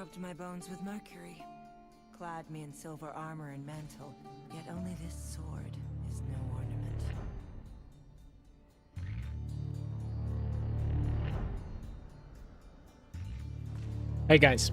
scrubbed my bones with mercury, clad me in silver armor and mantle, yet only this sword is no ornament. Hey guys.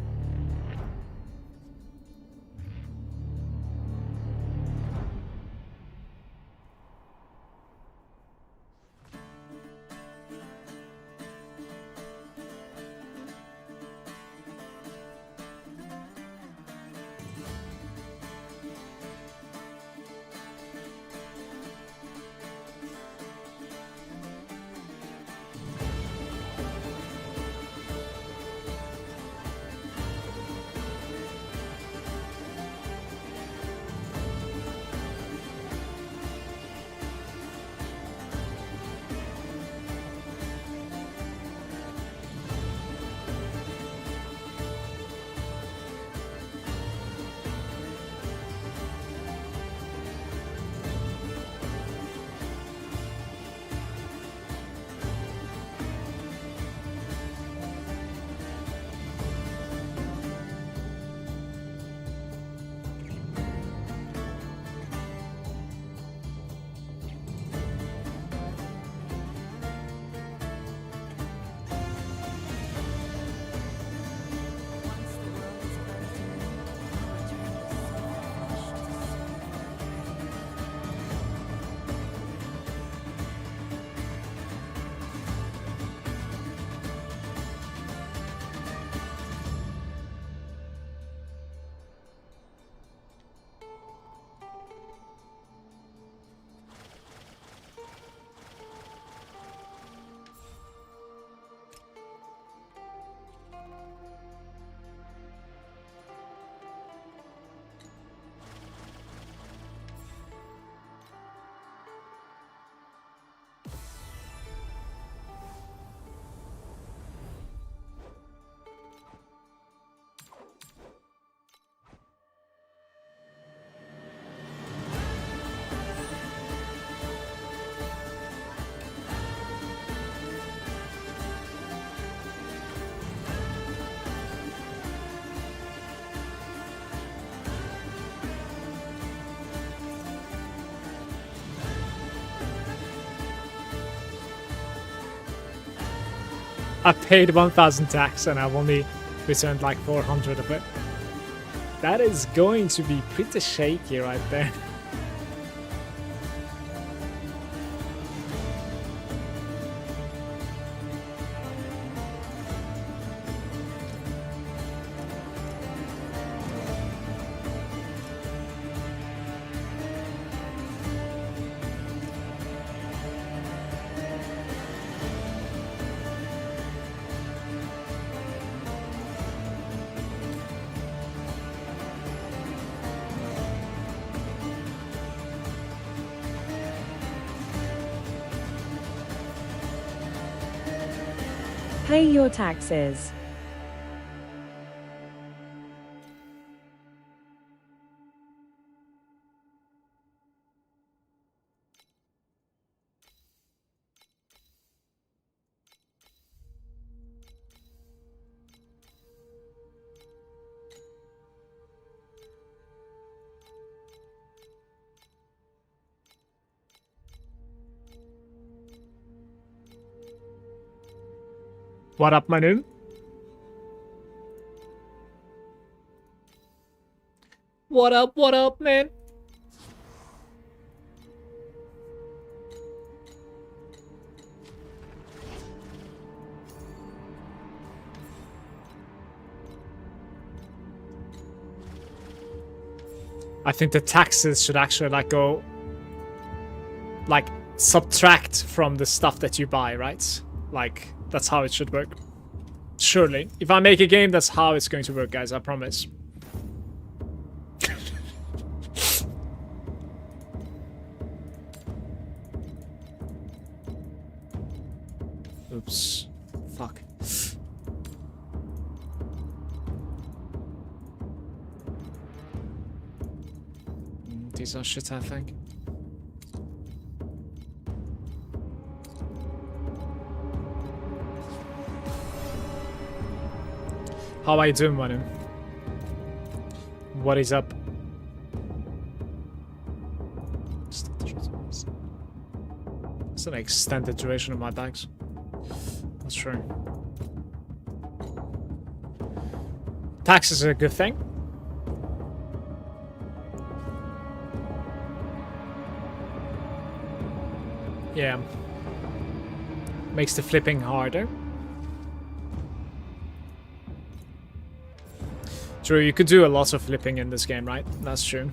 I paid 1,000 tax and I've only returned like 400 of it. That is going to be pretty shaky right there. Pay your taxes. What up, my dude? What up, man? I think the taxes should actually like go like subtract from the stuff that you buy, right? Like that's how it should work. Surely. If I make a game, that's how it's going to work, guys, I promise. Oops. Fuck. These are shit, I think. How are you doing, Manu? what is up. It's an extended duration of my bags. That's true. Tax is a good thing. Yeah. Makes the flipping harder. True, you could do a lot of flipping in this game, right? That's true.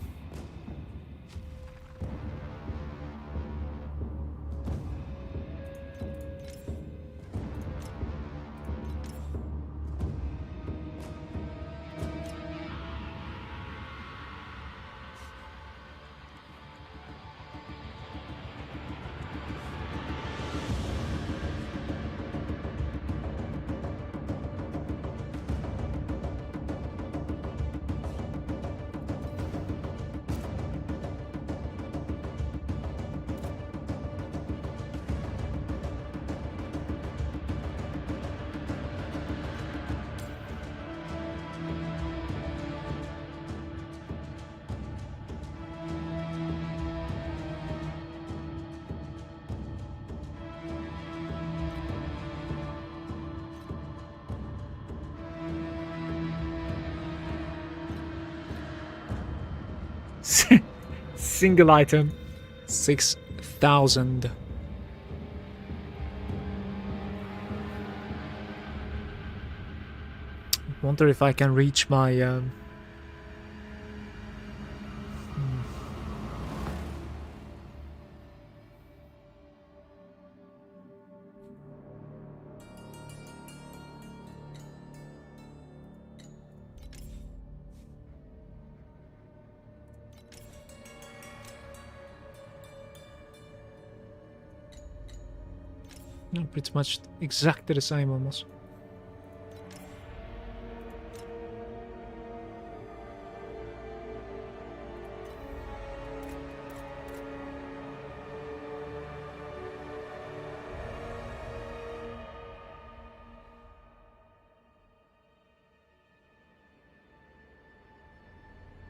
Single item, 6,000. Wonder if I can reach my no, pretty much exactly the same almost.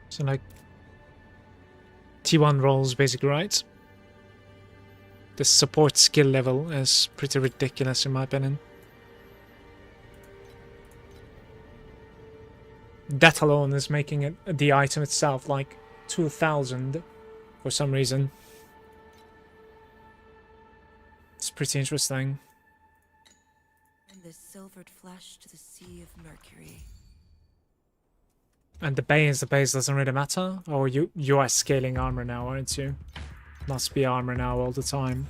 So like T1 rolls basically, right? The support skill level is pretty ridiculous in my opinion. That alone is making it the item itself like 2,000 for some reason. It's pretty interesting. And the silvered flesh to the sea of Mercury. And the base doesn't really matter? Or you are scaling armor now, aren't you? Must be armor now all the time.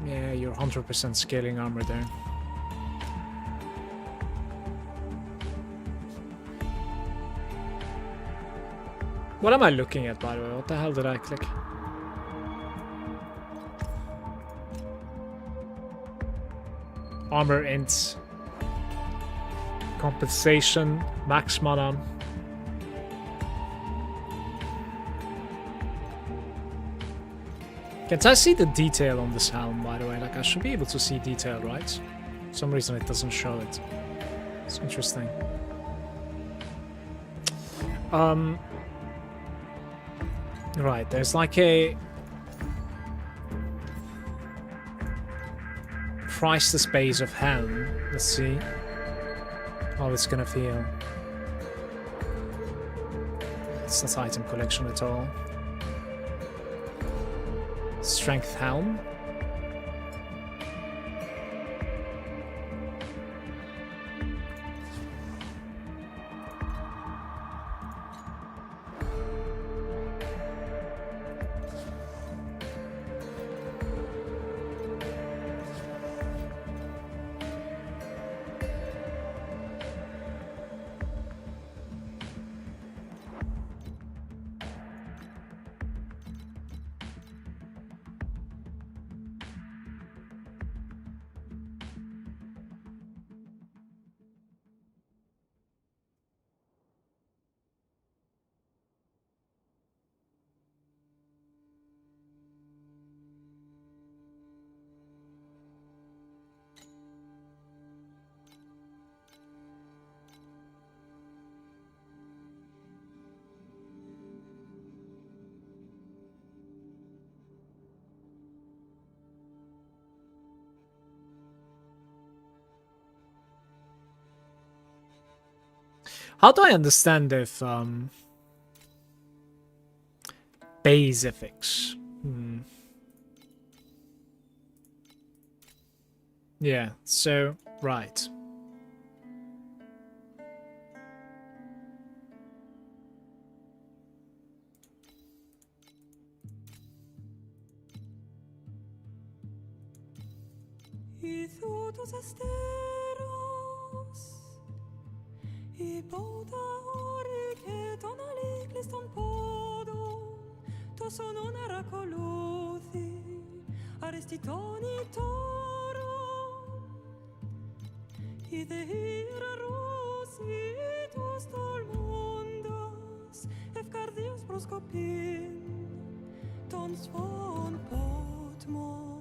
Yeah, you're 100% scaling armor there. What am I looking at, by the way? What the hell did I click? Armor int. Compensation. Max mana. Can't I see the detail on this helm, by the way? Like, I should be able to see detail, right? For some reason it doesn't show it. It's interesting. Right, there's like a priceless base of helm. Let's see how it's gonna feel. It's not item collection at all. Strength helm. How do I understand if base effects? Yeah, so right. I todos esteros I båda oriketon alikliston podon to sono narakolothi aristitoni toron I de hieros vitus tolmondas efcardios proskopin tons von potmon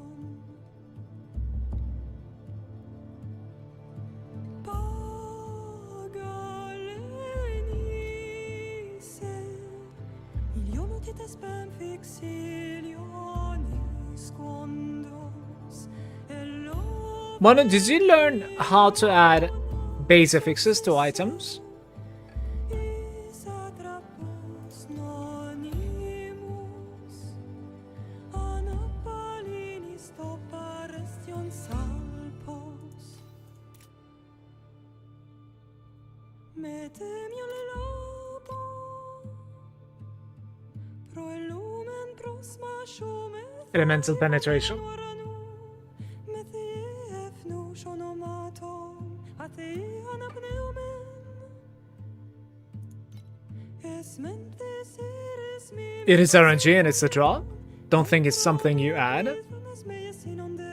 Manu, did you learn how to add base affixes to items? Elemental penetration. It is RNG and it's a draw? Don't think it's something you add?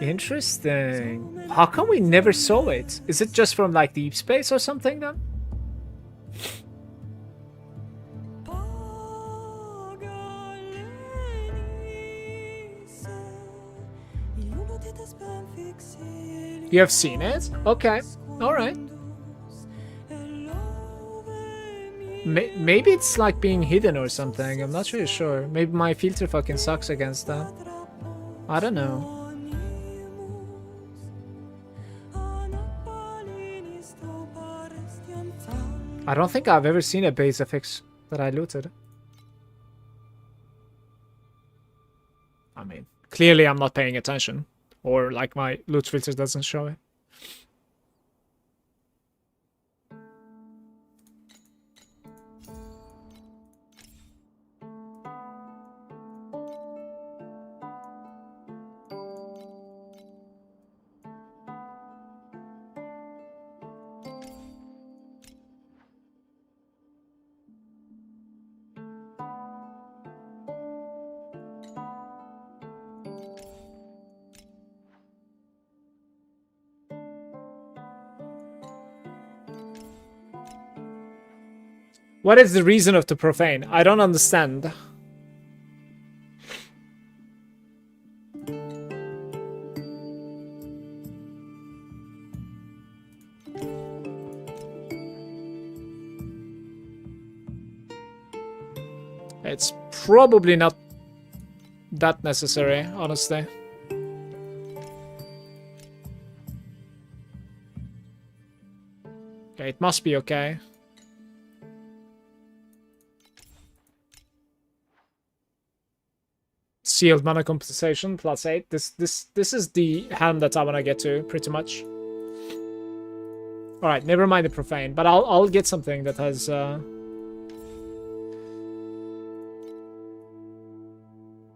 Interesting. How come we never saw it? Is it just from like Deep Space or something then? You have seen it? Okay. Alright. Maybe it's like being hidden or something. I'm not really sure. Maybe my filter fucking sucks against that. I don't know. I don't think I've ever seen a base affix that I looted. I mean, clearly I'm not paying attention. Or like my loot filter doesn't show it. What is the reason of the profane? I don't understand. It's probably not that necessary, honestly. Okay, it must be okay. Sealed mana compensation +8. This is the hand that I want to get to pretty much. All right, never mind the profane, but I'll get something that has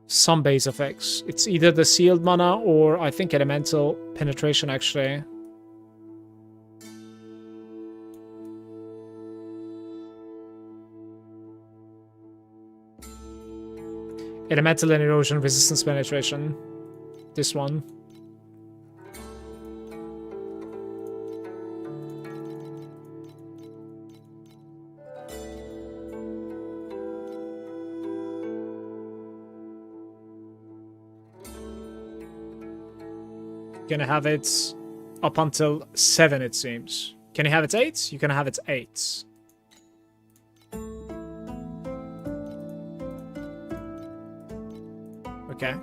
some base effects. It's either the sealed mana or I think elemental penetration actually. Elemental and erosion resistance penetration. This one. Gonna have it up until 7, it seems. Can you have it 8? You can have it 8. Okay.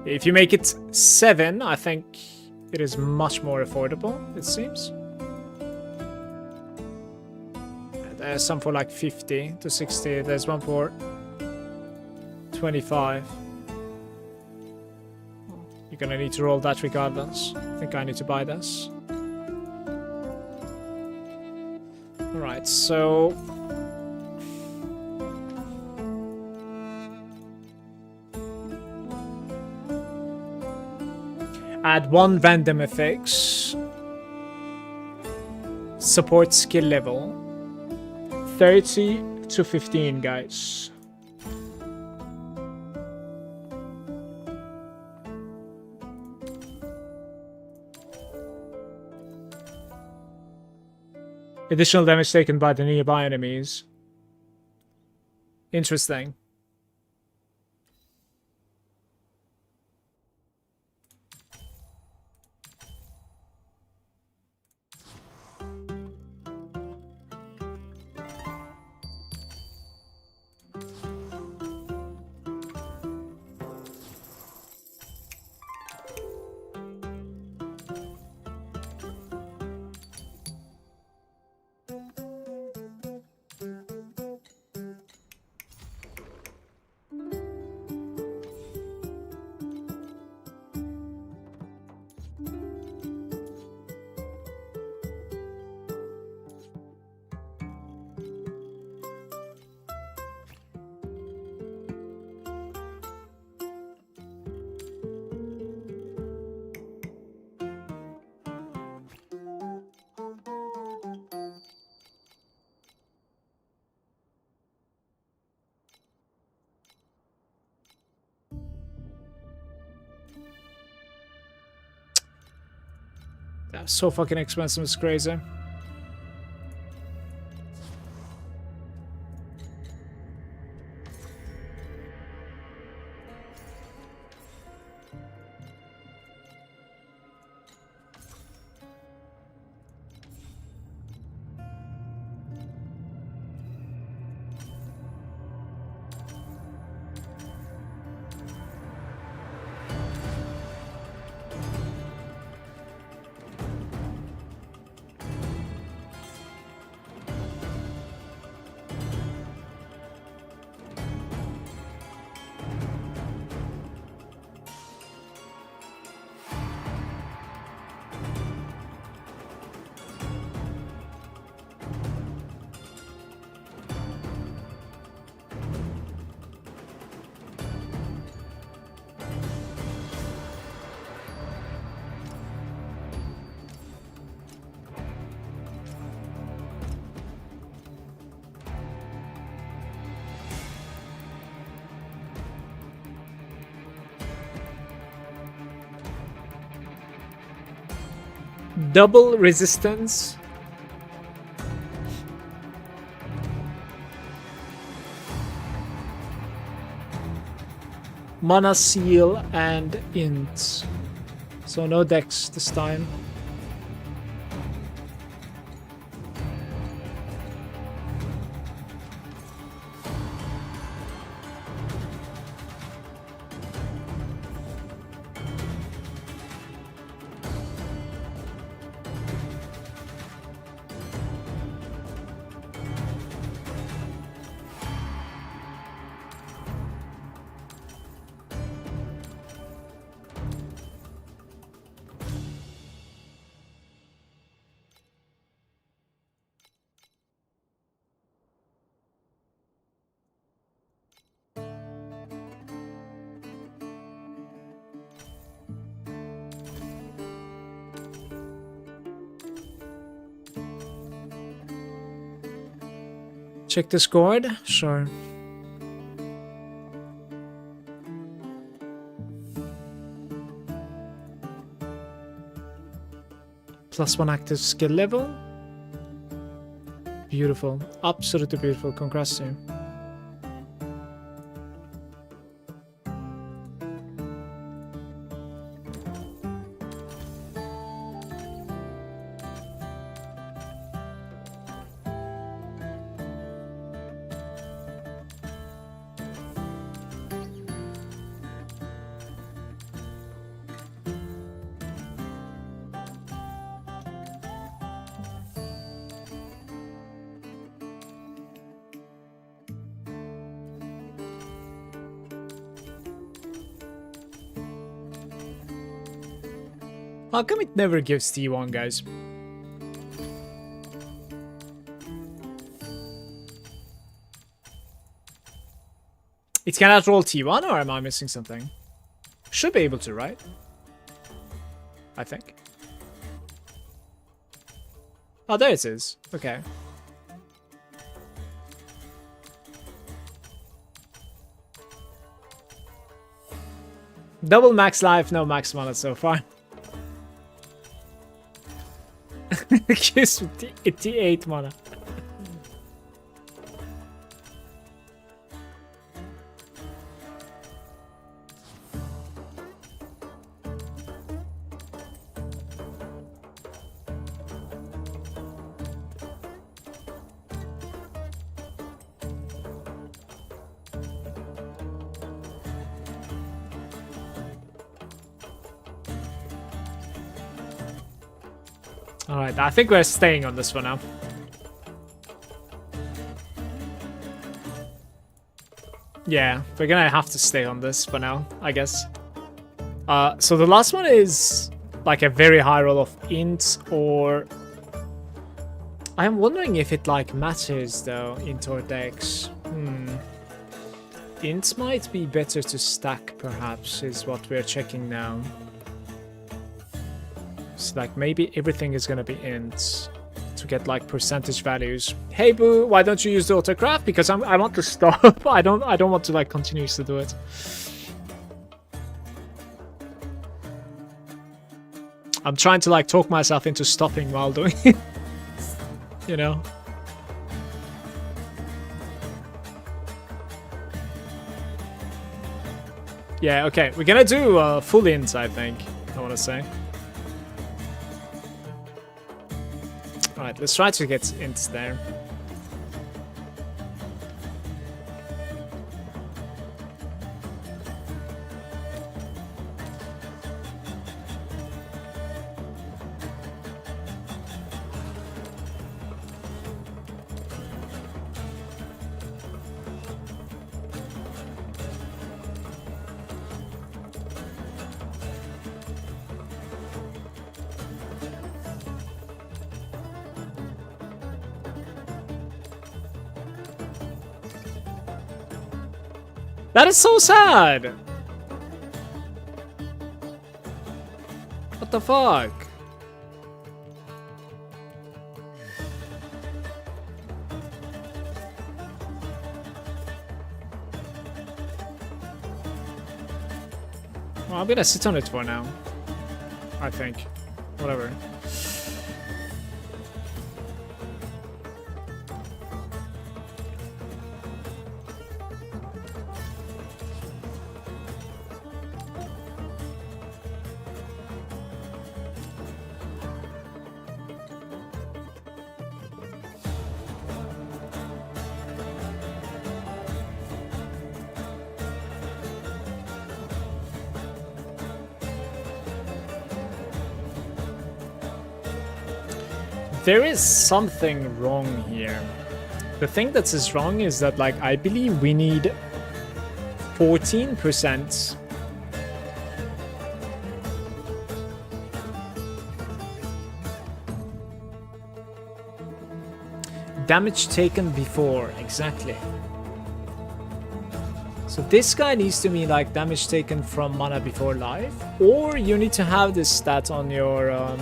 If you make it 7, I think it is much more affordable, it seems. There's some for like 50 to 60. There's one for 25. You're gonna need to roll that regardless. I think I need to buy this. Alright, so... add 1 random effects. Support skill level. 30 to 15, guys. Additional damage taken by the nearby enemies. Interesting. That's so fucking expensive, it's crazy. Double resistance. Mana seal and int. So no dex this time. Check Discord? Sure. +1 active skill level. Beautiful. Absolutely beautiful. Congrats to you. How come it never gives T1, guys? It cannot roll T1, or am I missing something? Should be able to, right? I think. Oh, there it is. Okay. Double max life, no max mana so far. Gives me T8 mana. Alright, I think we're staying on this for now. Yeah, we're gonna have to stay on this for now, I guess. So the last one is like a very high roll of int, or... I'm wondering if it like matters though, int or dex. Int might be better to stack perhaps, is what we're checking now. So like maybe everything is gonna be int to get like percentage values. Hey boo, why don't you use the autocraft? Because I want to stop. I don't want to like continuously do it. I'm trying to like talk myself into stopping while doing it. You know. Yeah, okay. We're gonna do full int, I think. I want to say. Alright, let's try to get ints there. That is so sad! What the fuck? Well, I'm gonna sit on it for now. I think. Whatever. There is something wrong here. The thing that is wrong is that, like, I believe we need 14% damage taken before, exactly. So this guy needs to be like damage taken from mana before life, or you need to have this stat on your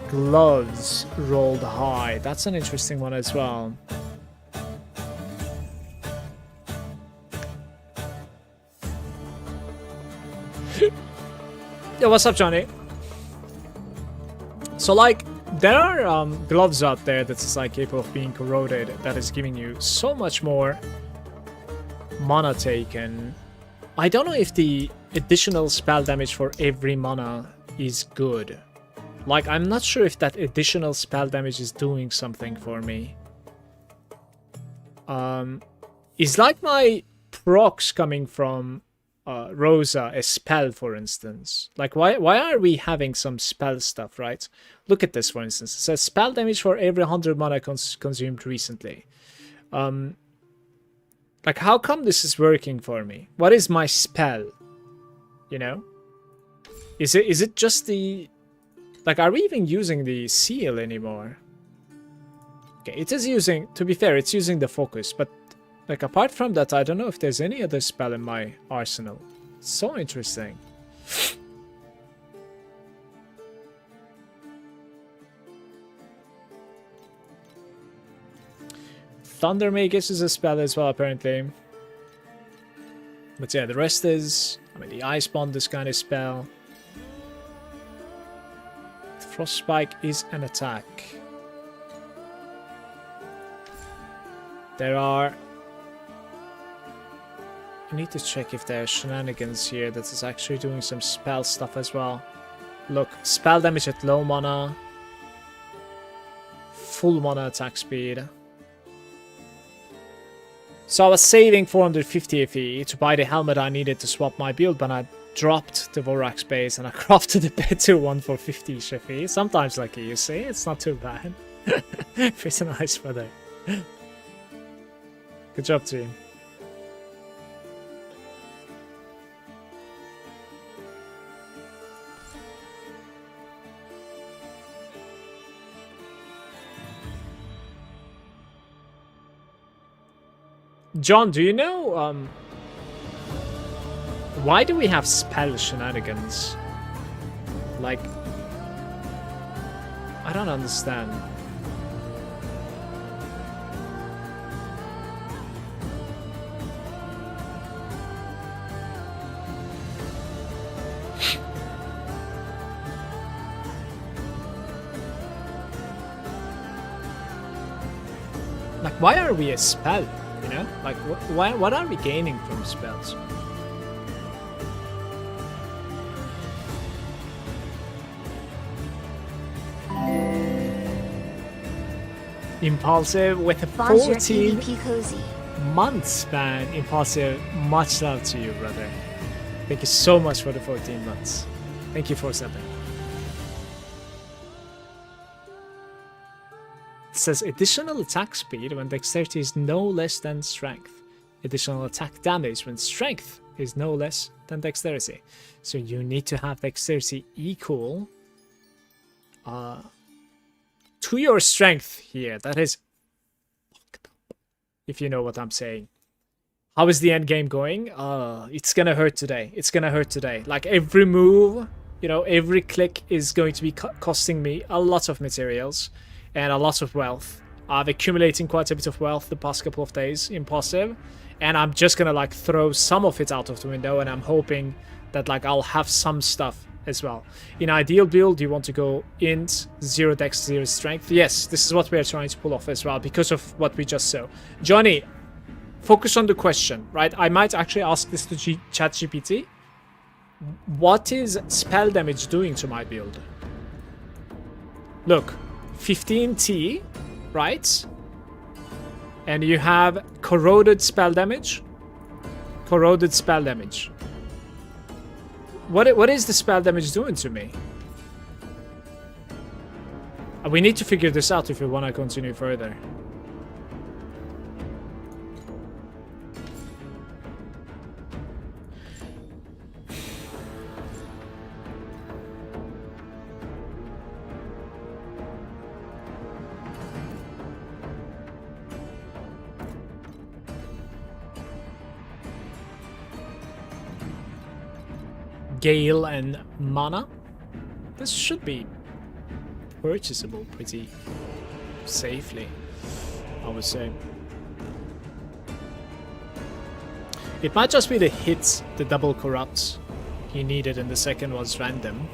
gloves rolled high. That's an interesting one as well. Yo, what's up, Johnny? So, like, there are gloves out there that's like capable of being corroded that is giving you so much more mana taken. I don't know if the additional spell damage for every mana is good. Like, I'm not sure if that additional spell damage is doing something for me. Is like my procs coming from Rosa a spell, for instance? Like, why are we having some spell stuff, right? Look at this, for instance. It says spell damage for every 100 mana consumed recently. Like, how come this is working for me? What is my spell? You know? Is it just the... Like, are we even using the seal anymore? Okay, it is using... To be fair, it's using the focus, but... Like, apart from that, I don't know if there's any other spell in my arsenal. So interesting. Thunder Magus is a spell as well, apparently. But yeah, the rest is... I mean, the Ice Bond is kind of spell. Frostspike is an attack. There are... I need to check if there are shenanigans here that is actually doing some spell stuff as well. Look, spell damage at low mana. Full mana attack speed. So I was saving 450 FE to buy the helmet I needed to swap my build, but I dropped the Vorax base and I crafted a better one for 50 FE. Sometimes lucky, you see? It's not too bad. Pretty nice weather. Good job, team. John, do you know, why do we have spell shenanigans? Like, I don't understand. Like, why are we a spell? You know, like, what are we gaining from spells? Impulsive with a 14 months, man. Impulsive, much love to you, brother. Thank you so much for the 14 months. Thank you for something. It says additional attack speed when dexterity is no less than strength. Additional attack damage when strength is no less than dexterity. So you need to have dexterity equal to your strength here. That is, if you know what I'm saying. How is the end game going? It's gonna hurt today. It's gonna hurt today. Like, every move, you know, every click is going to be costing me a lot of materials. And a lot of wealth. I've accumulating quite a bit of wealth the past couple of days, impulsive. And I'm just gonna like throw some of it out of the window, and I'm hoping that like I'll have some stuff as well. In ideal build, you want to go int, 0 dex, 0 strength. Yes, this is what we are trying to pull off as well, because of what we just saw. Johnny, focus on the question, right? I might actually ask this to ChatGPT. What is spell damage doing to my build? Look. 15T, right? And you have corroded spell damage. Corroded spell damage. What is the spell damage doing to me? We need to figure this out if we want to continue further. Gale and mana. This should be purchasable pretty safely, I would say. It might just be the hits, the double corrupts he needed, and the second was random.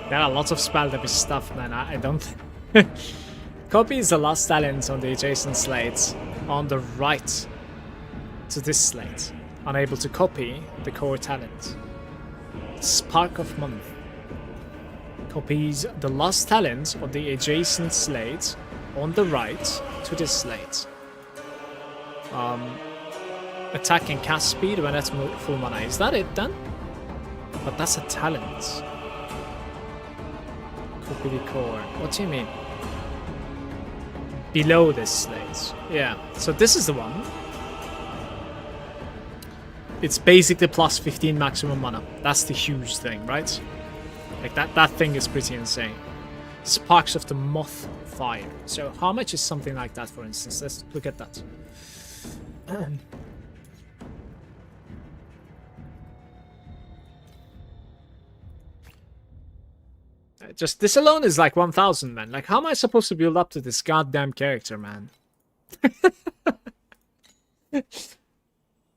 There are lots of spell damage stuff, man. I don't... Copy is the last talent on the adjacent slate on the right to this slate. Unable to copy the core talent. Spark of Month. Copies the last talent of the adjacent slate on the right to this slate. Attack and cast speed when that's full mana. Is that it then? But that's a talent. Copy the core. What do you mean? Below this slate. Yeah. So this is the one. It's basically plus 15 maximum mana. That's the huge thing, right? Like that thing is pretty insane. Sparks of the Moth Fire. So how much is something like that, for instance? Let's look at that. Just this alone is like 1,000, man. Like, how am I supposed to build up to this goddamn character, man?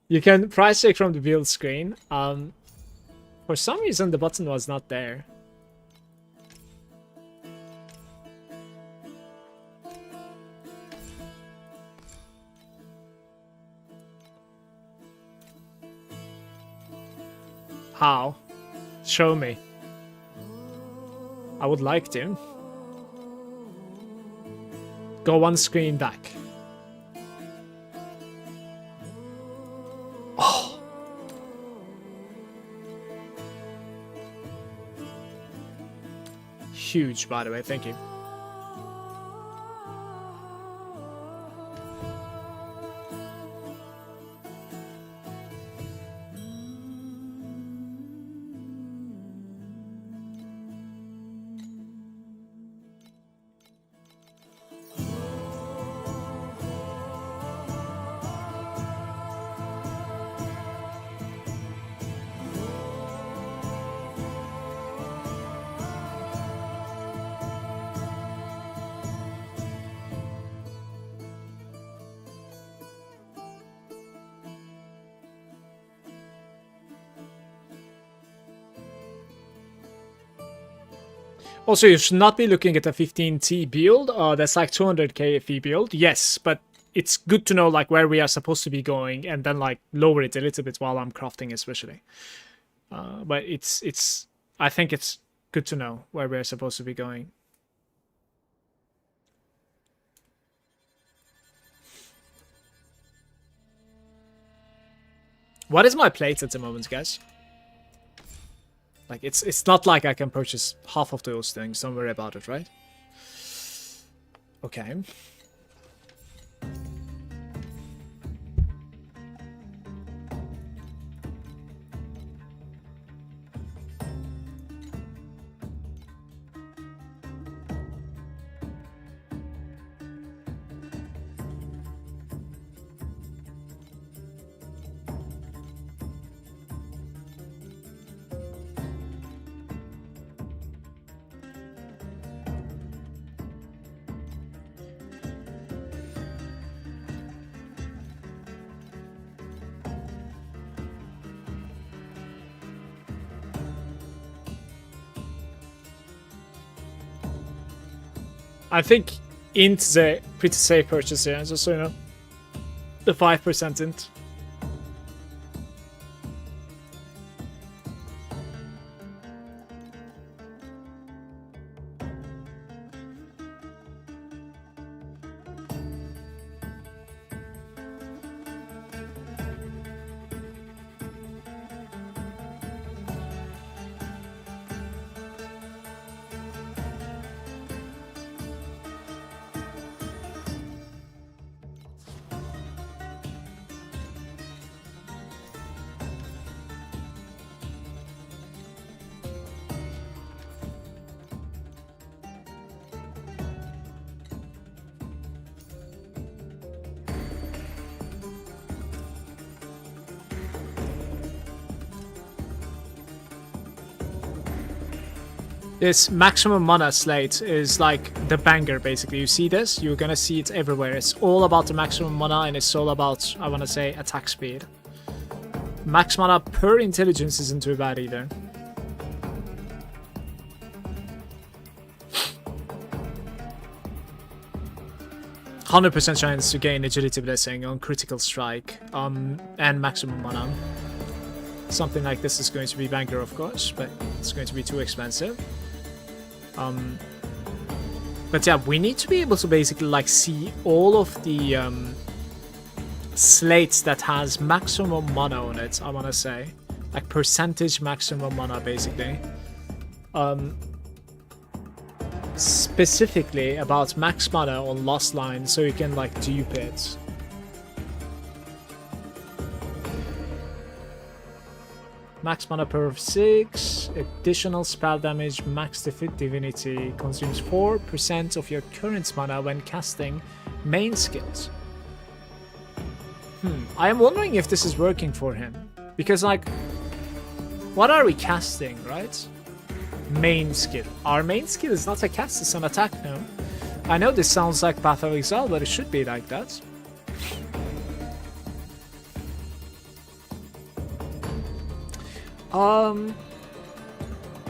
You can price check from the build screen. For some reason, the button was not there. How? Show me. I would like to. Go one screen back. Oh. Huge, by the way. Thank you. Also, you should not be looking at a 15T build. That's like 200k fee build. Yes, but it's good to know like where we are supposed to be going, and then like lower it a little bit while I'm crafting, especially. But it's. I think it's good to know where we are supposed to be going. What is my plate at the moment, guys? Like, it's not like I can purchase half of those things. Don't worry about it, right? Okay. I think Int's a pretty safe purchase here, just so you know. The 5% Int. This maximum mana slate is like the banger, basically. You see this? You're gonna see it everywhere. It's all about the maximum mana, and it's all about, I wanna say, attack speed. Max mana per intelligence isn't too bad either. %100% chance to gain agility blessing on critical strike, and maximum mana. Something like this is going to be banger, of course, but it's going to be too expensive. But yeah, we need to be able to basically like see all of the slates that has maximum mana on it, I want to say. Like percentage maximum mana, basically. Specifically about max mana on Lost Line, so you can like dupe it. Max mana per 6, additional spell damage, max defeat divinity, consumes 4% of your current mana when casting main skills. I am wondering if this is working for him. Because like, what are we casting, right? Main skill. Our main skill is not a cast, it's an attack now. I know this sounds like Path of Exile, but it should be like that.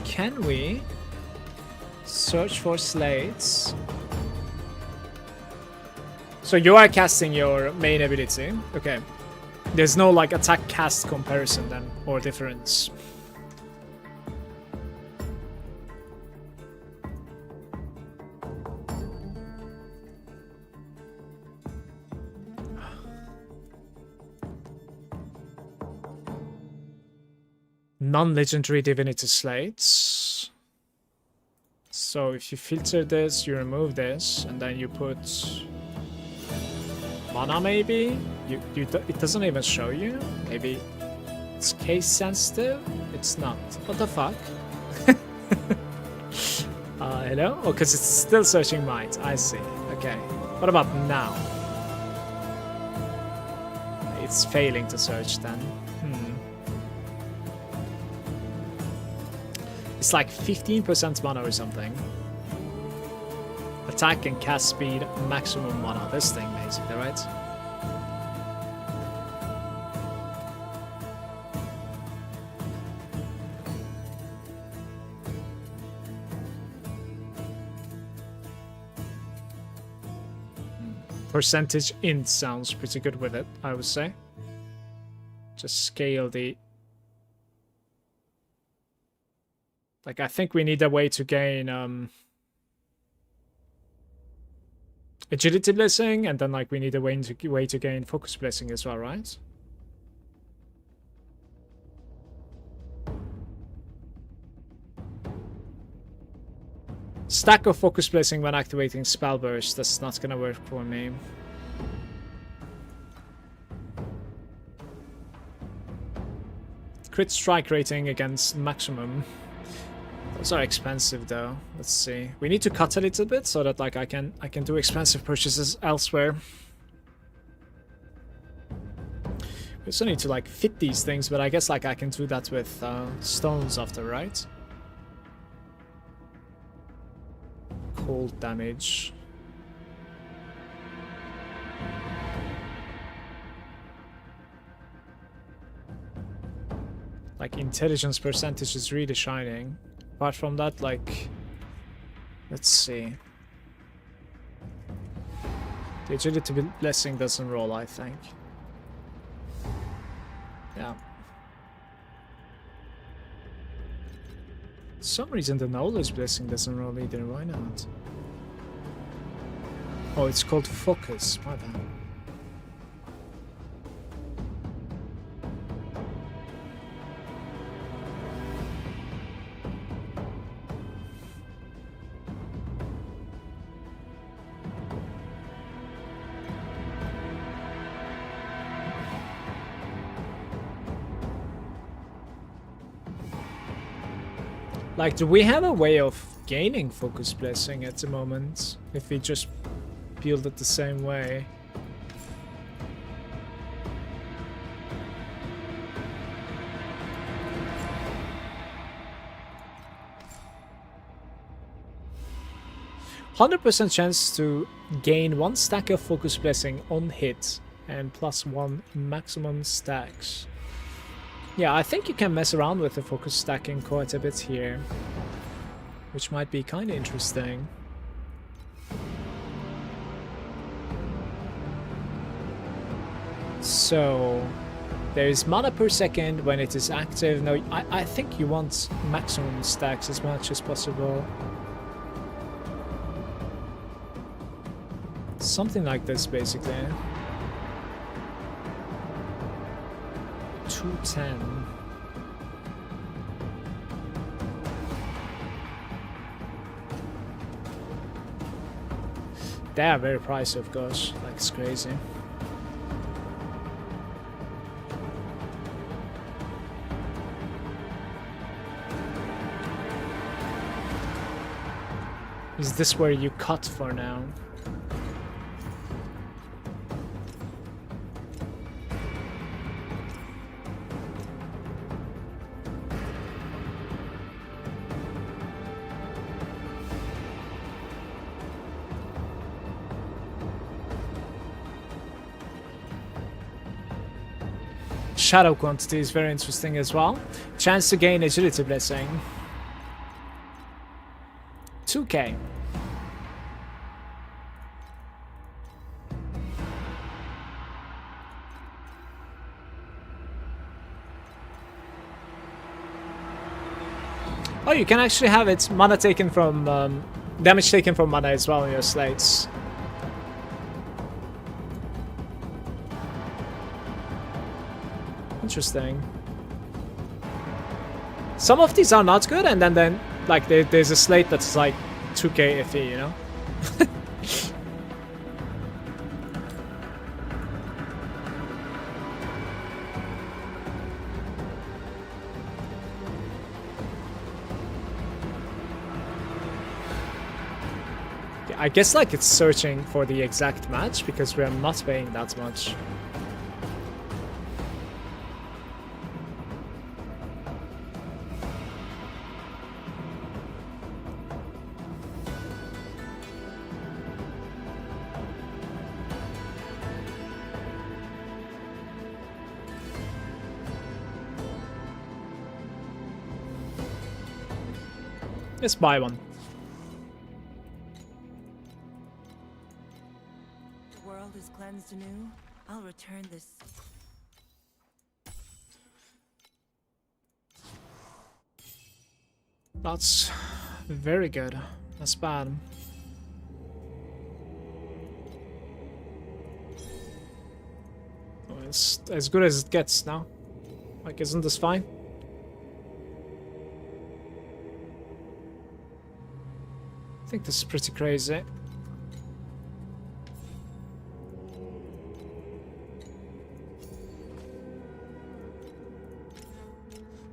Can we search for slates? So you are casting your main ability. Okay. There's no like attack cast comparison then, or difference. Non-legendary divinity slates. So if you filter this, you remove this, and then you put mana maybe? It doesn't even show you? Maybe it's case sensitive? It's not. What the fuck? Hello? Oh, because it's still searching might. I see. Okay. What about now? It's failing to search then. It's like 15% mana or something. Attack and cast speed, maximum mana. This thing, basically, right? Percentage int sounds pretty good with it, I would say. Just scale the... Like, I think we need a way to gain agility blessing, and then like we need a way to gain focus blessing as well, right? Stack of focus blessing when activating spell burst. That's not gonna work for me. Crit strike rating against maximum. Those are expensive though. Let's see. We need to cut a little bit so that like I can do expensive purchases elsewhere. We also need to like fit these things, but I guess like I can do that with stones after, right? Cold damage. Like intelligence percentage is really shining. Apart from that, like, let's see. The agility blessing doesn't roll, I think. Yeah. For some reason the knowledge blessing doesn't roll either. Why not? Oh, it's called focus. My bad. Like, do we have a way of gaining focus blessing at the moment if we just build it the same way? %100% chance to gain 1 stack of focus blessing on hit and +1 maximum stacks. Yeah, I think you can mess around with the focus stacking quite a bit here, which might be kind of interesting. So, there is mana per second when it is active. No, I think you want maximum stacks as much as possible. Something like this, basically. 210. They are very pricey, of course. Like, it's crazy. Is this where you cut for now? Shadow quantity is very interesting as well. Chance to gain agility blessing. 2k. Oh, you can actually have it mana taken from damage taken from mana as well in your slates. Interesting. Some of these are not good, and then like there's a slate that's like 2k iffy, you know? I guess like it's searching for the exact match because we're not paying that much. Let's buy one. The world is cleansed anew. I'll return this. That's very good. That's bad. Oh, it's as good as it gets now. Like, isn't this fine? I think this is pretty crazy.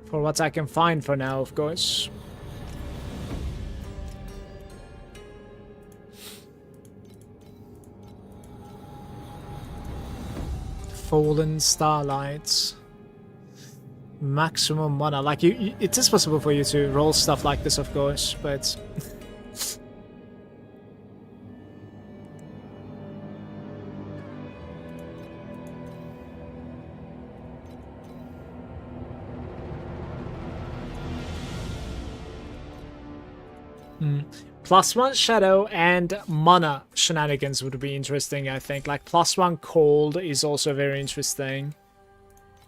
For what I can find for now, of course. Fallen Starlight. Maximum mana. Like, it is possible for you to roll stuff like this, of course, but... +1 shadow and mana shenanigans would be interesting, I think. Like, +1 cold is also very interesting.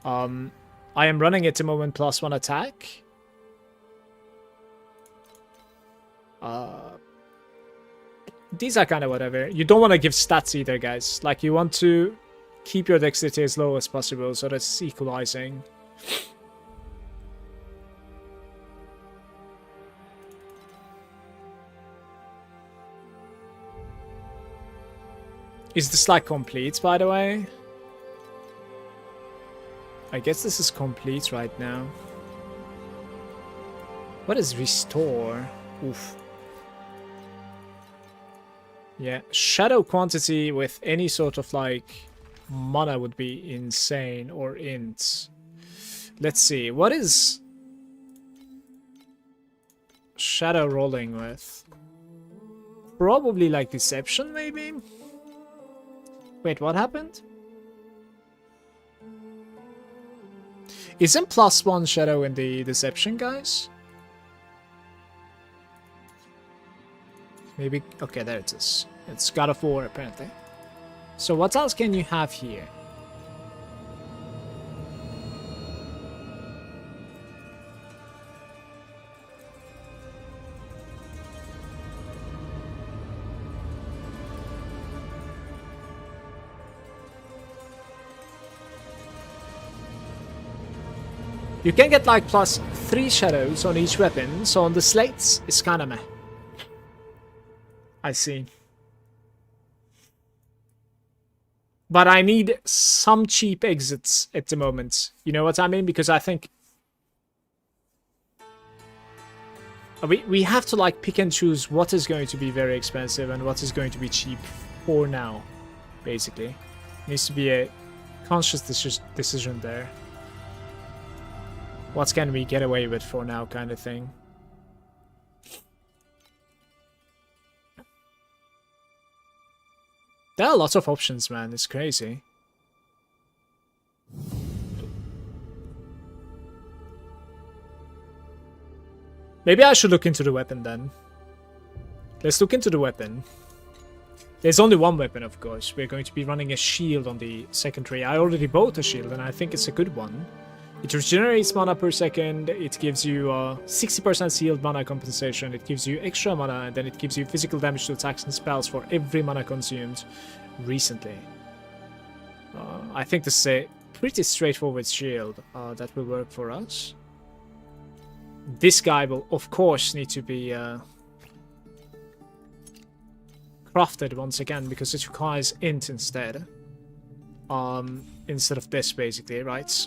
I am running at the moment +1 attack. These are kind of whatever. You don't want to give stats either, guys. Like, you want to keep your dexterity as low as possible, so that's equalizing. Is this like complete, by the way? I guess this is complete right now. What is restore? Oof. Yeah, shadow quantity with any sort of like mana would be insane, or int. Let's see, what is shadow rolling with? Probably like deception, maybe? Wait, what happened? Isn't +1 shadow in the deception, guys? Maybe... Okay, there it is. It's God of War, apparently. So what else can you have here? You can get like plus 3 shadows on each weapon, so on the slates, it's kinda meh. I see. But I need some cheap exits at the moment. You know what I mean? Because I think we have to like pick and choose what is going to be very expensive and what is going to be cheap for now, basically. Needs to be a conscious decision there. What can we get away with for now, kind of thing. There are lots of options, man. It's crazy. Maybe I should look into the weapon then. Let's look into the weapon. There's only one weapon, of course. We're going to be running a shield on the secondary. I already bought a shield, and I think it's a good one. It regenerates mana per second. It gives you 60% sealed mana compensation. It gives you extra mana, and then it gives you physical damage to attacks and spells for every mana consumed recently. I think this is a pretty straightforward shield that will work for us. This guy will, of course, need to be crafted once again because it requires int instead. Instead of this, basically, right?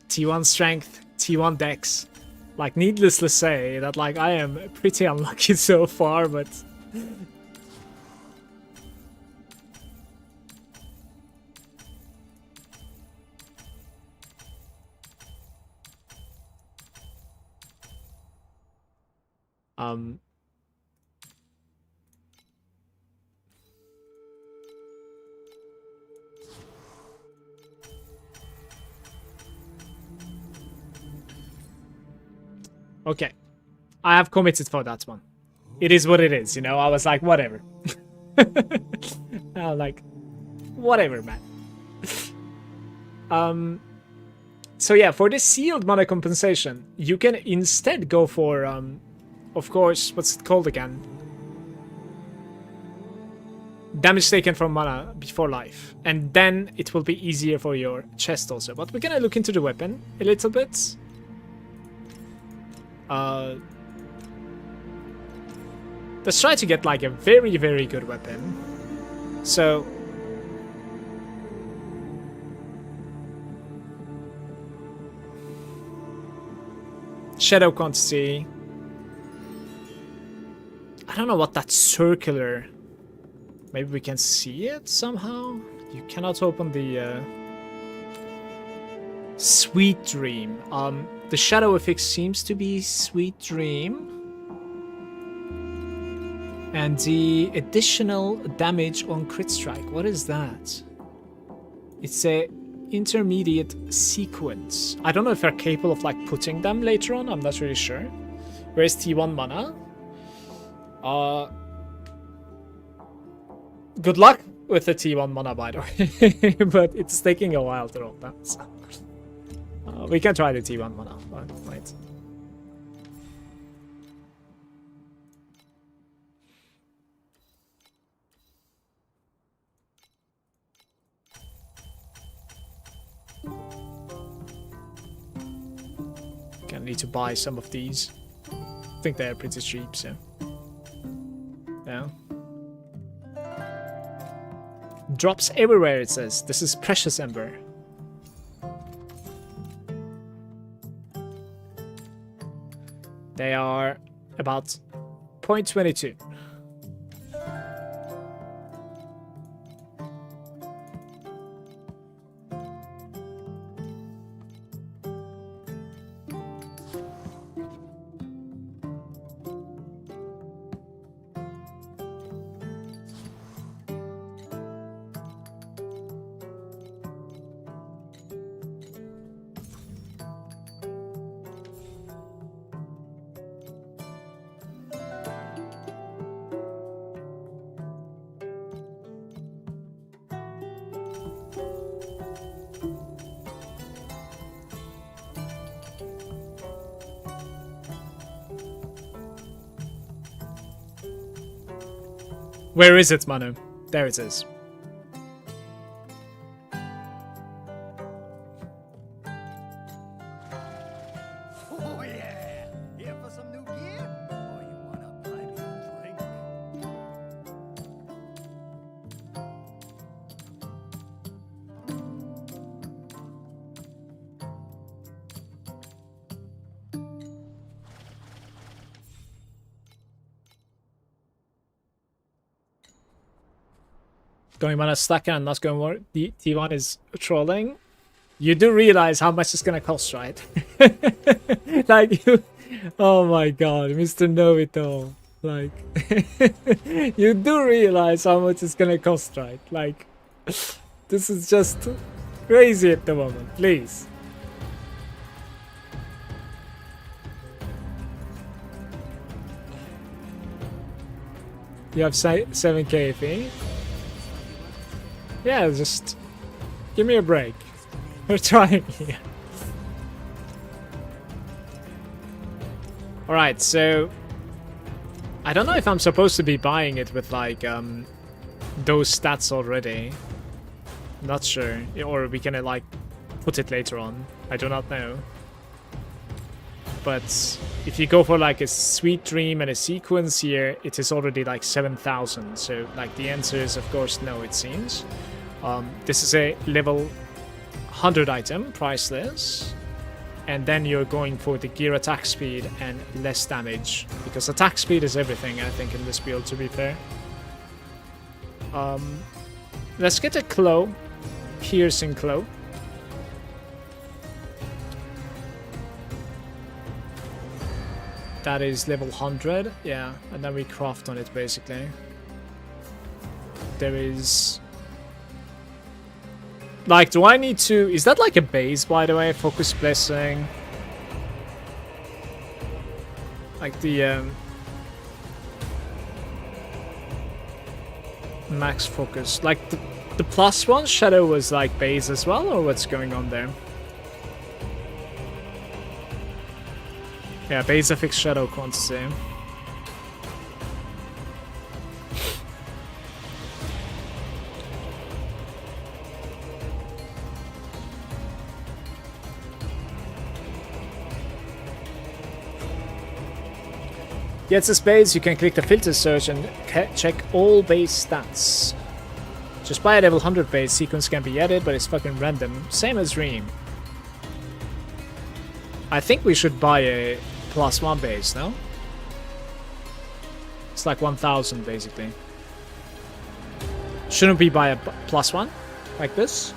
T1 strength, T1 dex. Like, needless to say that, like, I am pretty unlucky so far, but... Okay. I have committed for that one. It is what it is, you know? I was like, whatever. I was like, whatever, man. So yeah, for this sealed mana compensation, you can instead go for, of course, what's it called again? Damage taken from mana before life. And then it will be easier for your chest also. But we're gonna look into the weapon a little bit. Let's try to get like a very, very good weapon. So shadow quantity. I don't know what that circular. Maybe we can see it somehow. You cannot open the Sweet Dream. The shadow effect seems to be Sweet Dream. And the additional damage on crit strike. What is that? It's a intermediate sequence. I don't know if they're capable of like putting them later on. I'm not really sure. Where's T1 mana? Good luck with the T1 mana, by the way. But it's taking a while to roll that. So. We can try the T1 mana. Wait. Gonna need to buy some of these. I think they're pretty cheap, so. Yeah. Drops everywhere, it says. This is Precious Ember. They are about 0.22. Where is it, Manu? There it is. Oh yeah! Here for some new gear? Or you wanna buy me a drink? Going on a stacker and not going more. The T1 is trolling. You do realize how much it's gonna cost, right? Like you, oh my god, Mr. Know-It-All. Like, you do realize how much it's gonna cost, right? Like, this is just crazy at the moment. Please. You have 7k fee? Yeah, just give me a break. We're trying here. Alright, so I don't know if I'm supposed to be buying it with like those stats already. Not sure. Or we can like put it later on. I do not know. But if you go for like a sweet dream and a sequence here, it is already like 7,000. So like the answer is of course no, it seems. This is a level 100 item, priceless. And then you're going for the gear attack speed and less damage. Because attack speed is everything, I think, in this build, to be fair. Let's get a claw. Piercing claw. That is level 100, yeah. And then we craft on it, basically. There is... Like, do I need to... Is that like a base, by the way? Focus Blessing. Like the... Max Focus. Like, the +1 Shadow was like base as well? Or what's going on there? Yeah, base affix Shadow quantity. Gets a base, you can click the filter search and check all base stats. Just buy a level 100 base, sequence can be added, but it's fucking random. Same as Ream. I think we should buy a +1 base, no? It's like 1,000 basically. Shouldn't we buy a +1? Like this?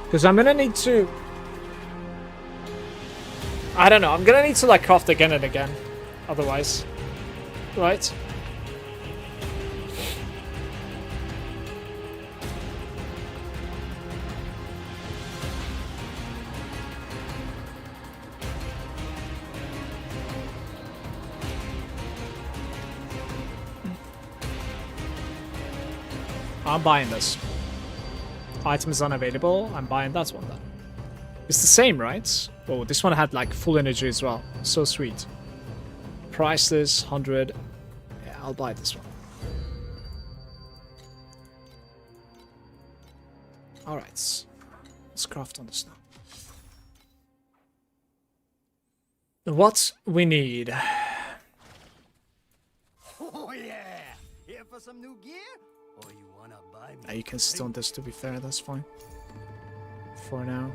Because I'm gonna need to... I don't know, I'm gonna need to like craft again and again. Otherwise. Right? I'm buying this. Items unavailable. I'm buying that one then. It's the same, right? Oh, this one had like full energy as well. So sweet. Priceless, 100. Yeah, I'll buy this one. Alright. Let's craft on this now. What we need. Oh yeah! Here for some new gear? Or you wanna buy me? Yeah, you can stone this, to be fair, that's fine. For now.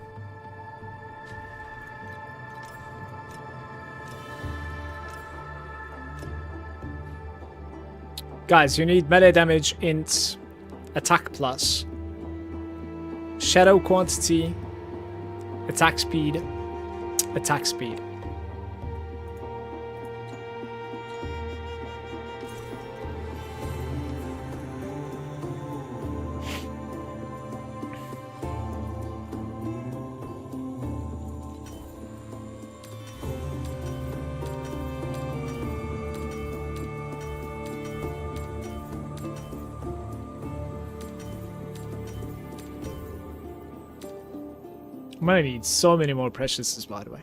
Guys, you need melee damage, int, attack plus, shadow quantity, attack speed, attack speed. I'm gonna need so many more preciouses, by the way.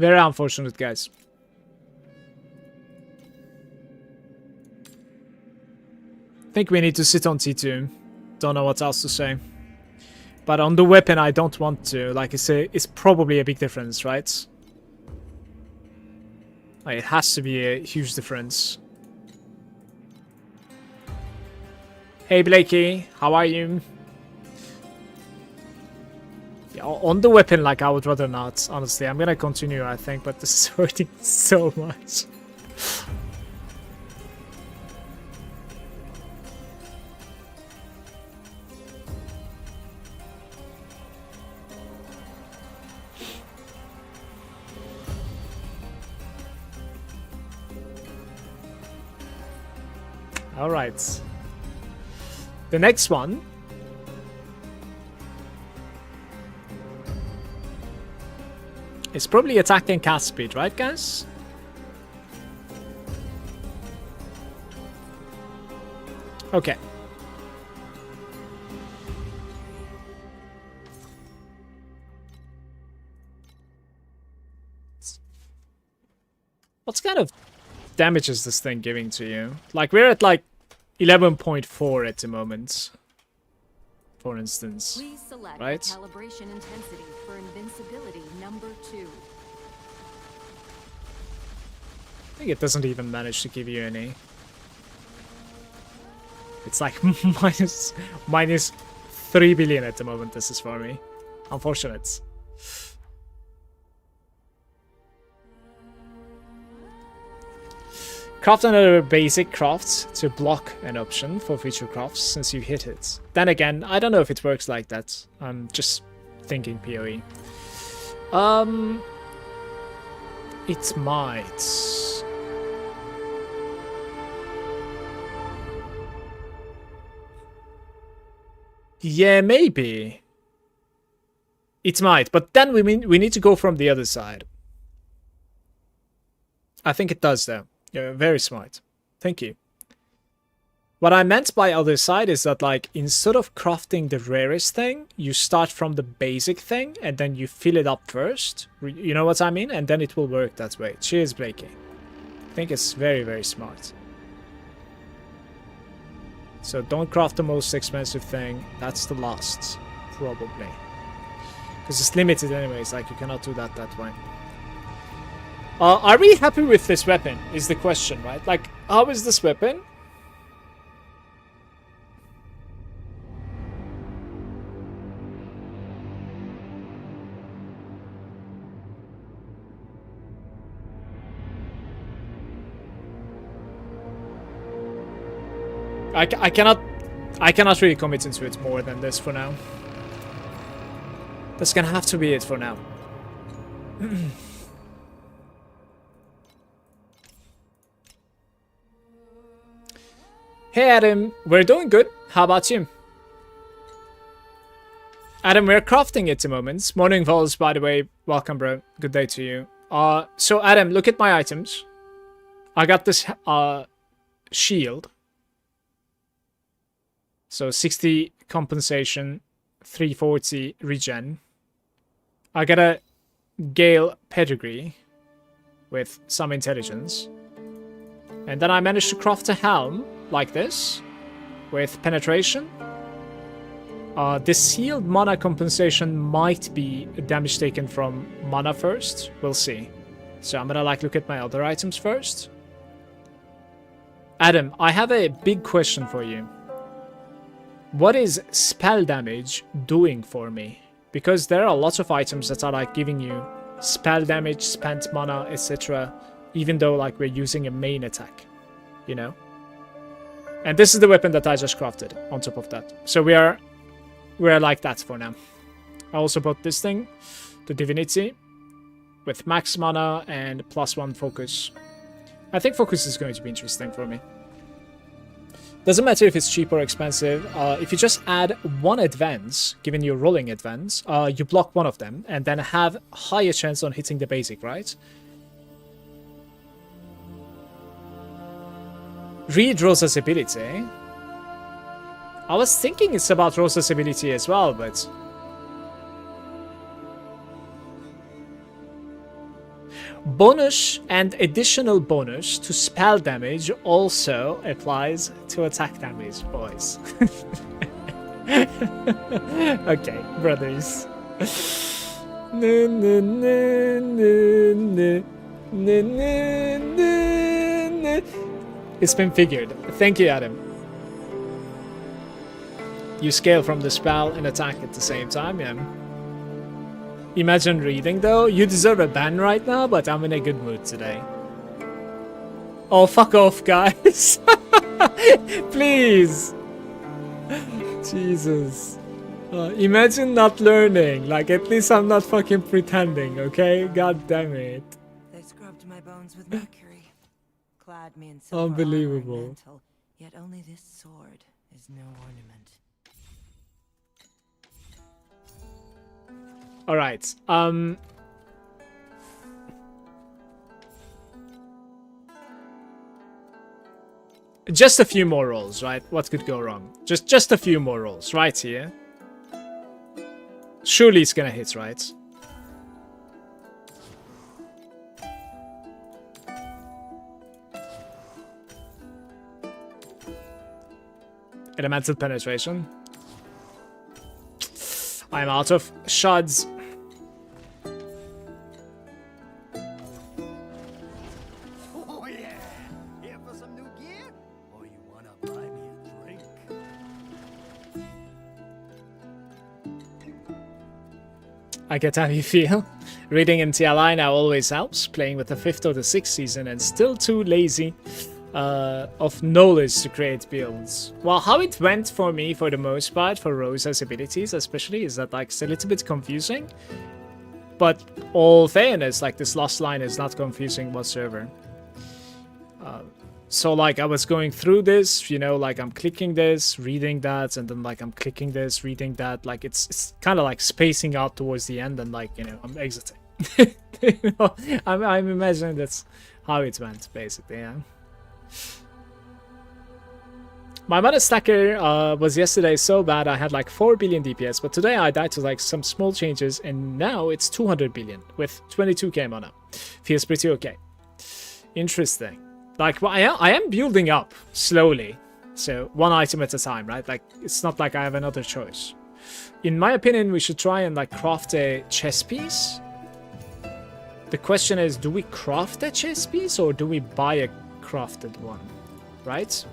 Very unfortunate, guys. Think we need to sit on T2. Don't know what else to say. But on the weapon, I don't want to. Like I say, it's probably a big difference, right? Like, it has to be a huge difference. Hey, Blakey. How are you? Yeah, on the weapon, like, I would rather not, honestly. I'm gonna continue, I think, but this is hurting so much. Alright. The next one. It's probably attack and cast speed, right, guys? Okay. What kind of damage is this thing giving to you? Like, we're at like 11.4 at the moment, for instance. Please select right? calibration intensity for invincibility number 2. I think it doesn't even manage to give you any. It's like minus 3 billion at the moment. This is for me. Unfortunate. Craft another basic craft to block an option for future crafts since you hit it. Then again, I don't know if it works like that. I'm just thinking PoE. It might. Yeah, maybe. It might, but then we need to go from the other side. I think it does though. Yeah, very smart. Thank you. What I meant by other side is that, like, instead of crafting the rarest thing, you start from the basic thing and then you fill it up first. You know what I mean? And then it will work that way. Cheers, Blakey. I think it's very, very smart. So don't craft the most expensive thing. That's the last, probably. Because it's limited anyways, like you cannot do that way. Are we happy with this weapon, is the question, right? Like, how is this weapon? I cannot really commit into it more than this for now. That's gonna have to be it for now. Hey Adam, we're doing good. How about you? Adam, we're crafting at the moment. Morning Vols, by the way. Welcome, bro. Good day to you. So Adam, look at my items. I got this shield. So 60 compensation, 340 regen. I got a Gale pedigree with some intelligence. And then I managed to craft a helm like this with penetration. This sealed mana compensation might be damage taken from mana first. We'll see. So I'm gonna like look at my other items first. Adam, I have a big question for you. What is spell damage doing for me? Because there are lots of items that are like giving you spell damage, spent mana, etc. Even though like we're using a main attack, you know? And this is the weapon that I just crafted on top of that. So we're like that for now. I also bought this thing, the Divinity, with max mana and +1 focus. I think focus is going to be interesting for me. Doesn't matter if it's cheap or expensive. If you just add one advance, given your rolling advance, you block one of them and then have higher chance on hitting the basic, right? Read Rosa's ability. I was thinking it's about Rosa's ability as well, but... Bonus and additional bonus to spell damage also applies to attack damage, boys. Okay, brothers. It's been figured. Thank you, Adam. You scale from the spell and attack at the same time, yeah. Imagine reading, though. You deserve a ban right now, but I'm in a good mood today. Oh, fuck off, guys. Please. Jesus. Imagine not learning. Like, at least I'm not fucking pretending, okay? God damn it. They scrubbed my bones with mercury, clad me in silver Unbelievable. armor and mantle, yet only this sword is no ornament. All right. Just a few more rolls, right? What could go wrong? Just a few more rolls, right here. Surely it's gonna hit, right? Elemental penetration. I'm out of shards. Oh yeah! Here for some new gear? Or you wanna buy me a drink? I get how you feel. Reading in TLI now always helps. Playing with the 5th or the 6th season and still too lazy of knowledge to create builds. Well, how it went for me for the most part for Rosa's abilities especially is that like it's a little bit confusing. But all fairness, like this last line is not confusing whatsoever. So like I was going through this, you know, like I'm clicking this, reading that, and then like I'm clicking this, reading that. Like it's kind of like spacing out towards the end, and like, you know, I'm exiting. You know, I'm imagining that's how it went basically. Yeah. My mana stacker was yesterday so bad I had like 4 billion DPS, but today I died to like some small changes and now it's 200 billion with 22k mana. Feels pretty okay. Interesting. Like, well, I am building up slowly, so one item at a time, right? Like, it's not like I have another choice. In my opinion, we should try and like craft a chess piece. The question is, do we craft a chess piece or do we buy a crafted one, right?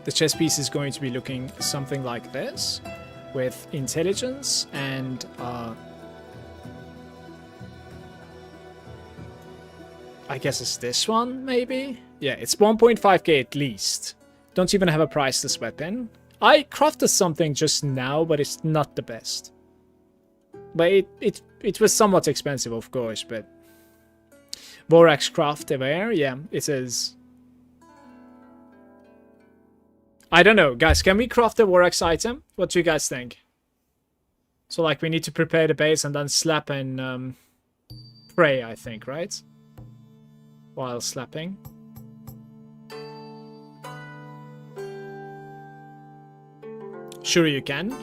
The chess piece is going to be looking something like this with intelligence and I guess it's this one maybe. Yeah, it's 1.5k at least. Don't even have a priceless weapon. I crafted something just now, but it's not the best. But it was somewhat expensive, of course, but Borax craft aware, yeah, it is. I don't know, guys, can we craft a Borax item? What do you guys think? So, like, we need to prepare the base and then slap and pray, I think, right? While slapping. Sure you can.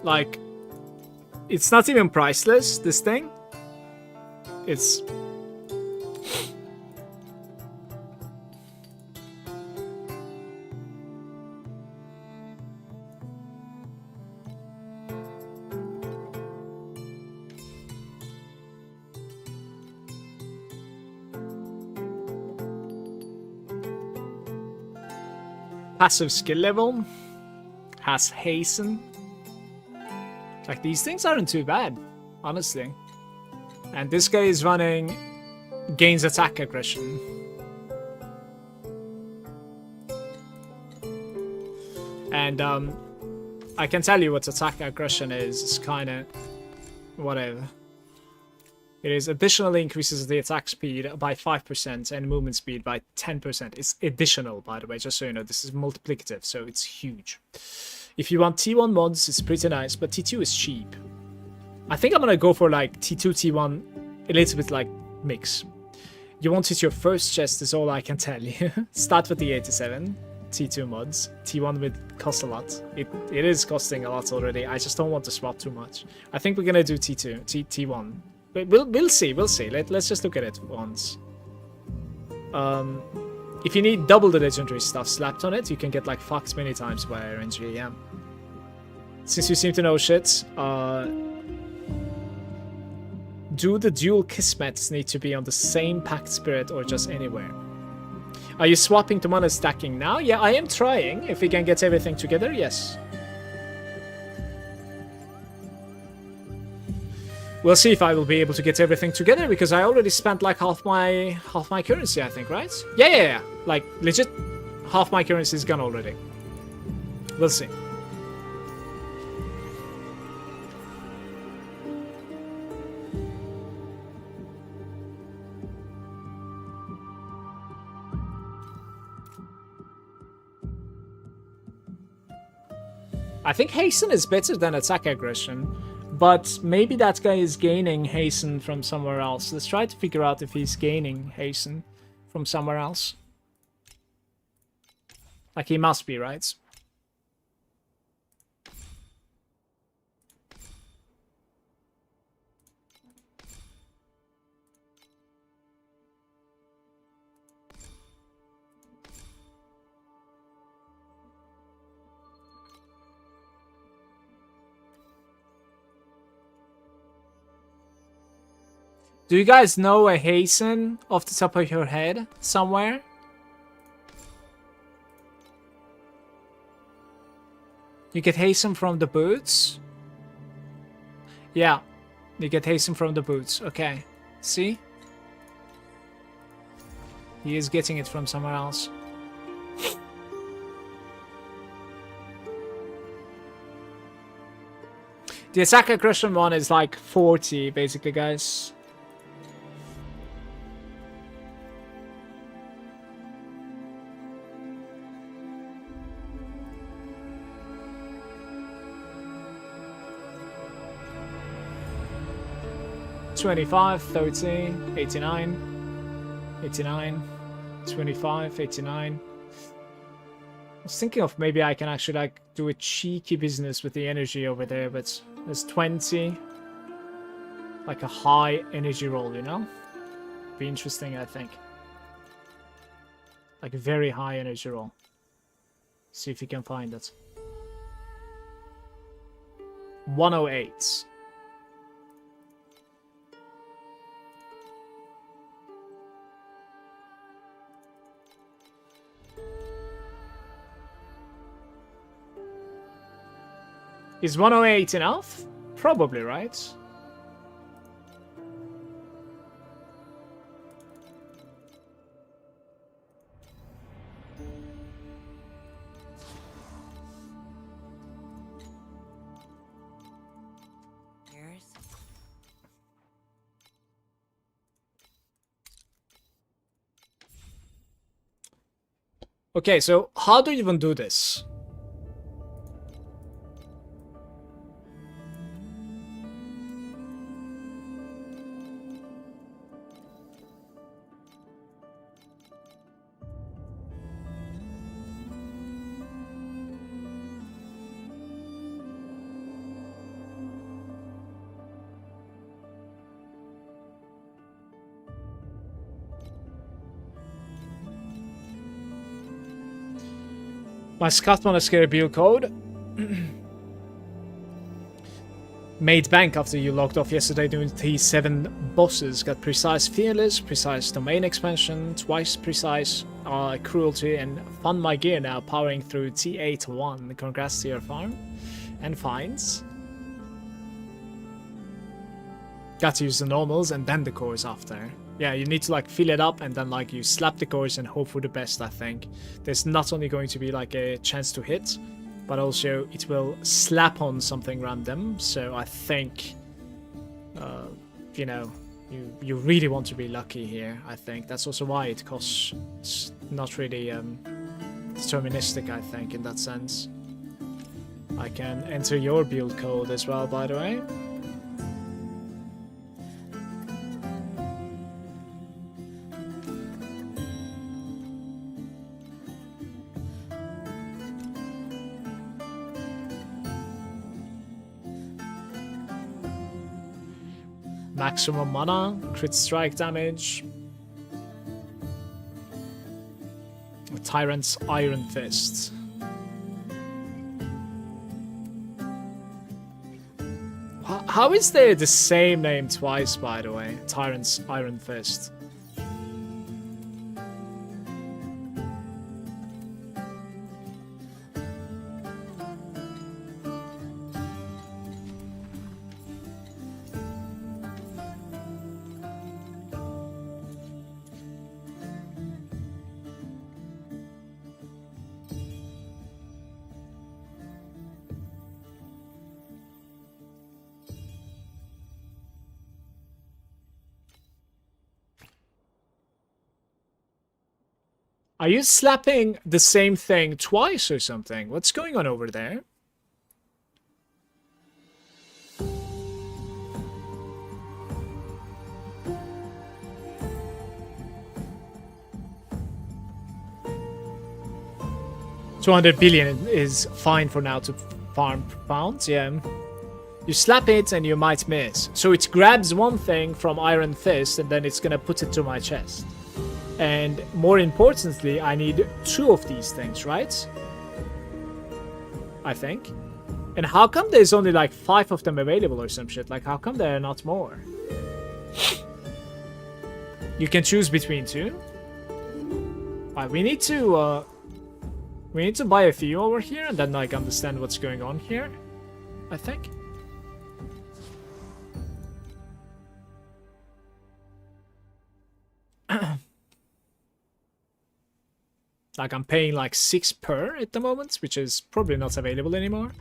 Like, it's not even priceless, this thing. It's... passive skill level. Has hasten. Like, these things aren't too bad, honestly. And this guy is running gains attack aggression. And I can tell you what attack aggression is. It's kind of whatever. It is additionally increases the attack speed by 5% and movement speed by 10%. It's additional, by the way, just so you know. This is multiplicative, so it's huge. If you want T1 mods, it's pretty nice, but T2 is cheap. I think I'm gonna go for like T2, T1, a little bit like mix. You want it your first chest is all I can tell you. Start with the 87. T2 mods. T1 would cost a lot. It is costing a lot already. I just don't want to swap too much. I think we're gonna do T2, T1. But we'll see. Let's just look at it once. If you need double the legendary stuff slapped on it, you can get like fucked many times by RNG. Yeah. Since you seem to know shit, do the dual Kismets need to be on the same packed spirit or just anywhere? Are you swapping to mana stacking now? Yeah, I am trying. If we can get everything together, yes. We'll see if I will be able to get everything together, because I already spent like half my currency, I think, right? Yeah. Like legit, half my currency is gone already. We'll see. I think hasten is better than attack aggression, but maybe that guy is gaining hasten from somewhere else. Let's try to figure out if he's gaining hasten from somewhere else. Like, he must be, right? Do you guys know a hasten off the top of your head somewhere? You get hasten from the boots? Yeah, you get hasten from the boots. Okay, see? He is getting it from somewhere else. The attack aggression one is like 40, basically, guys. $25, $30, $89, $89, $25, $89. I was thinking of maybe I can actually like do a cheeky business with the energy over there, but there's 20. Like a high energy roll, you know? Be interesting, I think. Like a very high energy roll. See if you can find it. 108. Is 108 enough? Probably, right? Yours? Okay, so how do you even do this? My Scat Monastery build code made bank after you logged off yesterday doing T7 bosses. Got Precise Fearless, Precise Domain Expansion, Twice Precise Cruelty, and Fund My Gear now powering through T8-1. Congrats to your farm. And fines. Got to use the normals and then the cores after. Yeah, you need to like fill it up and then like you slap the cores and hope for the best, I think. There's not only going to be like a chance to hit, but also it will slap on something random. So I think, you know, you really want to be lucky here, I think. That's also why it costs. It's not really deterministic, I think, in that sense. I can enter your build code as well, by the way. Maximum mana, crit strike damage. Tyrant's Iron Fist. How is there the same name twice, by the way? Tyrant's Iron Fist. Are you slapping the same thing twice or something? What's going on over there? $200 billion is fine for now to farm pounds, yeah. You slap it and you might miss. So it grabs one thing from Iron Fist and then it's gonna put it to my chest. And more importantly, I need 2 of these things, right? I think. And how come there's only like 5 of them available or some shit? Like, how come there are not more? You can choose between 2. Alright, we need to buy a few over here and then like understand what's going on here, I think. Like, I'm paying like 6 per at the moment, which is probably not available anymore.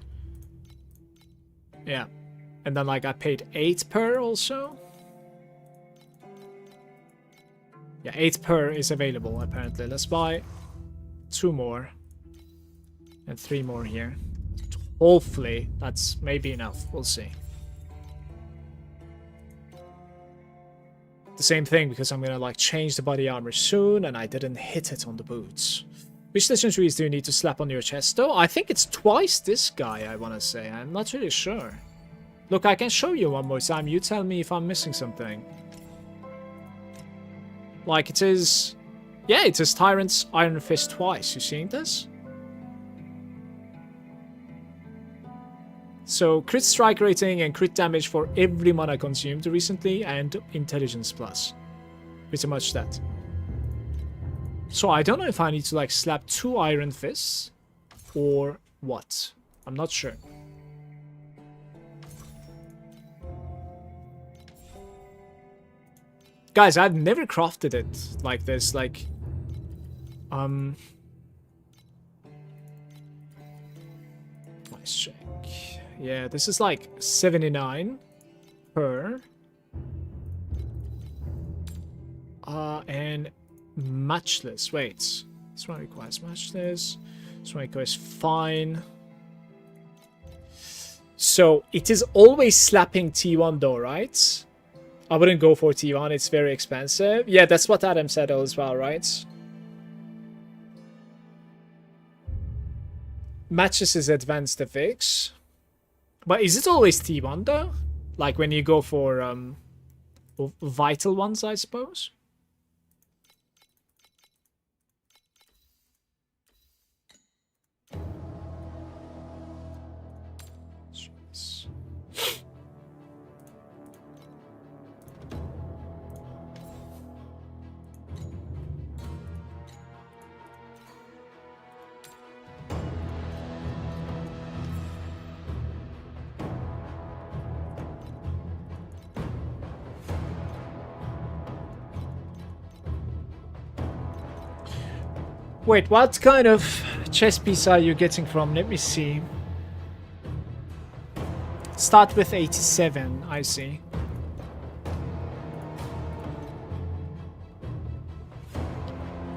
Yeah. And then like I paid 8 per also. Yeah, 8 per is available apparently. Let's buy 2 more. And 3 more here. Hopefully that's maybe enough. We'll see. The same thing because I'm gonna like change the body armor soon and I didn't hit it on the boots. Which legendaries do you need to slap on your chest though? I think it's twice this guy, I wanna say. I'm not really sure. Look, I can show you one more time. You tell me if I'm missing something. Like it is... Yeah, it is Tyrant's Iron Fist twice. You seeing this? So, crit strike rating and crit damage for every mana consumed recently, and intelligence plus. Pretty much that. So, I don't know if I need to, like, slap 2 Iron Fists, or what. I'm not sure. Guys, I've never crafted it like this, like... Let's check. Yeah, this is like 79 per. And matchless. Wait. This one requires matchless. This one requires fine. So it is always slapping T1 though, right? I wouldn't go for T1, it's very expensive. Yeah, that's what Adam said as well, right? Matches is advanced FX. But is it always T1 though? Like when you go for vital ones, I suppose? Jeez. Wait, what kind of chess piece are you getting from? Let me see. Start with 87, I see.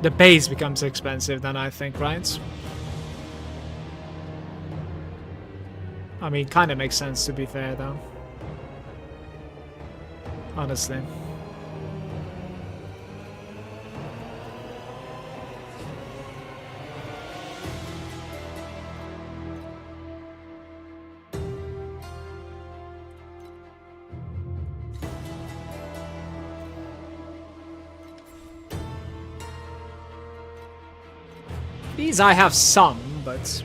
The base becomes expensive then, I think, right? I mean, kind of makes sense to be fair, though. Honestly. These I have some, but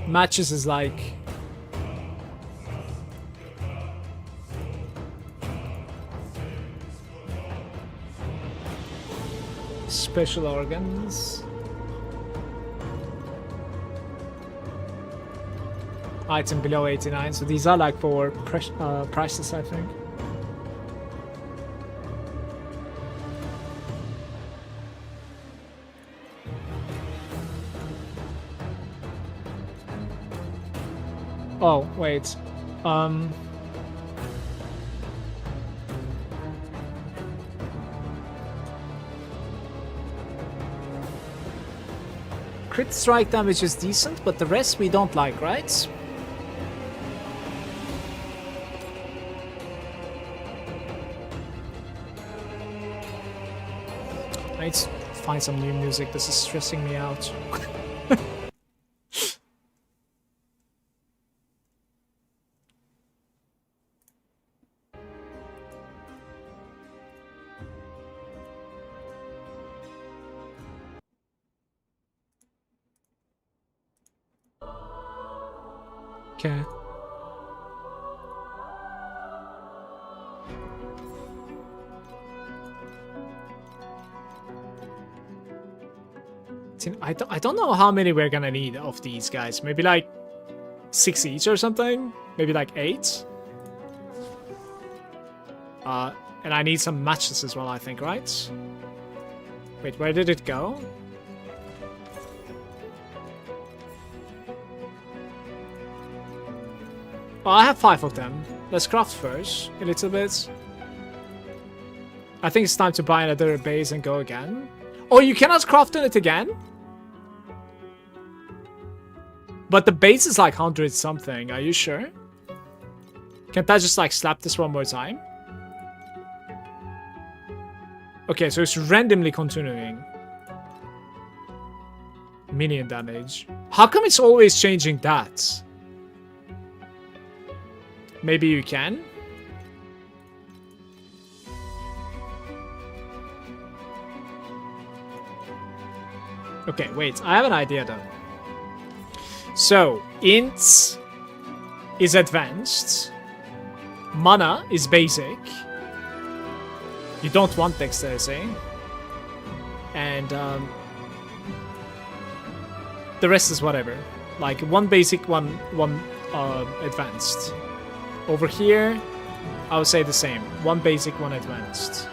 matches is like special organs. Item below 89, so these are like for prices, I think. Oh, wait. Crit strike damage is decent, but the rest we don't like, right? I need to find some new music. This is stressing me out. Okay. I don't know how many we're gonna need of these guys. Maybe like 6 each or something? Maybe like 8? And I need some matches as well, I think, right? Wait, where did it go? Oh, I have 5 of them. Let's craft first, a little bit. I think it's time to buy another base and go again. Oh, you cannot craft on it again? But the base is like 100 something, are you sure? Can't I just like slap this one more time? Okay, so it's randomly continuing. Minion damage. How come it's always changing that? Maybe you can? Okay, wait, I have an idea though. So, int is advanced. Mana is basic. You don't want dexterity. And the rest is whatever. Like one basic, one advanced. Over here, I would say the same. One basic, one advanced.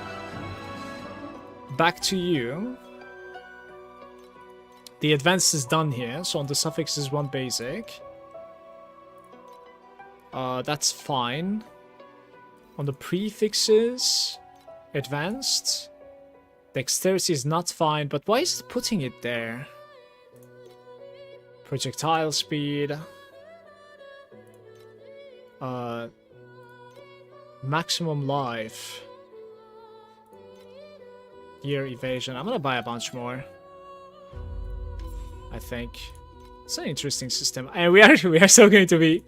Back to you. The advanced is done here, so on the suffix is one basic. That's fine. On the prefixes, advanced. Dexterity is not fine, but why is it putting it there? Projectile speed. Maximum life. Gear evasion. I'm gonna buy a bunch more. I think it's an interesting system, and we are so going to be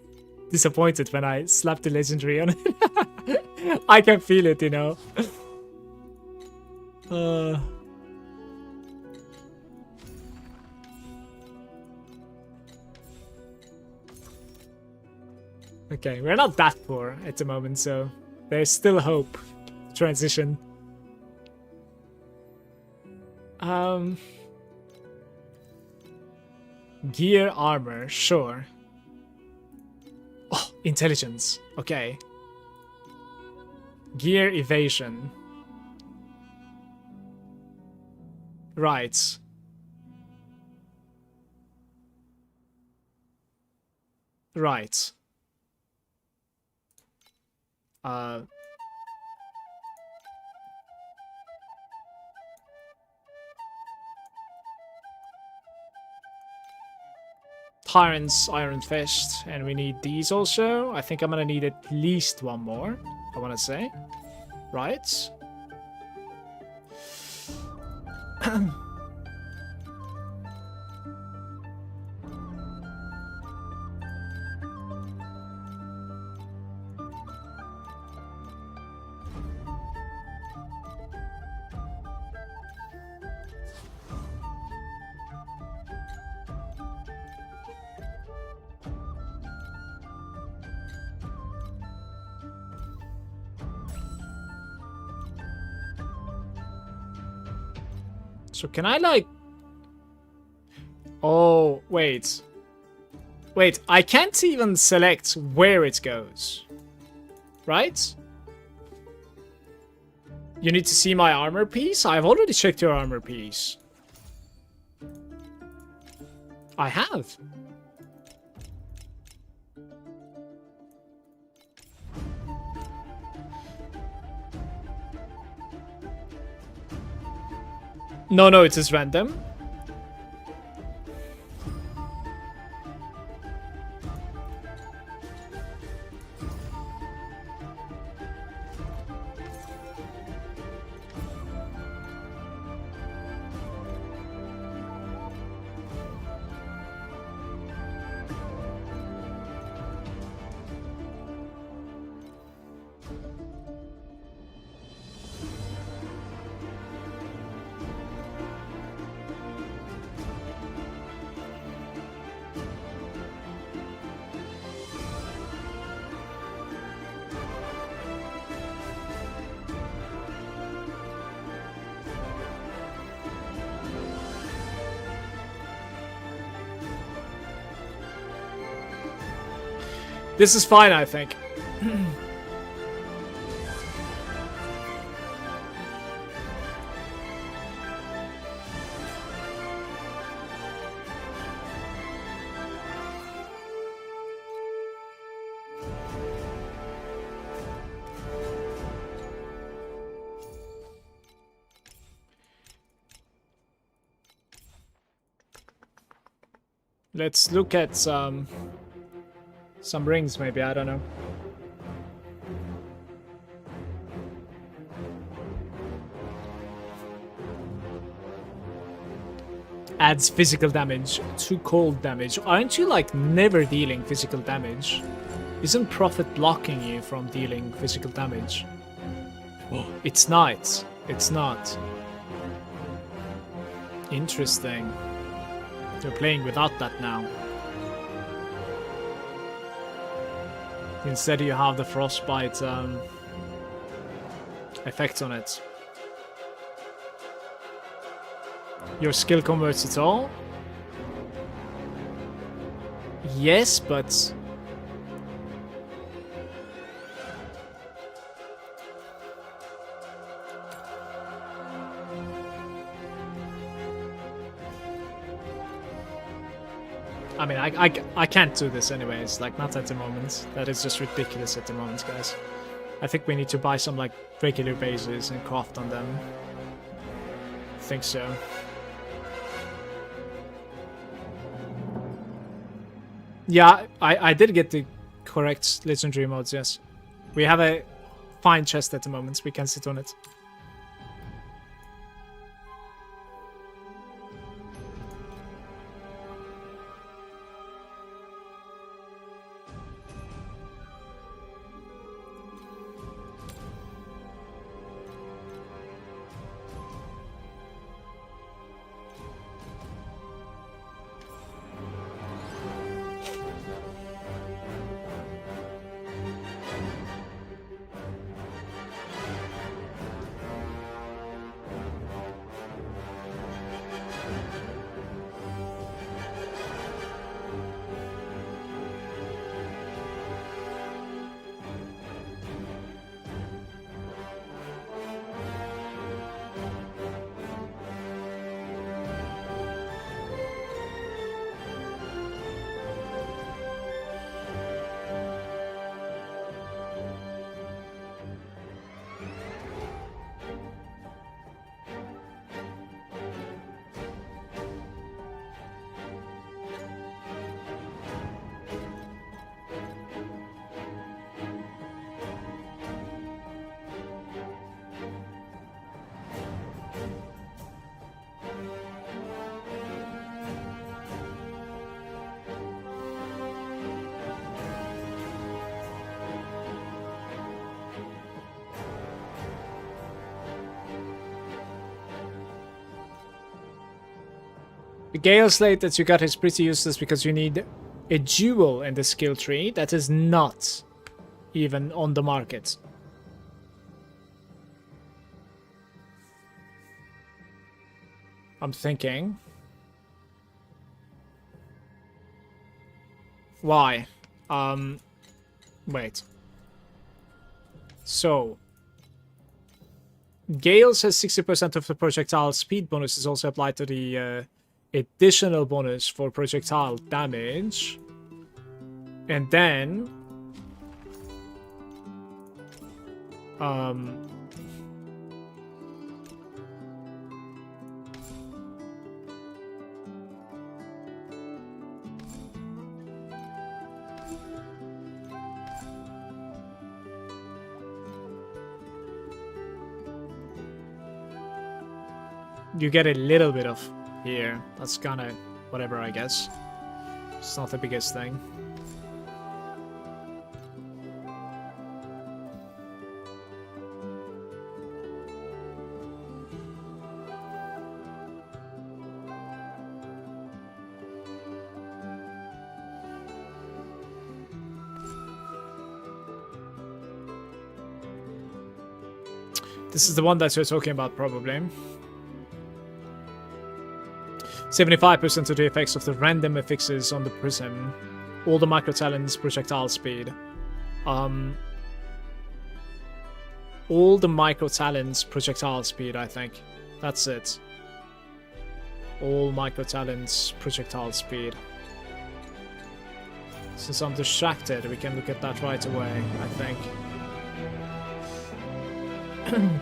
disappointed when I slap the legendary on it. I can feel it, you know. Okay, we're not that poor at the moment, so there's still hope to transition. Gear armor, sure. Oh, intelligence. Okay. Gear evasion. Right. Right. Tyrant's Iron Fist, and we need these also. I think I'm gonna need at least one more, I wanna say. Right. So can I like... Oh, wait. Wait, I can't even select where it goes. Right? You need to see my armor piece? I've already checked your armor piece. I have. No, it is random. This is fine, I think. Let's look at some rings, maybe, I don't know. Adds physical damage to cold damage. Aren't you like never dealing physical damage? Isn't Prophet blocking you from dealing physical damage? Oh, it's not. It's not. Interesting. You're playing without that now. Instead you have the frostbite effect on it. Your skill converts it all? Yes, but... I mean, I can't do this anyways, like, not at the moment. That is just ridiculous at the moment, guys. I think we need to buy some, like, regular bases and craft on them. I think so. Yeah, I did get the correct legendary modes, yes. We have a fine chest at the moment, we can sit on it. The Gale Slate that you got is pretty useless because you need a jewel in the skill tree that is not even on the market. I'm thinking. Why? Wait. So, Gale says 60% of the projectile speed bonus is also applied to the additional bonus for projectile damage. And then... you get a little bit of here. That's kind of whatever, I guess. It's not the biggest thing. This is the one that you're talking about, probably. 75% of the effects of the random affixes on the prism. All the micro talents, projectile speed. All the micro talents, projectile speed, I think. That's it. All micro talents, projectile speed. Since I'm distracted, we can look at that right away, I think.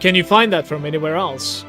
Can you find that from anywhere else?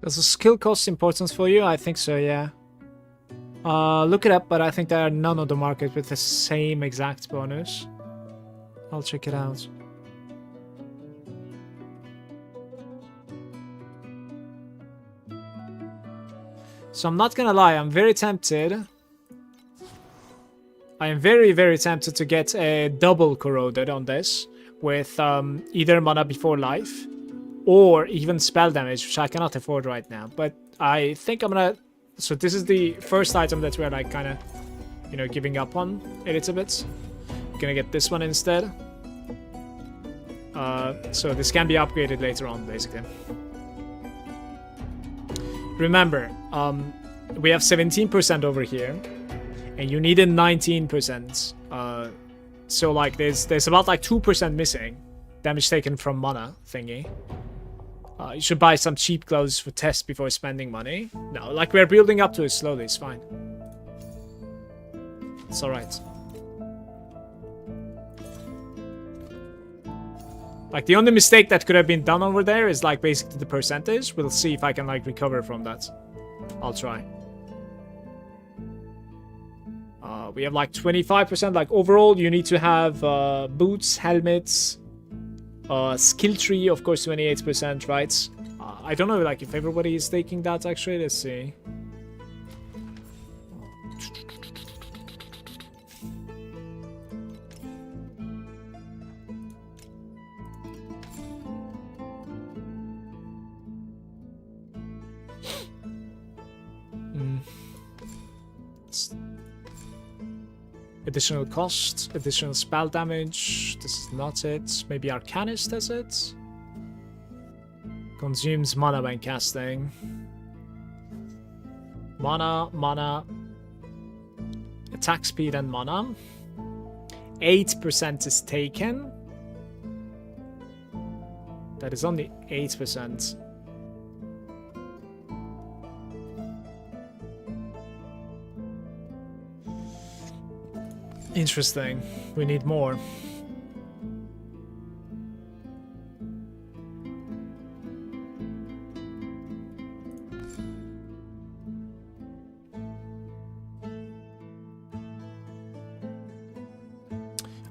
Does the skill cost importance for you? I think so, yeah. Look it up, but I think there are none on the market with the same exact bonus. I'll check it out. So I'm not gonna lie, I'm very tempted. I am very, very tempted to get a double corroded on this with either mana before life or even spell damage, which I cannot afford right now. But I think I'm gonna... So this is the first item that we're like kind of, you know, giving up on a little bit. Gonna get this one instead. So this can be upgraded later on, basically. Remember, we have 17% over here, and you needed 19%. So like there's about like 2% missing. Damage taken from mana thingy. You should buy some cheap clothes for test before spending money. No, like we're building up to it slowly, it's fine. It's alright. Like the only mistake that could have been done over there is like basically the percentage. We'll see if I can like recover from that. I'll try. We have like 25%. Like overall, you need to have boots, helmets, skill tree, of course, 28%, right? I don't know, like if everybody is taking that actually. Let's see. Additional cost, additional spell damage. This is not it. Maybe Arcanist has it. Consumes mana when casting. Mana. Attack speed and mana. 8% is taken. That is only 8%. Interesting. We need more.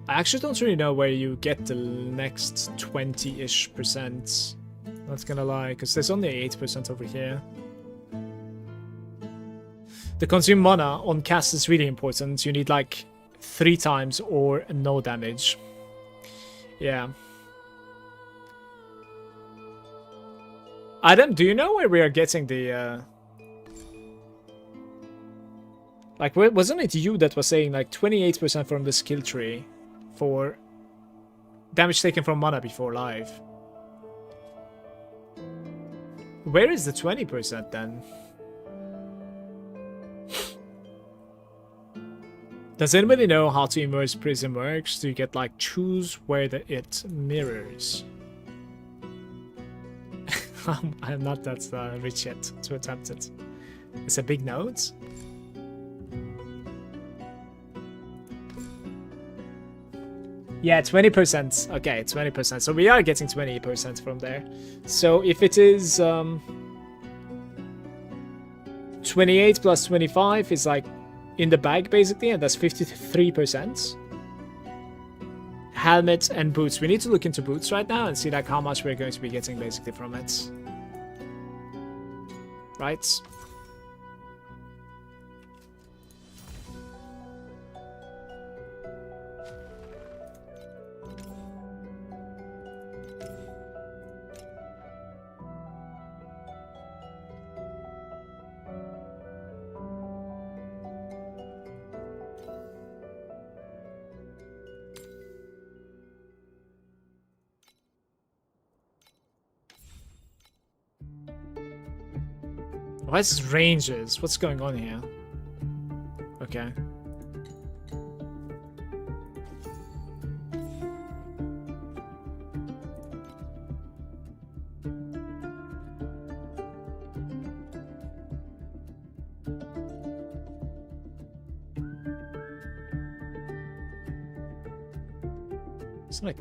I actually don't really know where you get the next 20-ish%. Not gonna lie, because there's only 8% over here. The consume mana on cast is really important. You need like 3 times or no damage. Yeah. Adam, do you know where we are getting the like, wasn't it you that was saying like 28% from the skill tree for damage taken from mana before live? Where is the 20% then? Does anybody know how to immerse prism works? Do you get like choose where it mirrors? I'm not that rich yet to attempt it. It's a big note. Yeah, 20%. Okay, 20%. So we are getting 20% from there. So if it is 28 plus 25 is like in the bag basically, and that's 53%. Helmet and boots. We need to look into boots right now and see like how much we're going to be getting basically from it. Right? Why is this ranges? What's going on here? Okay. It's like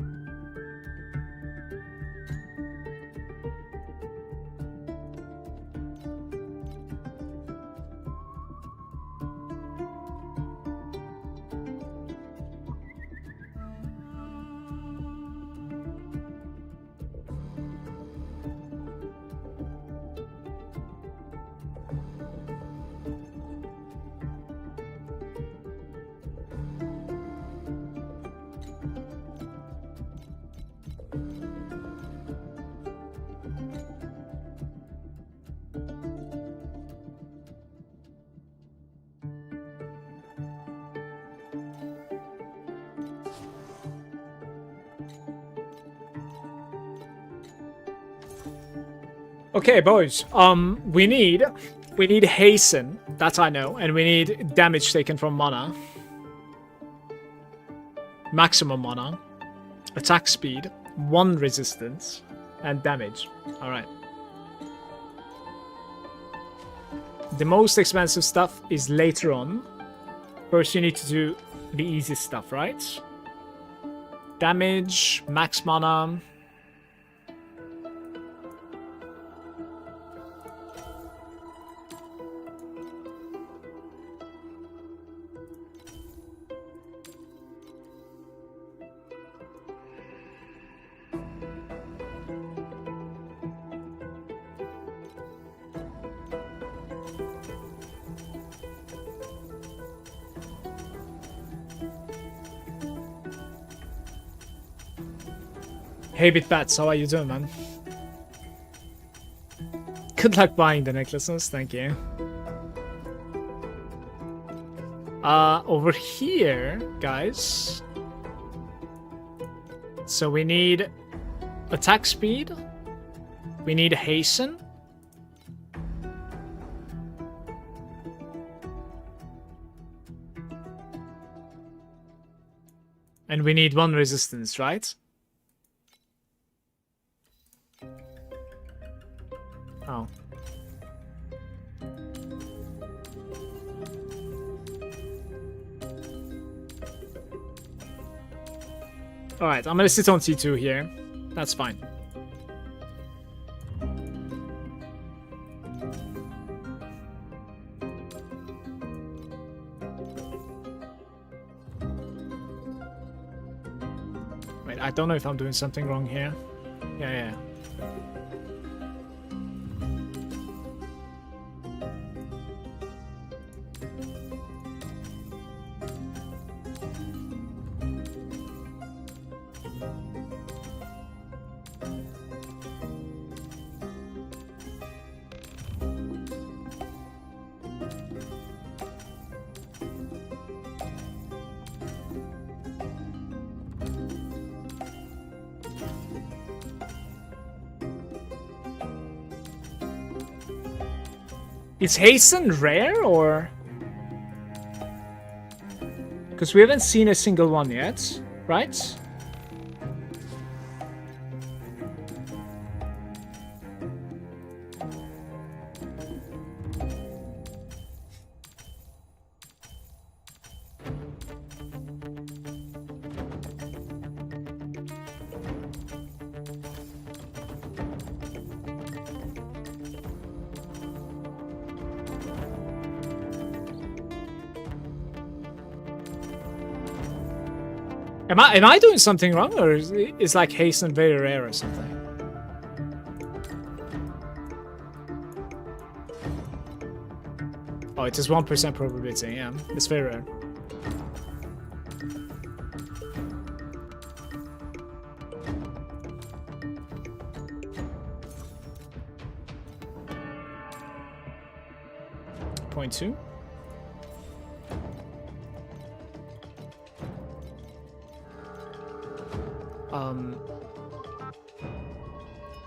okay, boys. We need hasten. That I know, and we need damage taken from mana. Maximum mana, attack speed, 1 resistance, and damage. All right. The most expensive stuff is later on. First, you need to do the easy stuff, right? Damage, max mana. Hey Bitbats, how are you doing, man? Good luck buying the necklaces, thank you. Over here, guys. So we need attack speed. We need hasten. And we need 1 resistance, right? Oh. Alright, I'm gonna sit on T2 here. That's fine. Wait, I don't know if I'm doing something wrong here. Yeah. Is hasten rare or? Because we haven't seen a single one yet, right? Am I doing something wrong, or is like hasten very rare or something? Oh, it is 1% probability. Yeah, it's very rare. Point 2.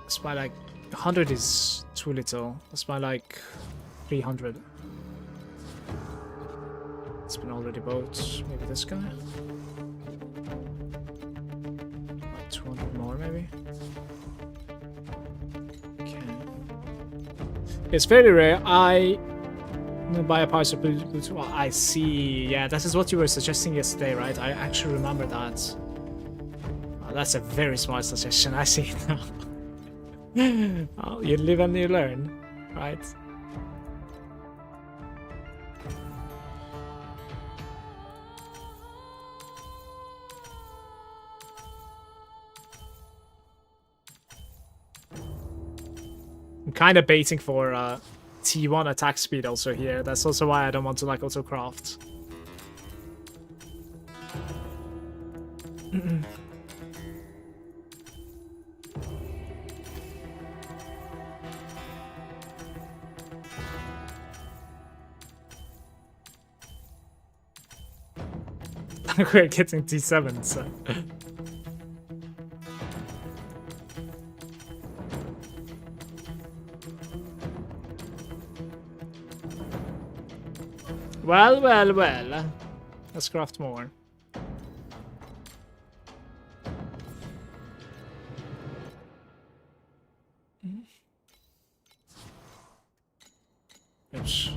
Let's buy like 100 is too little. Let's buy like 300. It's been already bought. Maybe this guy. Like 200 more, maybe. Okay. It's very rare. I'm gonna buy a parcel. Well, I see. Yeah, that is what you were suggesting yesterday, right? I actually remember that. That's a very smart suggestion. I see it now. Oh, you live and you learn, right? I'm kind of baiting for T1 attack speed also here. That's also why I don't want to like auto craft. We're getting T7, so. Well. Let's craft more. Oops.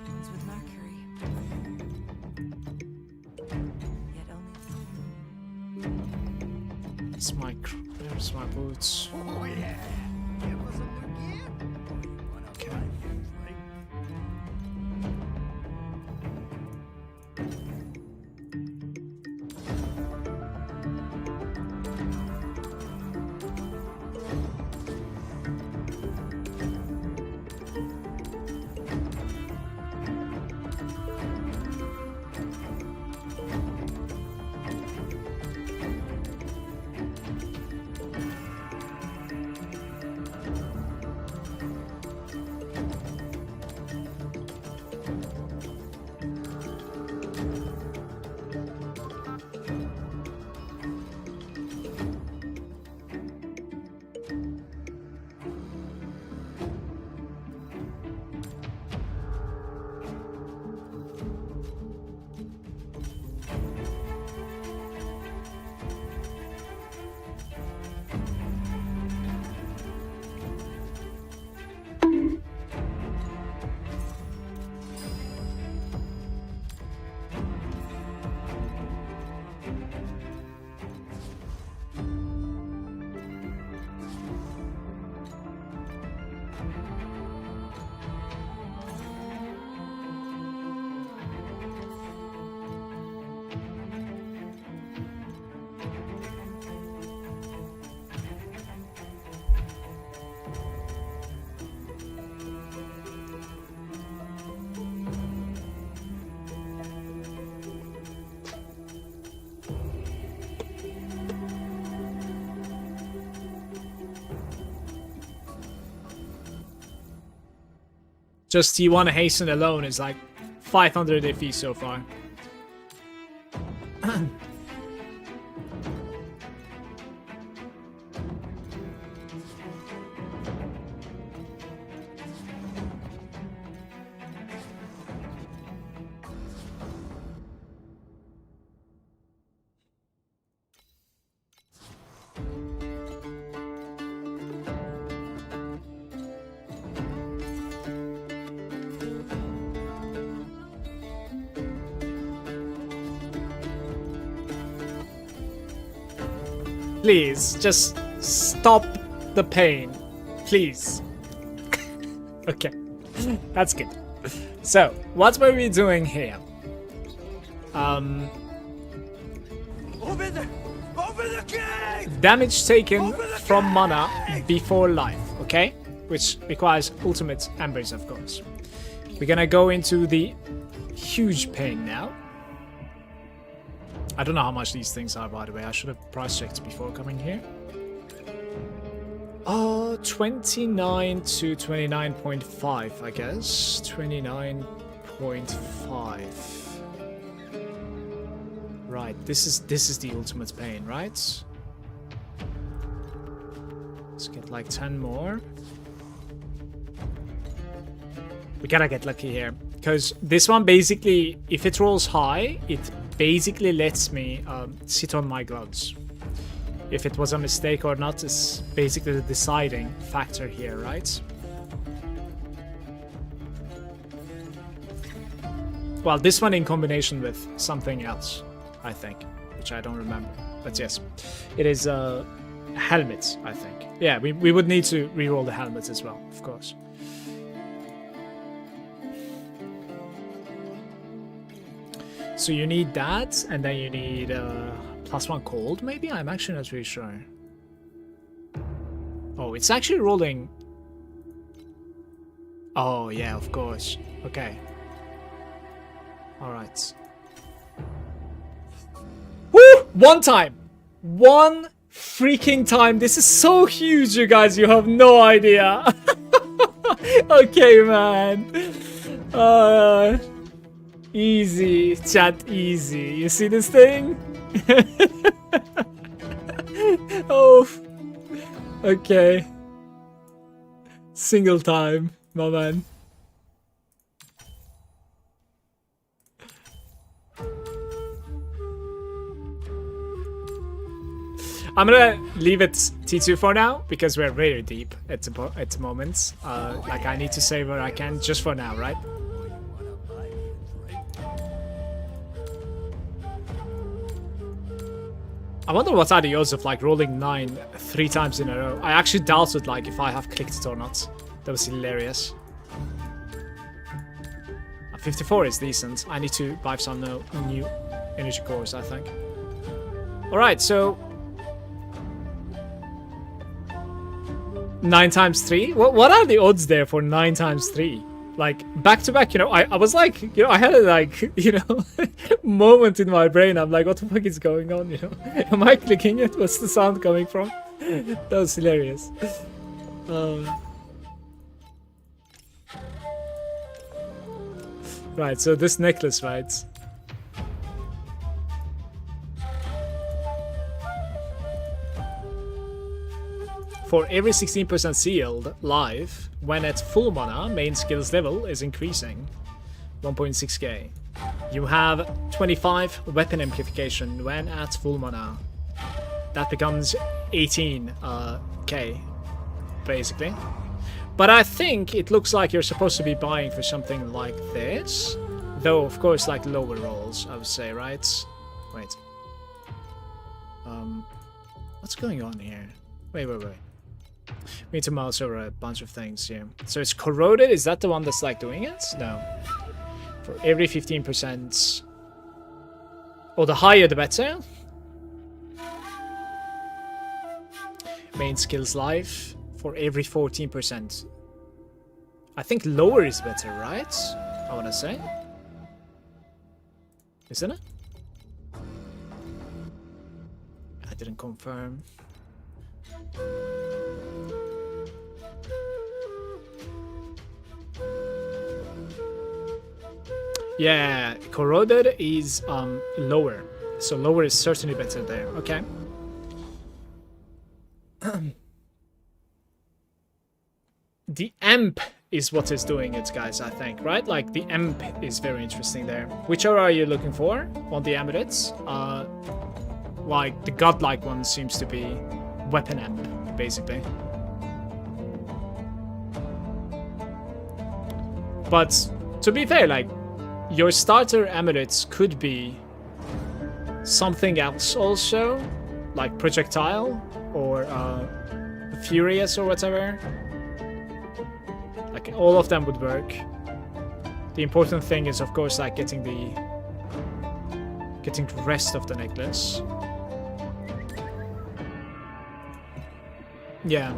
Ones with Mercury. Yet only. There's my boots. Oh yeah. Here for some new gear? Or you wanna Okay. buy things like Just T1 Hasten alone is like 500 FE so far. Please, just stop the pain. Please. Okay, that's good. So, what were we doing here? Open the gate! Damage taken from mana before life, okay? Which requires ultimate embers, of course. We're gonna go into the huge pain now. I don't know how much these things are, by the way. I should have price checked before coming here. 29 to 29.5, I guess. 29.5. Right, this is the ultimate pain, right? Let's get like 10 more. We gotta get lucky here. Because this one basically, if it rolls high, it basically lets me sit on my gloves. If it was a mistake or not is basically the deciding factor here, right? Well, this one in combination with something else, I think, which I don't remember. But yes, it is helmets, I think. Yeah, we would need to reroll the helmets as well, of course. So you need that, and then you need +1 cold, maybe? I'm actually not really sure. Oh, it's actually rolling. Oh, yeah, of course. Okay. Alright. Woo! One time! One freaking time! This is so huge, you guys! You have no idea! Okay, man. Easy, chat, easy. You see this thing? Oh, okay. Single time, my man. I'm gonna leave it T2 for now because we're very deep at the moment. Like I need to save where I can just for now, right? I wonder what are the odds of like rolling 9 3 times in a row. I actually doubted like if I have clicked it or not. That was hilarious. 54 is decent. I need to buy some new energy cores, I think. Alright, so 9 times 3? What are the odds there for 9 times 3? Like, back to back, you know, I was like, you know, I had a, like, you know, moment in my brain. I'm like, what the fuck is going on, you know? Am I clicking it? What's the sound coming from? That was hilarious. Right, so this necklace, right? For every 16% sealed life, when at full mana, main skills level is increasing 1.6k. You have 25 weapon amplification when at full mana. That becomes 18k, basically. But I think it looks like you're supposed to be buying for something like this. Though, of course, like lower rolls, I would say, right? Wait. What's going on here? Wait. We need to mouse over a bunch of things here. So it's corroded. Is that the one that's like doing it? No. For every 15%. Or the higher the better. Main skills life for every 14%. I think lower is better, right? I want to say. Isn't it? I didn't confirm. Yeah, corroded is lower. So lower is certainly better there. Okay. The amp is what is doing it, guys, I think, right? Like, the amp is very interesting there. Which aura are you looking for on the amulets? Like, the godlike one seems to be weapon amp, basically. But, to be fair, like, your starter amulets could be something else also, like projectile, or furious or whatever. Like, all of them would work. The important thing is, of course, like getting the rest of the necklace. Yeah,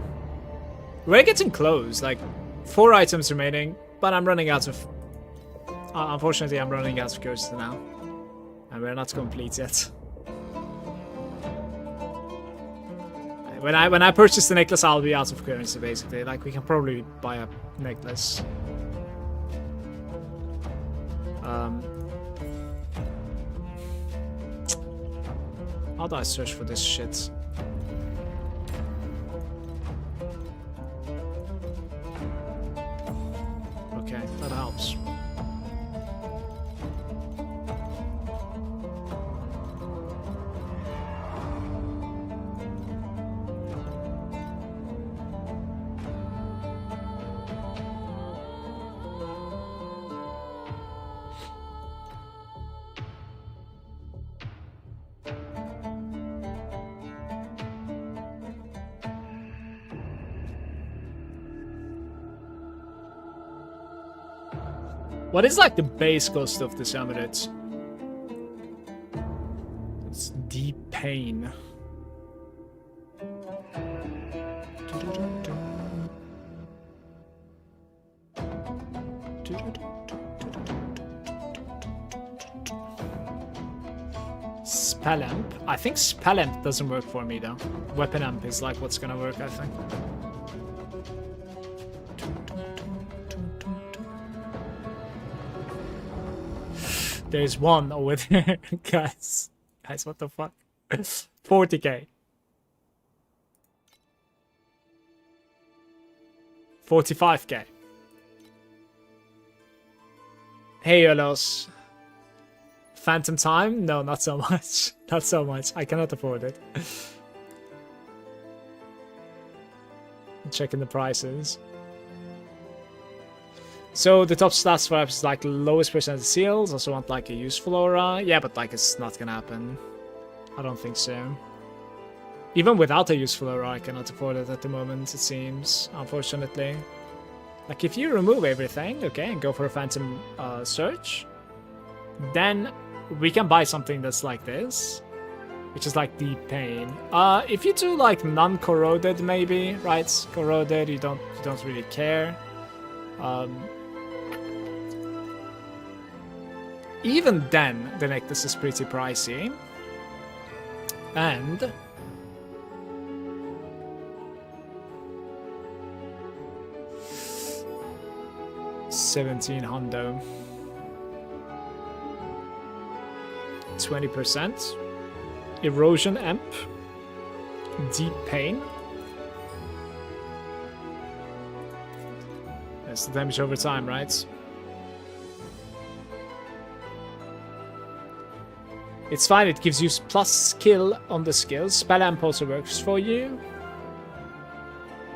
we're getting close. Like 4 items remaining, but I'm running out of. Unfortunately, I'm running out of curses now, and we're not complete yet. When I purchase the necklace, I'll be out of currency, basically. Like, we can probably buy a necklace. How do I search for this shit? Okay, that helps. What is like the base cost of this amulet? It's deep pain. Spell amp. I think spell amp doesn't work for me though. Weapon amp is like what's gonna work, I think. There's one over there, guys. Guys, what the fuck? 40k. 45k. Hey, Yolos. Phantom time? No, not so much. Not so much. I cannot afford it. Checking the prices. So the top stats for us is like lowest percentage seals. Also want like a useful aura. Yeah, but like it's not gonna happen. I don't think so. Even without a useful aura, I cannot afford it at the moment, it seems, unfortunately. Like if you remove everything, okay, and go for a phantom search, then we can buy something that's like this, which is like deep pain. If you do like non-corroded, maybe, right? Corroded, you don't really care. Even then, the necklace is pretty pricey. And 1700. 20%. Erosion amp. Deep pain. That's the damage over time, right? It's fine, it gives you plus skill on the skills. Spell amp also works for you.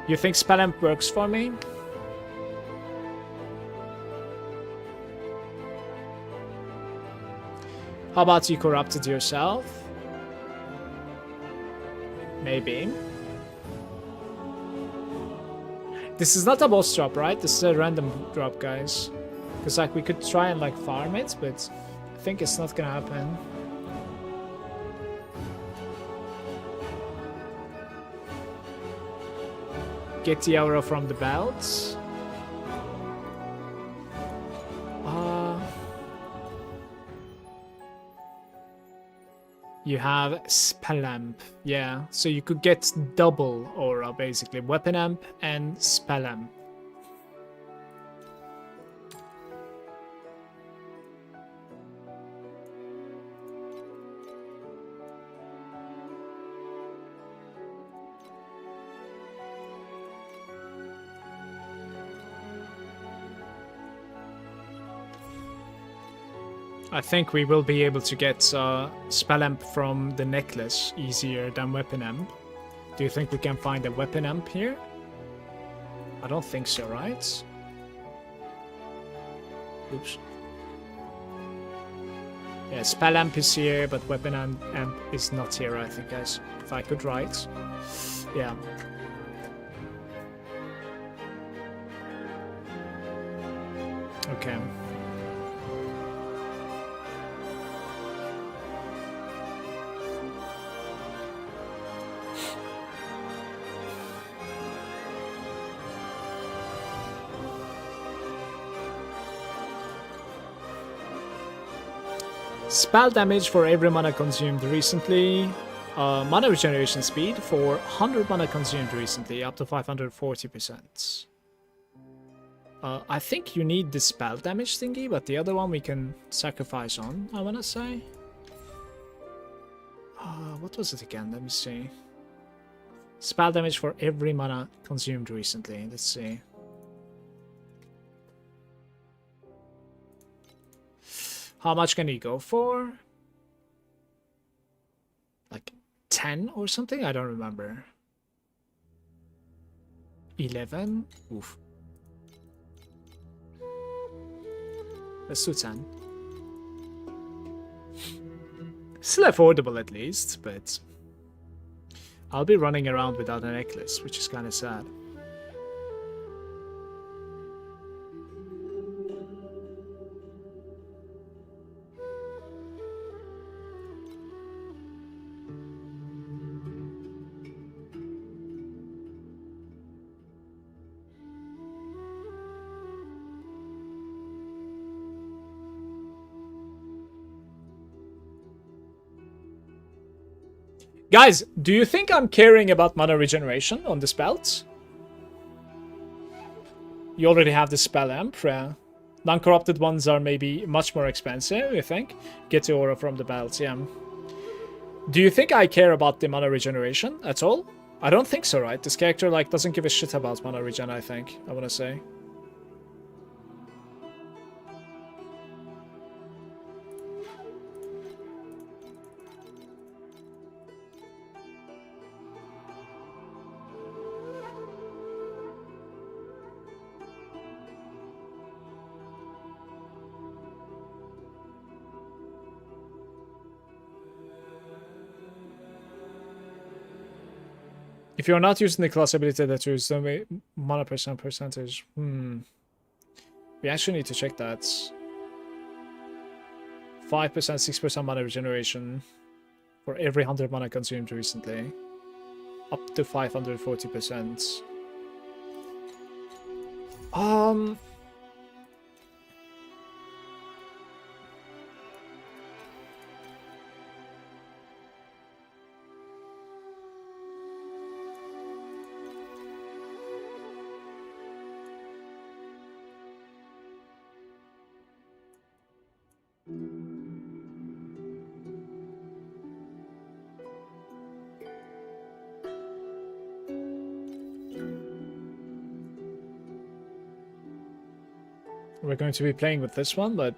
You think spell amp works for me? How about you corrupted yourself? Maybe. This is not a boss drop, right? This is a random drop, guys. Because like we could try and like farm it, but I think it's not gonna happen. Get the aura from the belt. You have spell amp, yeah. So you could get double aura basically, weapon amp and spell amp. I think we will be able to get Spell Amp from the necklace easier than Weapon Amp. Do you think we can find a Weapon Amp here? I don't think so, right? Oops. Yeah, Spell Amp is here, but Weapon Amp is not here, I think, guys. If I could write. Yeah. Okay. Spell damage for every mana consumed recently. Mana regeneration speed for 100 mana consumed recently, up to 540%. I think you need the spell damage thingy, but the other one we can sacrifice on, I wanna say. What was it again? Let me see. Spell damage for every mana consumed recently. Let's see. How much can he go for? Like 10 or something? I don't remember. 11? Oof. Let's do 10. Still affordable at least, but I'll be running around without a necklace, which is kind of sad. Guys, do you think I'm caring about mana regeneration on the spells? You already have the spell amp. Non-corrupted ones are maybe much more expensive, you think? Get the aura from the belts, yeah. Do you think I care about the mana regeneration at all? I don't think so, right? This character like doesn't give a shit about mana regen, I think, I wanna say. If you're not using the class ability that you use the mana percentage, we actually need to check that. 5%, 6% mana regeneration for every 100 mana consumed recently. Up to 540%. We're going to be playing with this one, but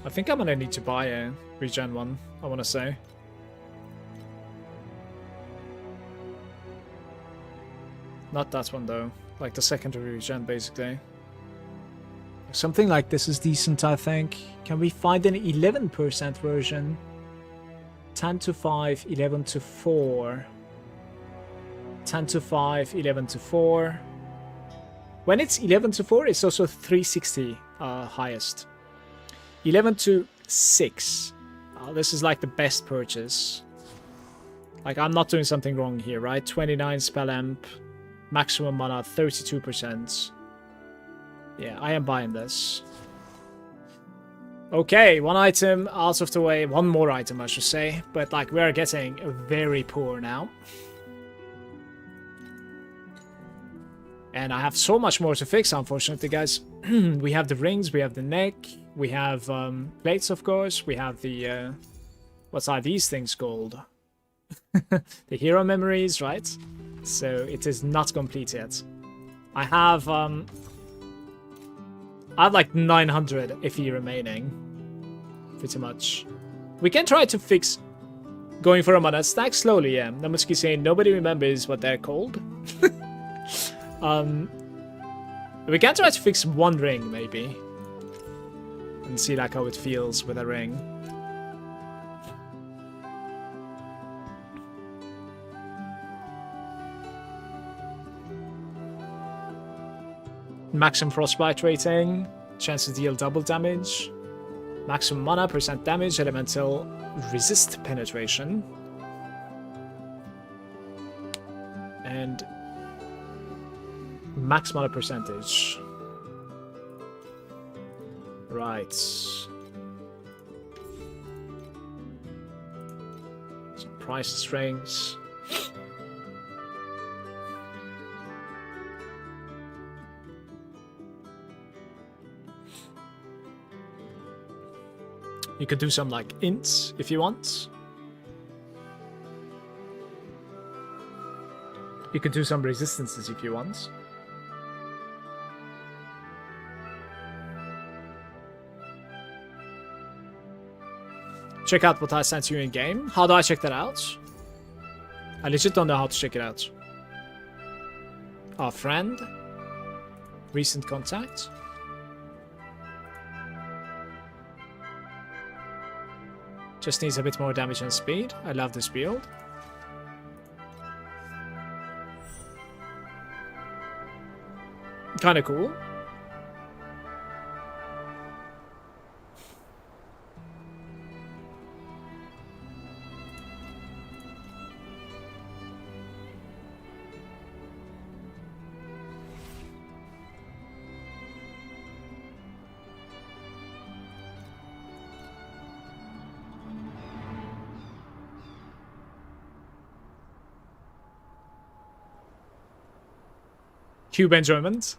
I think I'm gonna need to buy a regen one, I wanna say. Not that one though. Like the secondary regen, basically. Something like this is decent, I think. Can we find an 11% version? 10 to 5, 11 to 4. 10 to 5, 11 to 4. When it's 11 to 4, it's also 360 highest. 11 to 6. This is like the best purchase. Like, I'm not doing something wrong here, right? 29 spell amp. Maximum mana, 32%. Yeah, I am buying this. Okay, one item out of the way. One more item, I should say. But, like, we are getting very poor now. And I have so much more to fix, unfortunately, guys. We have the rings, we have the neck, we have plates, of course. We have the what are these things called? The hero memories, right? So it is not complete yet. I have like 900 FE remaining, pretty much. We can try to fix going for a mana stack slowly. Yeah, Namuski saying nobody remembers what they're called. We can try to fix one ring maybe, and see like how it feels with a ring. Maximum frostbite rating, chance to deal double damage, maximum mana, percent damage, elemental resist penetration, and max mana percentage. Right. Some price strings. You could do some like ints if you want. You could do some resistances if you want. Check out what I sent you in game. How do I check that out? I legit don't know how to check it out. Our friend. Recent contact. Just needs a bit more damage and speed. I love this build. Kinda cool. Cube enjoyment.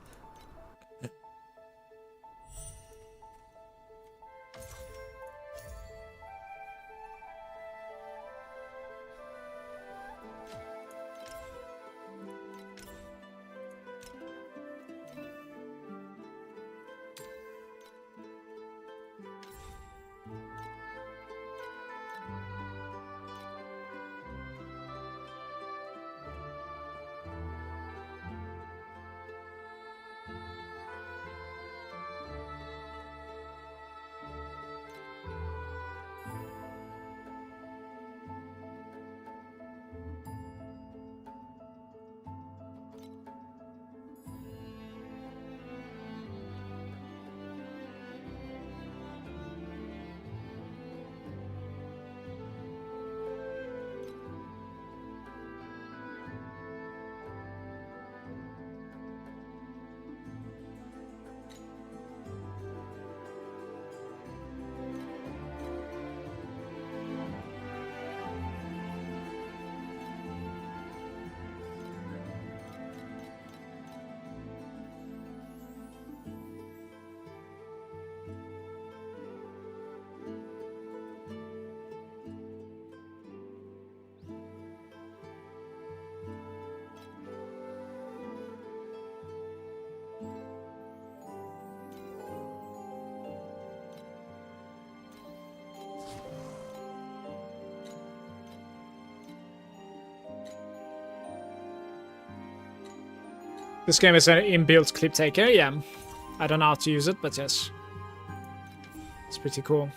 This game is an inbuilt clip taker, yeah. I don't know how to use it, but yes. It's pretty cool.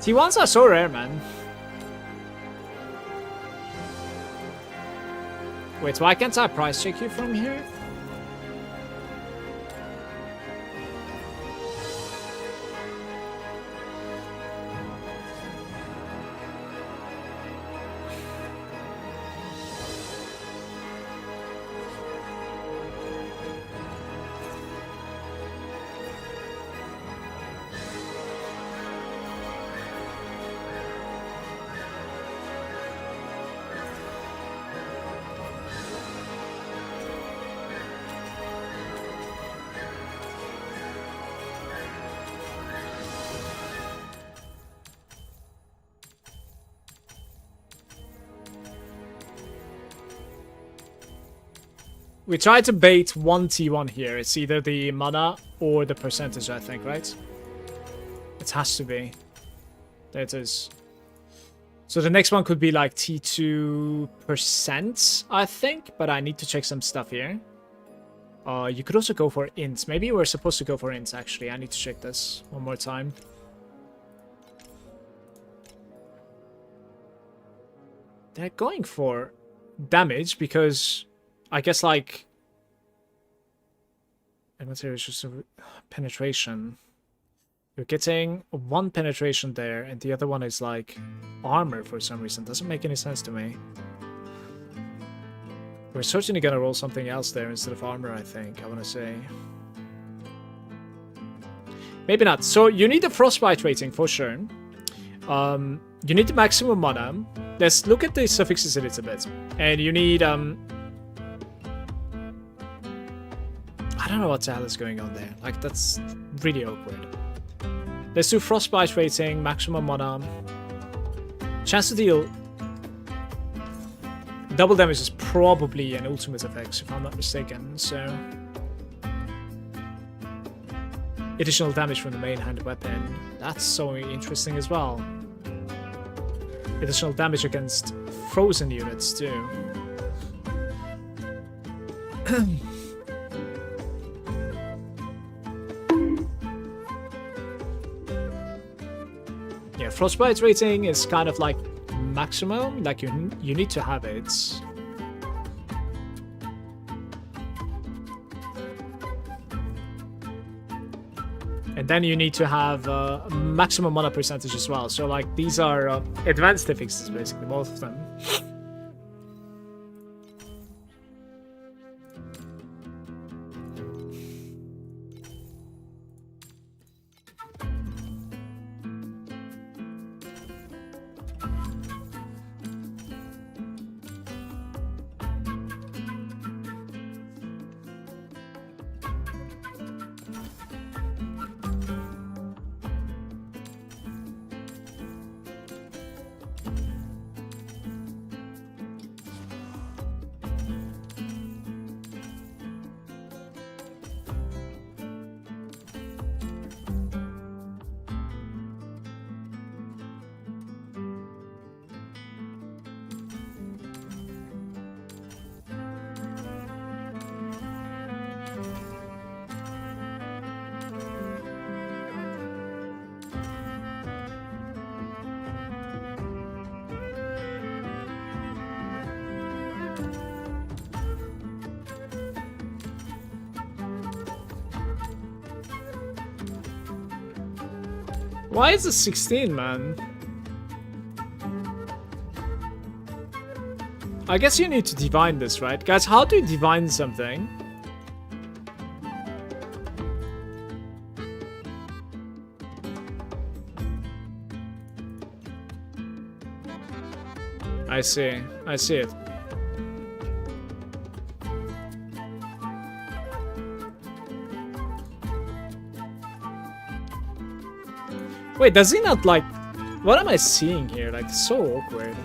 T1s are so rare, man. Wait, why can't I price check you from here? We tried to bait one T1 here. It's either the mana or the percentage, I think, right? It has to be. There it is. So the next one could be like T2%, I think, but I need to check some stuff here. You could also go for int. Maybe we're supposed to go for int, actually. I need to check this one more time. They're going for damage because I guess like material is just a penetration. You're getting one penetration there, and the other one is like armor for some reason. Doesn't make any sense to me. We're certainly gonna roll something else there instead of armor, I think. I wanna say. Maybe not. So you need the frostbite rating for sure. You need the maximum mana. Let's look at the suffixes a little bit. And you need I don't know what the hell is going on there. Like, that's really awkward. Let's do frostbite rating, maximum mana. Chance to deal double damage is probably an ultimate effect, if I'm not mistaken. So additional damage from the main hand weapon. That's so interesting as well. Additional damage against frozen units too. Yeah, frostbite rating is kind of like maximum, like you need to have it. And then you need to have maximum mana percentage as well. So like these are advanced fixes, basically, both of them. Why is it 16, man? I guess you need to divine this, right? Guys, how do you divine something? I see it. Wait, does he not like... What am I seeing here? Like, it's so awkward.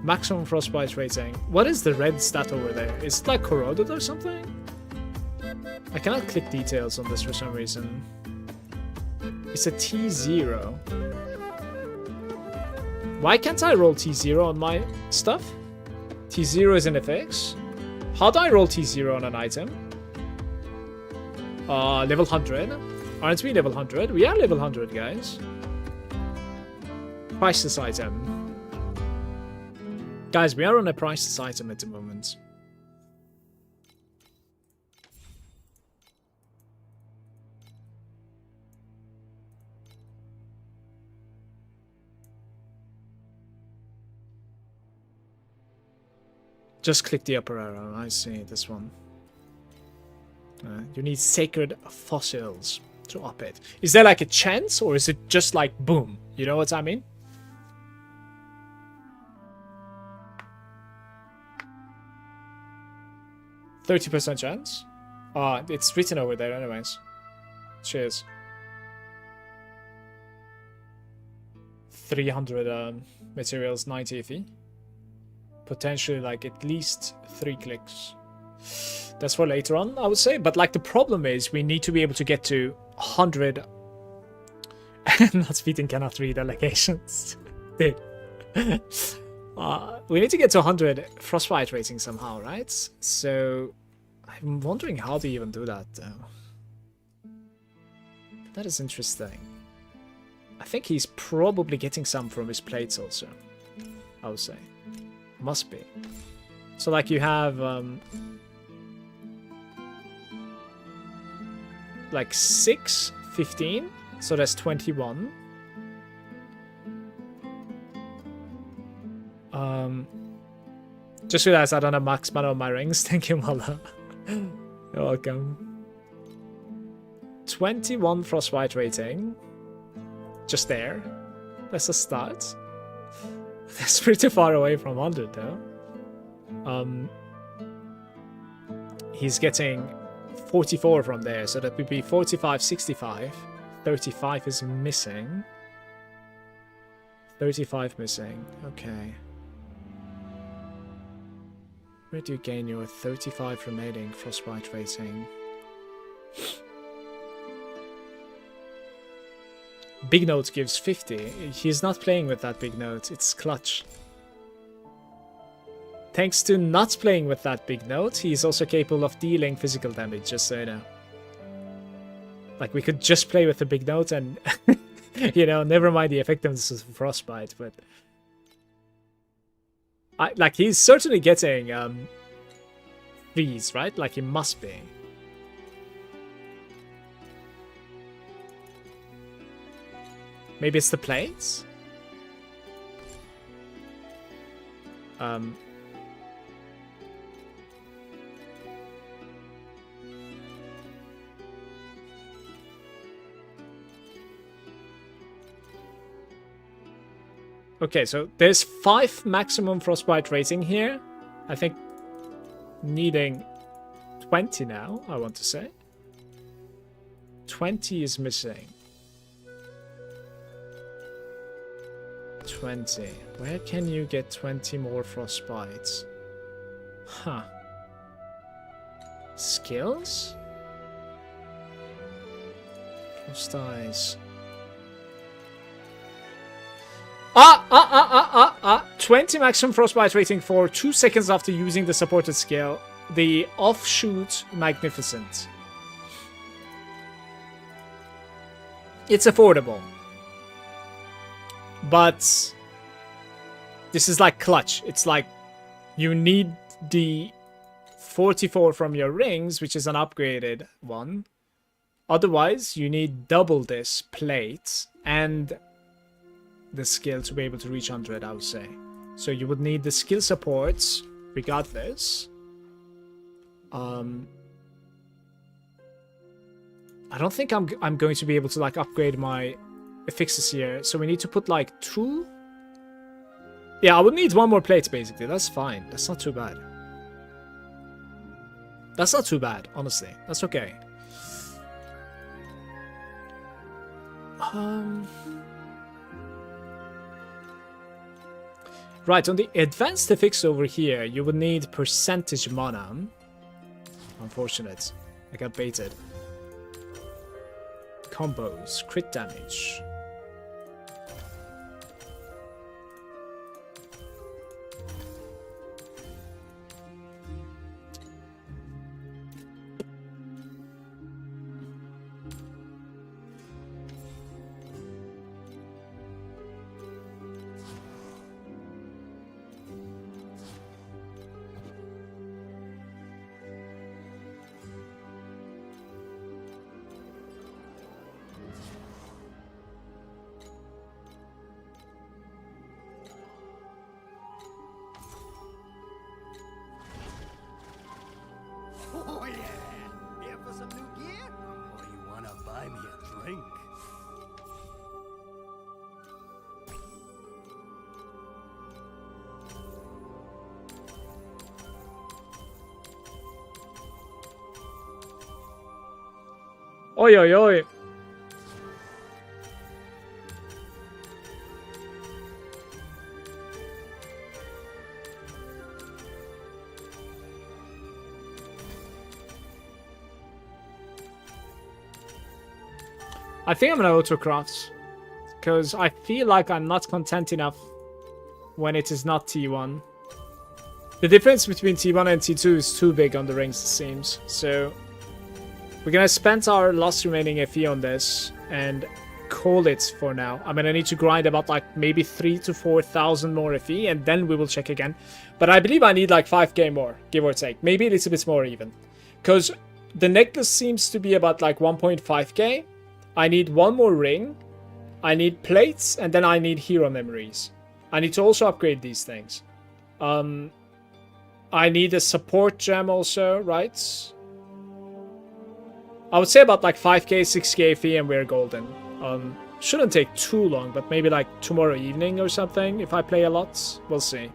Maximum frostbite rating. What is the red stat over there? Is it like corroded or something? I cannot click details on this for some reason. It's a T0. Why can't I roll T0 on my stuff? T0 is an FX. How do I roll T0 on an item? Level 100. Aren't we level 100? We are level 100, guys. Priceless item. Guys, we are on a priceless item at the moment. Just click the upper arrow. I see this one. You need sacred fossils to up it. Is there like a chance, or is it just like boom? You know what I mean? %30 chance? It's written over there anyways. Cheers. 300 materials, 90 ETH. Potentially like at least 3 clicks. That's for later on, I would say. But like the problem is we need to be able to get to 100. Not speeding cannot read allocations. Dude. We need to get to 100 frostbite rating somehow, right? So I'm wondering how to even do that though. That is interesting. I think he's probably getting some from his plates also, I would say. Must be. So like you have like 6, 15, so that's 21. Just realized I don't have max mana on my rings. Thank you, Mala. You're welcome. 21 frostbite rating. Just there. That's a start. That's pretty far away from 100 though. He's getting 44 from there, so that would be 45, 65. 35 is missing. 35 missing. Okay. Where do you gain your 35 remaining frostbite rating? Big note gives 50. He's not playing with that big note. It's clutch. Thanks to not playing with that big note, he's also capable of dealing physical damage, just so you know. Like, we could just play with the big note and, you know, never mind the effectiveness of frostbite, but... like, he's certainly getting, freeze, right? Like, he must be. Maybe it's the plates? Okay, so there's 5 maximum frostbite rating here. I think needing 20 now, I want to say. 20 is missing. 20. Where can you get 20 more frostbites? Huh. Skills? Frost eyes. 20 maximum frostbite rating for 2 seconds after using the supported skill. The offshoot magnificent. It's affordable. But this is like clutch. It's like you need the 44 from your rings, which is an upgraded one. Otherwise, you need double this plate and the skill to be able to reach 100, I would say. So you would need the skill supports regardless. I don't think I'm going to be able to like upgrade my fixes here, so we need to put like 2. Yeah, I would need 1 more plate basically. That's fine. That's not too bad. That's not too bad, honestly. That's okay. Right, on the advanced fix over here, you would need percentage mana. Unfortunate. I got baited. Combos, crit damage. Oi, oi, oi. I think I'm gonna autocraft. Because I feel like I'm not content enough when it is not T1. The difference between T1 and T2 is too big on the rings, it seems. So we're gonna spend our last remaining FE on this and call it for now. I'm gonna need to grind about like maybe 3,000 to 4,000 more FE and then we will check again. But I believe I need like 5k more, give or take. Maybe a little bit more even. Because the necklace seems to be about like 1.5k. I need one more ring. I need plates and then I need hero memories. I need to also upgrade these things. I need a support gem also, right? I would say about like 5k, 6k fee and we're golden. Shouldn't take too long, but maybe like tomorrow evening or something if I play a lot. We'll see.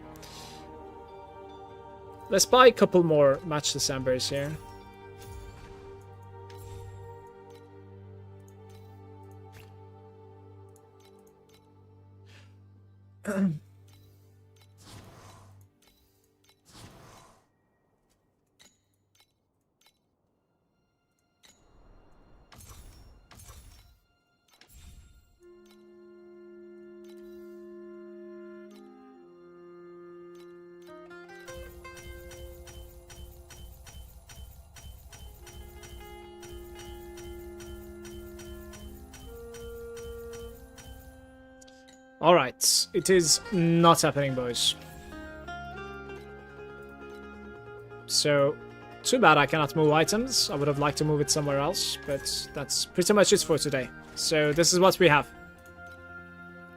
Let's buy a couple more match Decembers here. Alright, it is not happening, boys. So, too bad I cannot move items. I would have liked to move it somewhere else, but that's pretty much it for today. So, this is what we have.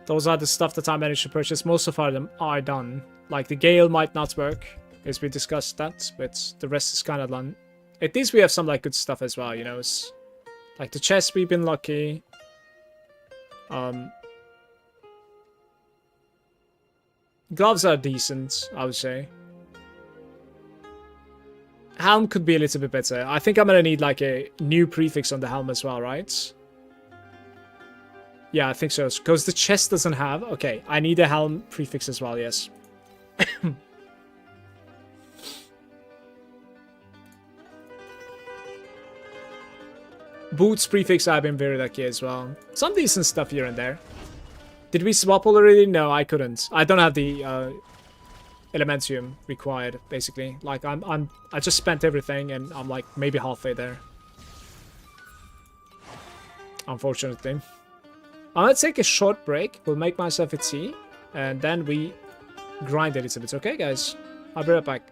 Those are the stuff that I managed to purchase. Most of them are done. Like, the Gale might not work, as we discussed that, but the rest is kind of done. At least we have some, like, good stuff as well, you know. It's, like, the chest, we've been lucky. Gloves are decent, I would say. Helm could be a little bit better. I think I'm gonna need like a new prefix on the helm as well, right? Yeah, I think so. Because the chest doesn't have... Okay, I need a helm prefix as well, yes. Boots prefix, I've been very lucky as well. Some decent stuff here and there. Did we swap already? No, I couldn't. I don't have the Elementium required, basically. Like, I just spent everything, and I'm like maybe halfway there. Unfortunately. I'm gonna take a short break. We'll make myself a tea, and then we grind a little bit. Okay, guys? I'll be right back.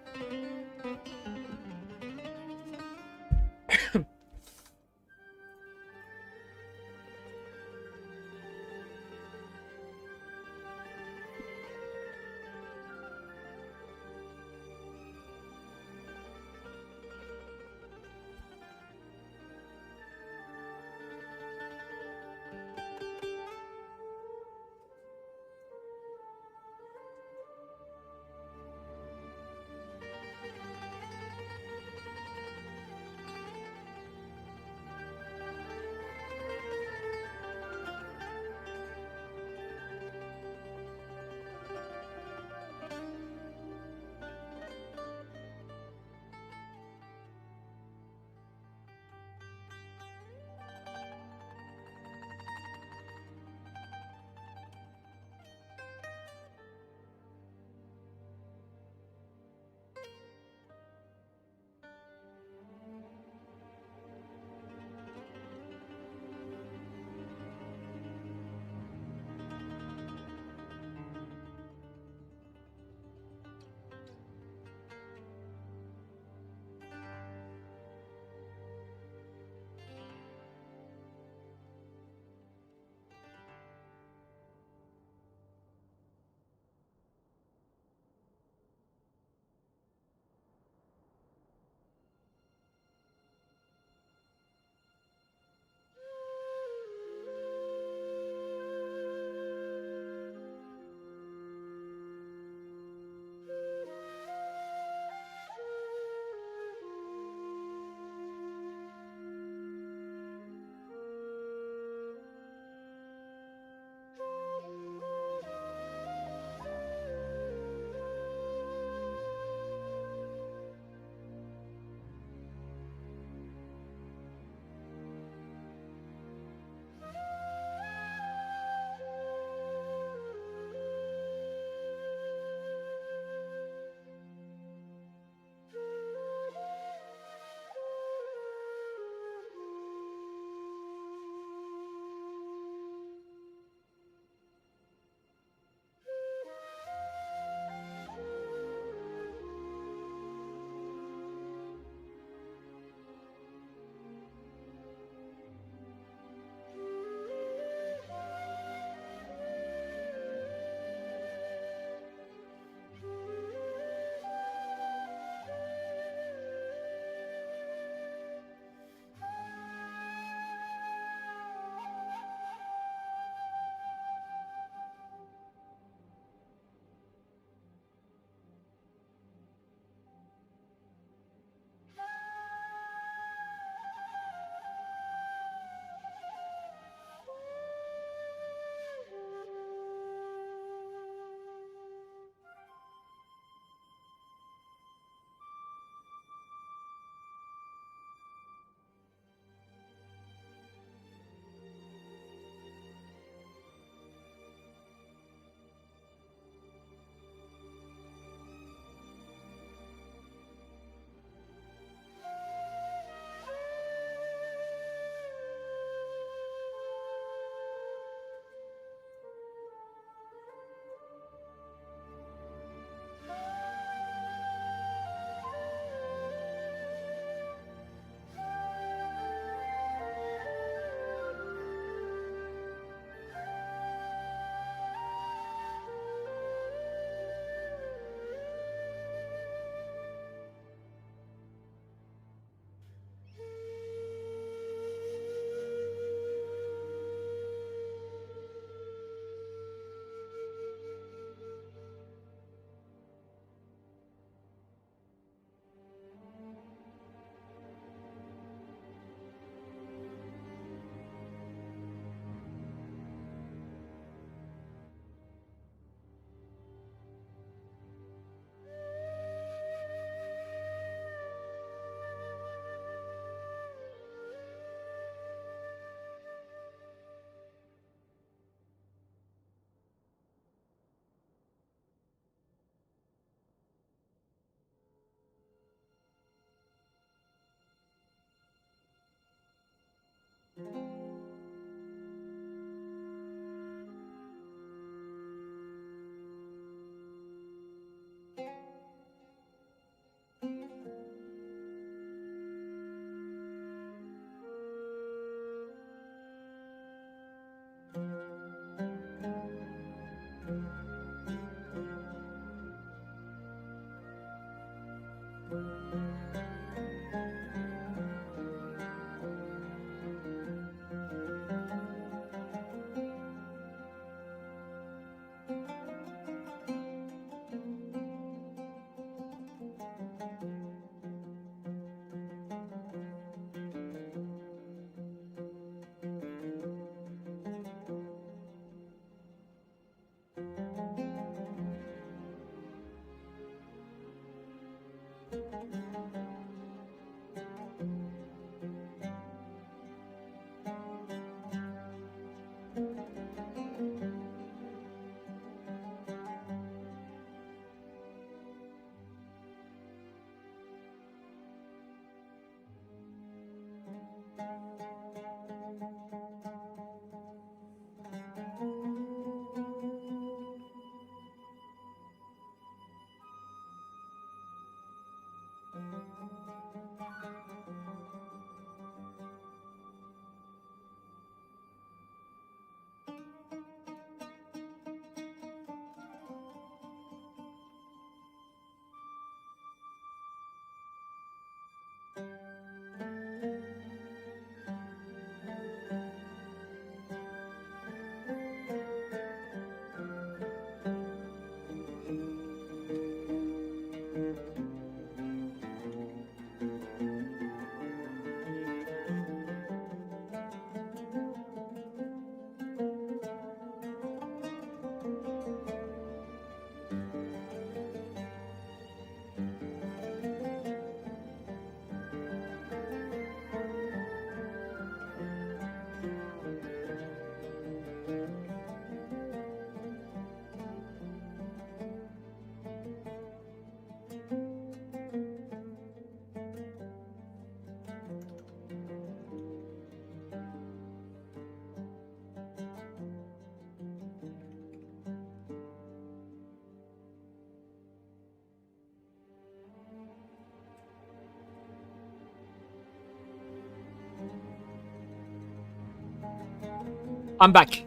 I'm back.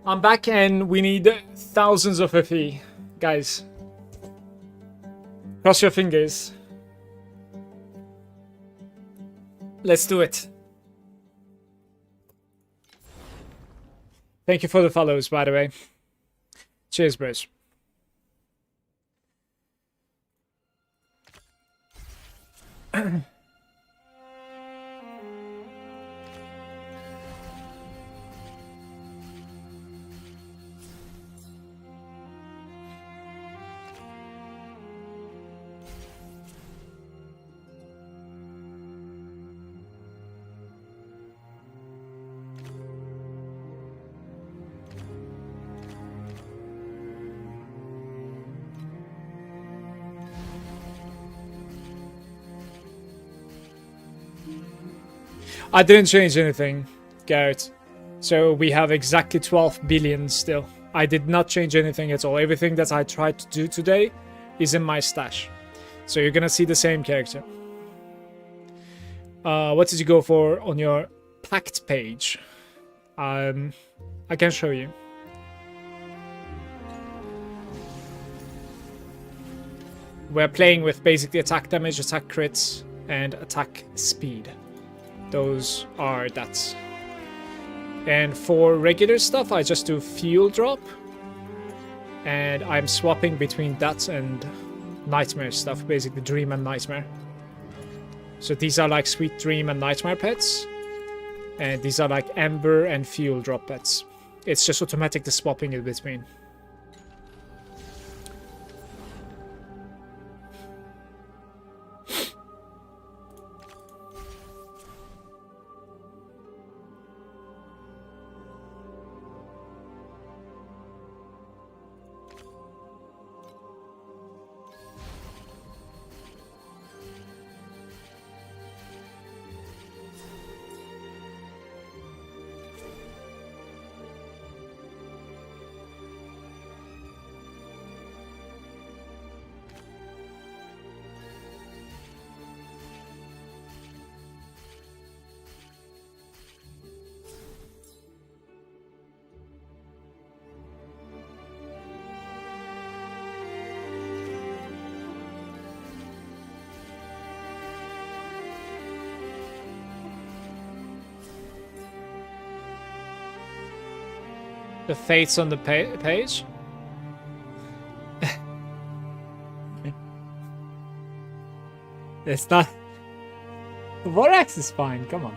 I'm back and we need thousands of FE. Guys. Cross your fingers. Let's do it. Thank you for the follows, by the way. Cheers, bros. I didn't change anything, Garrett. So we have exactly 12 billion still. I did not change anything at all. Everything that I tried to do today is in my stash. So you're gonna see the same character. What did you go for on your pact page? I can show you. We're playing with basically attack damage, attack crits, and attack speed. Those are that. And for regular stuff, I just do fuel drop. And I'm swapping between that and nightmare stuff, basically dream and nightmare. So these are like sweet dream and nightmare pets. And these are like ember and fuel drop pets. It's just automatic the swapping in between. The fates on the page? It's not... Vorax is fine, come on.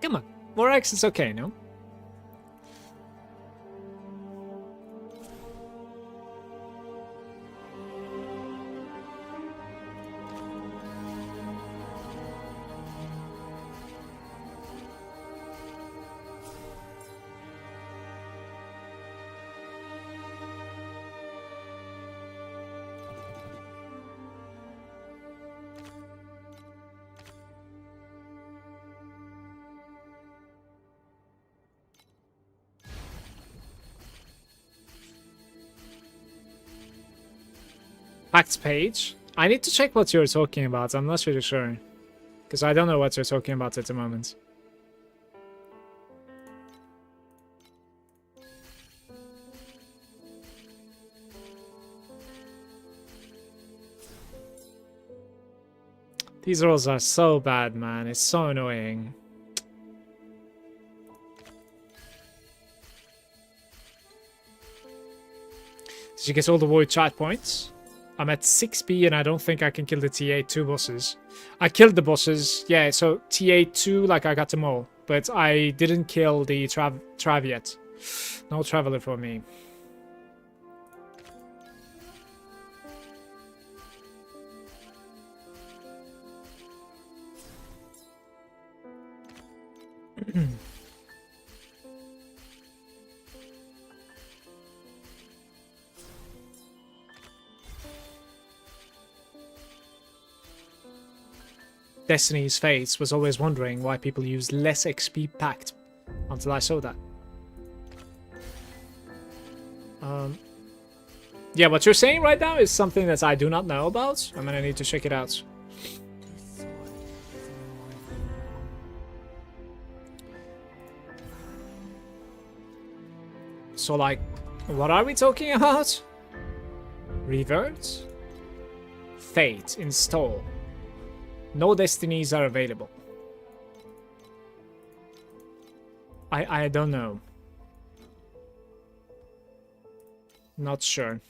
Come on, Vorax is okay, no? Facts page? I need to check what you're talking about. I'm not really sure. Because I don't know what you're talking about at the moment. These rolls are so bad, man. It's so annoying. Did you get all the void chat points? I'm at 6B and I don't think I can kill the TA2 bosses. I killed the bosses, yeah, so TA2, like I got them all. But I didn't kill the Trav yet. No Traveler for me. Destiny's face was always wondering why people use less XP packed until I saw that. Yeah, what you're saying right now is something that I do not know about. I'm gonna need to check it out. This sword is no more than So like, what are we talking about? Revert? Fate, install. No destinies are available. I don't know. Not sure.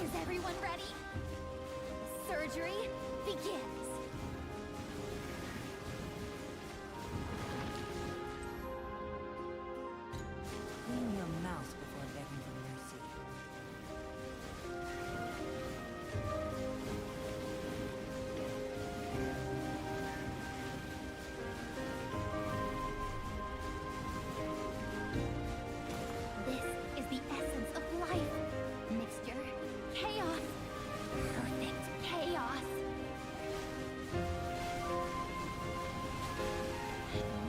Is everyone ready? Surgery begins. Clean your mouth before begging for mercy. This is the essence of life. Mixture, chaos, perfect chaos.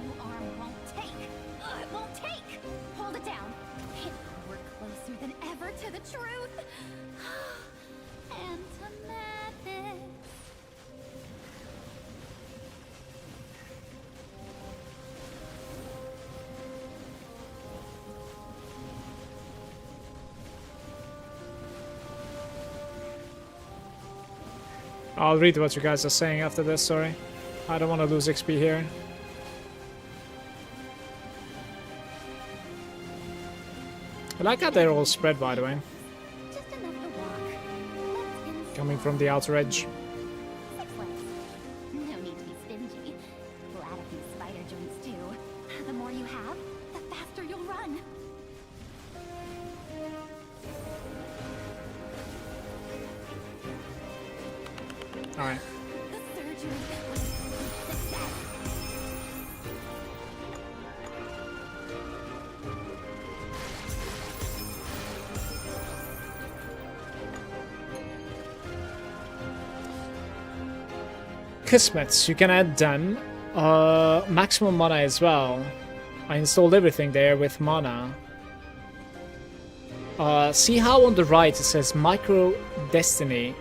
New arm won't take. It won't take. Hold it down. We're closer than ever to the truth. And to madness. I'll read what you guys are saying after this, sorry. I don't want to lose XP here. I like how they're all spread, by the way. Just enough to walk. Let's Coming from the outer edge. 6 legs. No need to be stingy. We'll add a few spider joints too. The more you have, the faster you'll run. Alright. The surgery was a success. Kismets, you can add them. Maximum mana as well. I installed everything there with mana. See how on the right it says Micro Destiny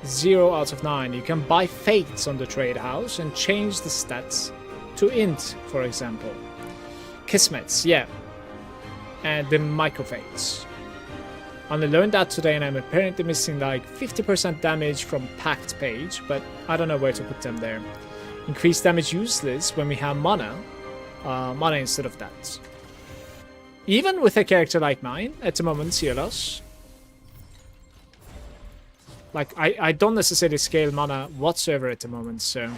0 out of 9. You can buy fates on the trade house and change the stats to int, for example. Kismets, yeah. And the micro fates. I only learned that today and I'm apparently missing like 50% damage from Pact page, but I don't know where to put them there. Increased damage useless when we have mana. Mana instead of that. Even with a character like mine, at the moment, Cielos. Like, I don't necessarily scale mana whatsoever at the moment, so...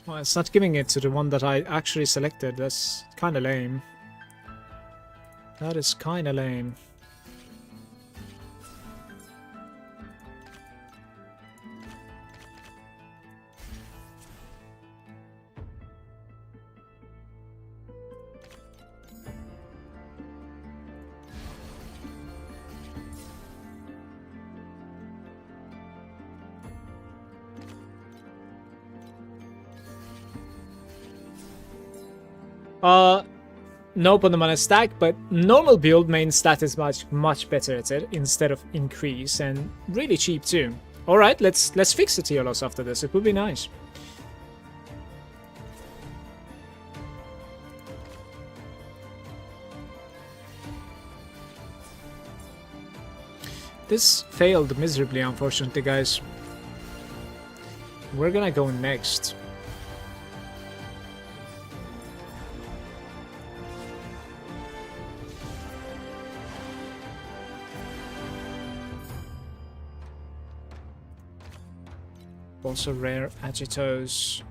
Well, it's not giving it to the one that I actually selected. That's kind of lame. That is kind of lame. Nope on the mana stack, but normal build main stat is much better at it instead of increase, and really cheap too. Alright, let's fix the tier loss after this, it would be nice. This failed miserably, unfortunately, guys. We're gonna go next. Also rare Agitos.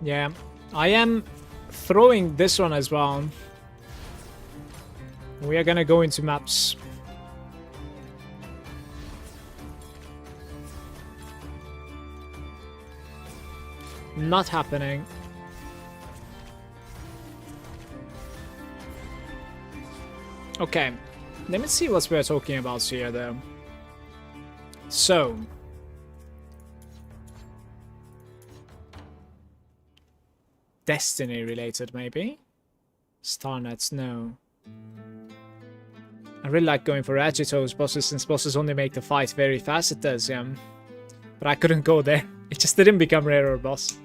Yeah, I am throwing this one as well. We are gonna go into maps. Not happening. Okay, let me see what we're talking about here though. So, Destiny related maybe? Starnets, no. I really like going for Agitos bosses since bosses only make the fight very fast, it does, yeah. But I couldn't go there. It just didn't become rare or boss.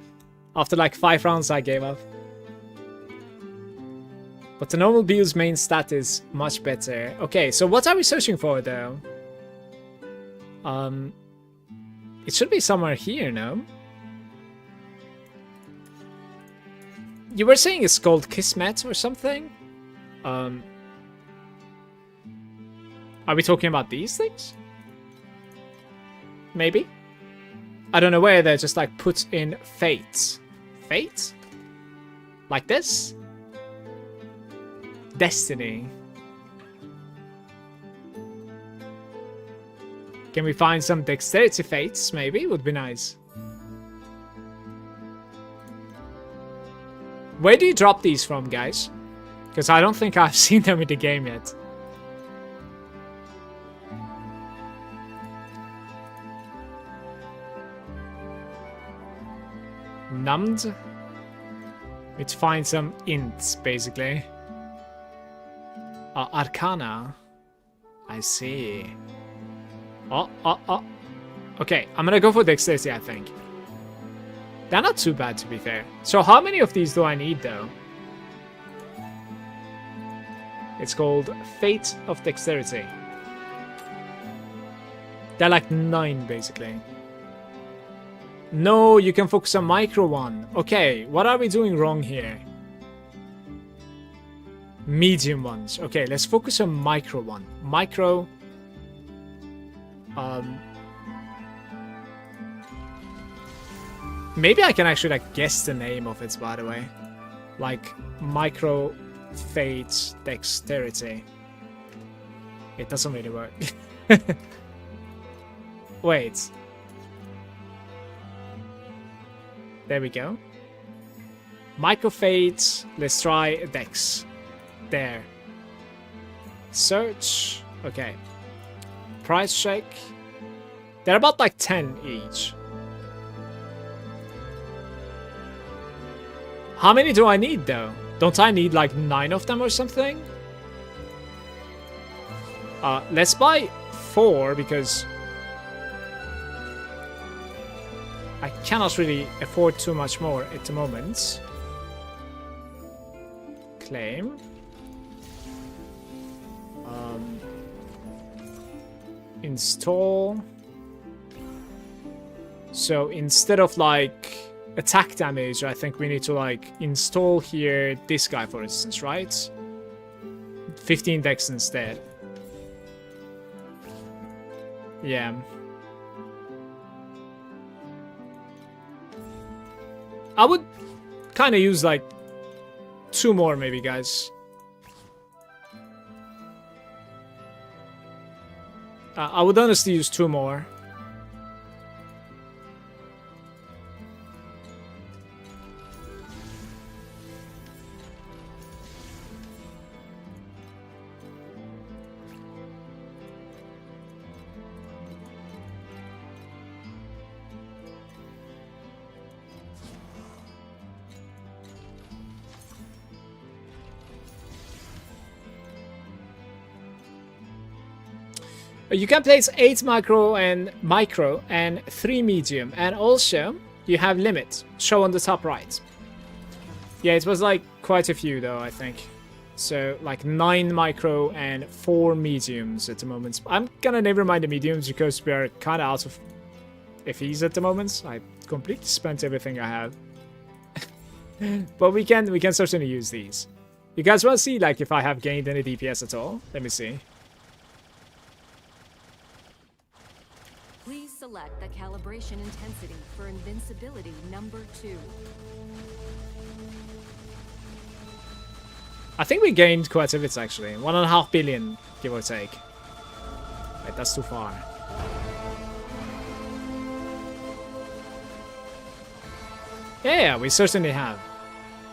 After like 5 rounds I gave up. But the normal build's main stat is much better. Okay, so what are we searching for though? It should be somewhere here, no? You were saying it's called Kismet or something? Are we talking about these things? Maybe? I don't know where they're just like put in fate. Fate? Like this? Destiny. Can we find some dexterity fates? Maybe would be nice. Where do you drop these from, guys? Because I don't think I've seen them in the game yet. Numbed? Need to find some ints, basically. Arcana. I see. Oh. Okay, I'm gonna go for dexterity, I think. They're not too bad, to be fair. So how many of these do I need, though? It's called Fate of Dexterity. They're like 9, basically. No, you can focus on micro one. Okay, what are we doing wrong here? Medium ones. Okay, let's focus on micro one. Micro... Maybe I can actually like guess the name of it, by the way. Like Micro Fate Dexterity. It doesn't really work. Wait. There we go. Micro Fate. Let's try Dex. There. Search. Okay. Price check. They're about like 10 each. How many do I need though? Don't I need like 9 of them or something? Let's buy 4 because I cannot really afford too much more at the moment. Claim. Install. So instead of like attack damage, I think we need to like install here this guy, for instance, right? 15 dex instead. Yeah. I would kind of use like 2 more maybe, guys. I would honestly use 2 more. You can place 8 micro and 3 medium, and also you have limit show on the top right. Yeah, it was like quite a few though, I think. So like 9 micro and 4 mediums at the moment. I'm gonna never mind the mediums because we are kind of out of FEs at the moment. I completely spent everything I have. But we can certainly use these. You guys want to see like if I have gained any DPS at all? Let me see. Please select the calibration intensity for invincibility number 2. I think we gained quite a bit actually. 1.5 billion, give or take. Wait, that's too far. Yeah, we certainly have.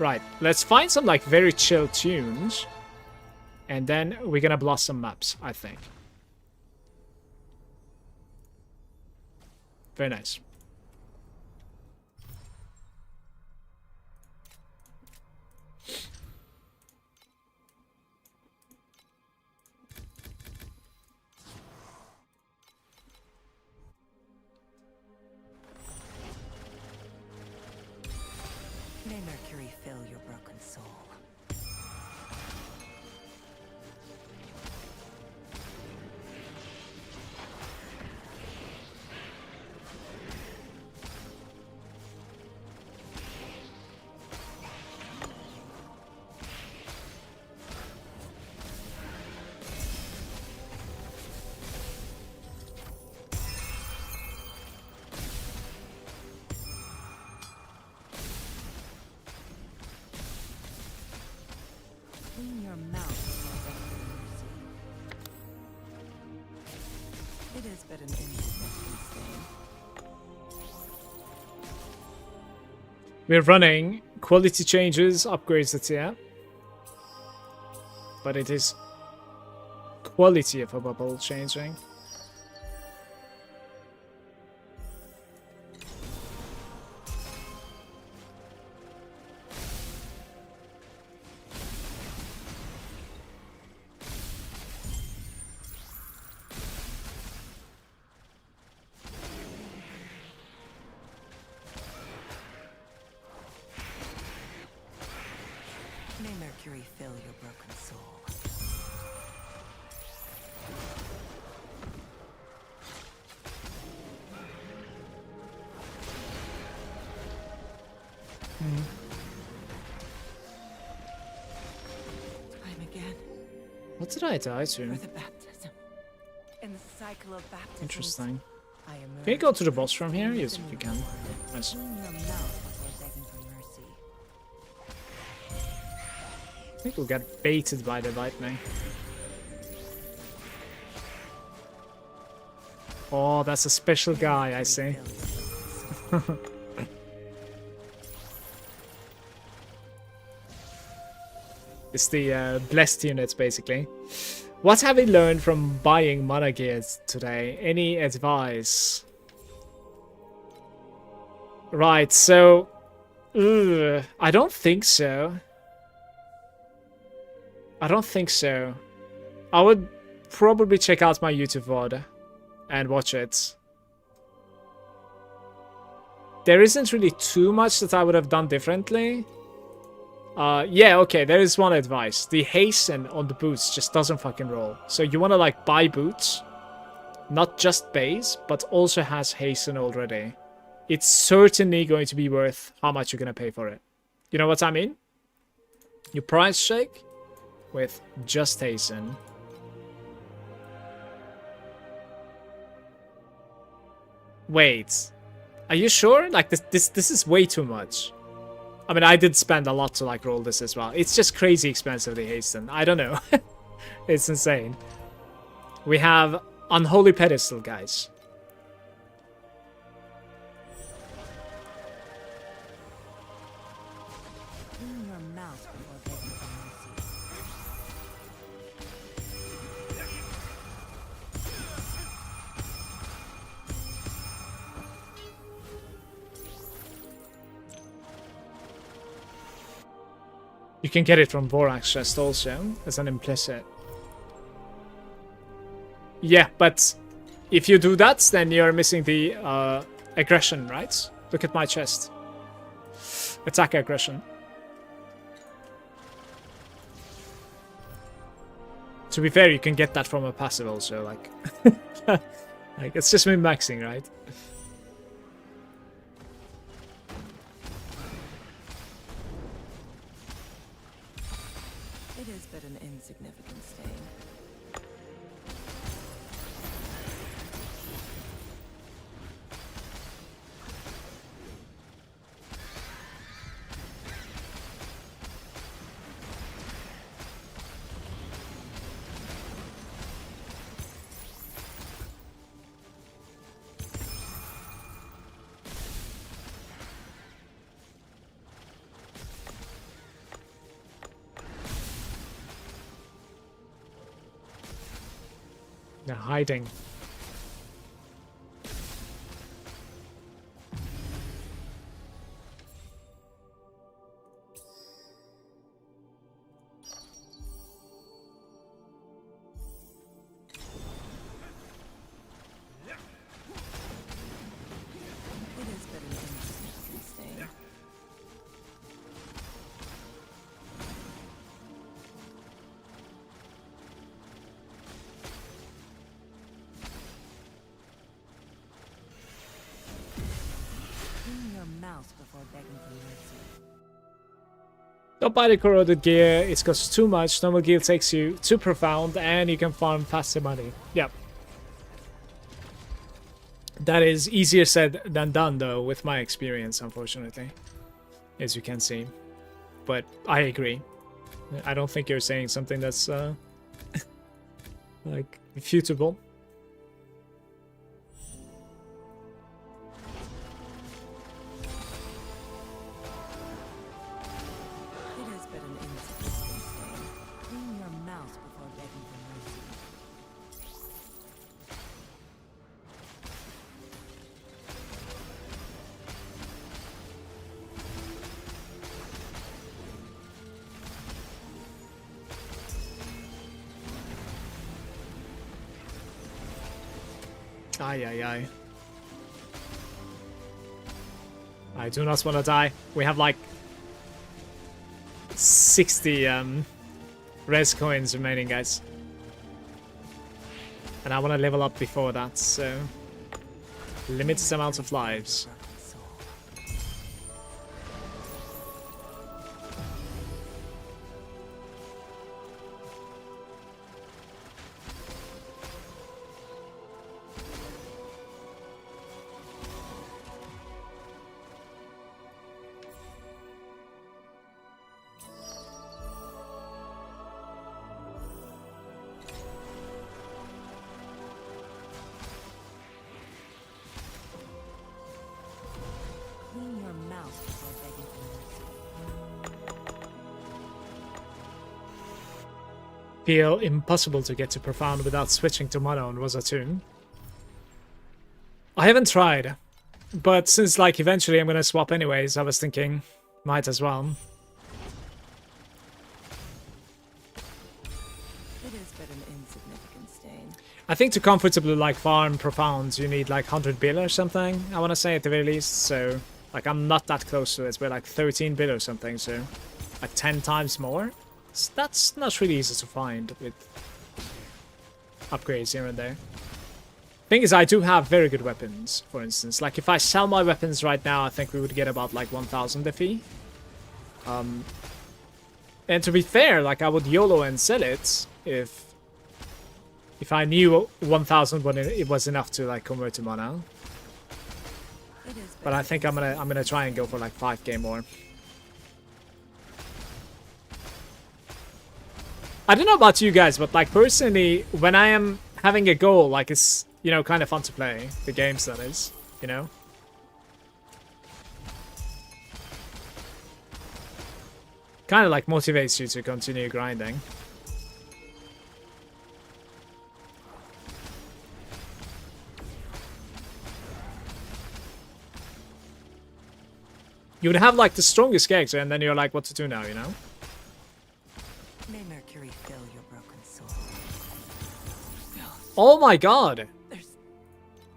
Right, let's find some like very chill tunes. And then we're gonna blast some maps, I think. Very nice. May Mercury fill your broken soul. Clean your mouth before begging mercy. It is but an insignificant stain. We're running quality changes, upgrades at here. But it is quality of a bubble changing. May Mercury fill your broken soul. Time again What did I die for to? the baptism. In the cycle of baptism. Interesting. I emerge Can you go to the boss from here? Yes, you can. Nice. Clean your mouth before begging for mercy. I think we'll get baited by the lightning. Oh, that's a special guy, I see. It's the blessed units, basically. What have we learned from buying mana gears today? Any advice? Right, so... I don't think so. I don't think so. I would probably check out my YouTube VOD and watch it. There isn't really too much that I would have done differently. Yeah, okay, there is one advice. The hasten on the boots just doesn't fucking roll. So you want to like buy boots, not just base, but also has hasten already. It's certainly going to be worth how much you're going to pay for it. You know what I mean? You price shake with just hasten. Wait, are you sure? Like this is way too much. I mean, I did spend a lot to like roll this as well. It's just crazy expensive, the hasten. I don't know. It's insane. We have Unholy Pedestal, guys. Clean your mouth before begging for mercy. You can get it from Borax chest also, as an implicit. Yeah, but if you do that, then you're missing the aggression, right? Look at my chest. Attack aggression. To be fair, you can get that from a passive also, like... like, it's just min-maxing, right? It is but an insignificant stain. They're hiding. It is but an insignificant stain. Clean your mouth before begging for mercy. Don't buy the corroded gear, it costs too much, normal gear takes you too profound, and you can farm faster money. Yep. That is easier said than done, though, with my experience, unfortunately. As you can see. But I agree. I don't think you're saying something that's, like, refutable. It is but an insignificant stain. Clean your mouth before begging for mercy. Ay, ay, ay. I do not want to die. We have like 60 res coins remaining, guys. And I want to level up before that, so limited amount of lives. Broken soul. Clean your mouth before begging for mercy. Feel impossible to get to profound without switching to mono on Rosa 2. I haven't tried, but since like eventually I'm gonna swap anyways, I was thinking might as well. It is but an insignificant stain. I think to comfortably like farm profound you need like 100 bill or something, I want to say at the very least, so like I'm not that close to it, we're like 13 bill or something, so like 10 times more. So that's not really easy to find with upgrades here and there. Thing is, I do have very good weapons, for instance. Like if I sell my weapons right now, I think we would get about like 1,000 defee. And to be fair, like I would YOLO and sell it if I knew 1,000 when it was enough to like convert to mana. It is But I think I'm gonna try and go for like 5k more. I don't know about you guys, but like personally, when I am having a goal, like it's, you know, kind of fun to play the games, that is, you know. Kind of like motivates you to continue grinding. You would have like the strongest character and then you're like, what to do now, you know? May Mercury fill your broken soul. Filth. Oh my god!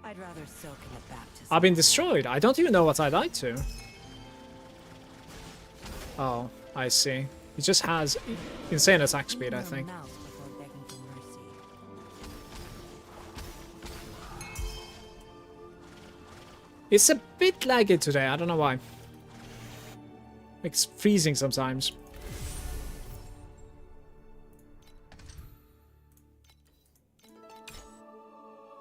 I'd rather soak in the baptism. I've been destroyed. I don't even know what I died to. Oh, I see. He just has insane attack speed, I Clean your think. mouth before begging for mercy. It's a bit laggy today, I don't know why. It's freezing sometimes.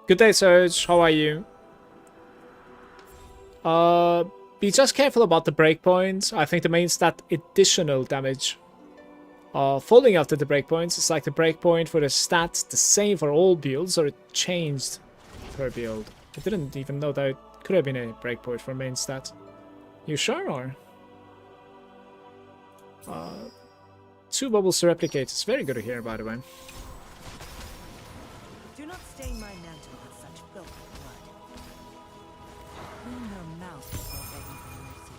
Good day, Serge. How are you? Be just careful about the breakpoints. I think the main stat additional damage. Falling after the breakpoints is like the breakpoint for the stats the same for all builds, or it changed per build. I didn't even know that it could have been a breakpoint for main stat. You sure, or? 2 bubbles to replicate. It's very good to hear, by the way. Do not stain my mantle with such filthy blood. Clean your mouth before begging for mercy.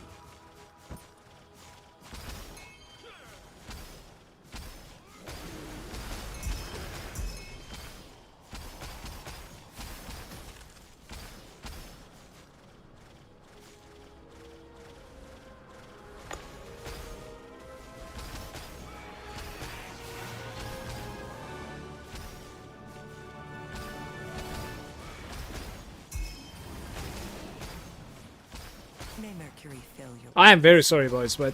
May Mercury fill your I am very sorry, boys, but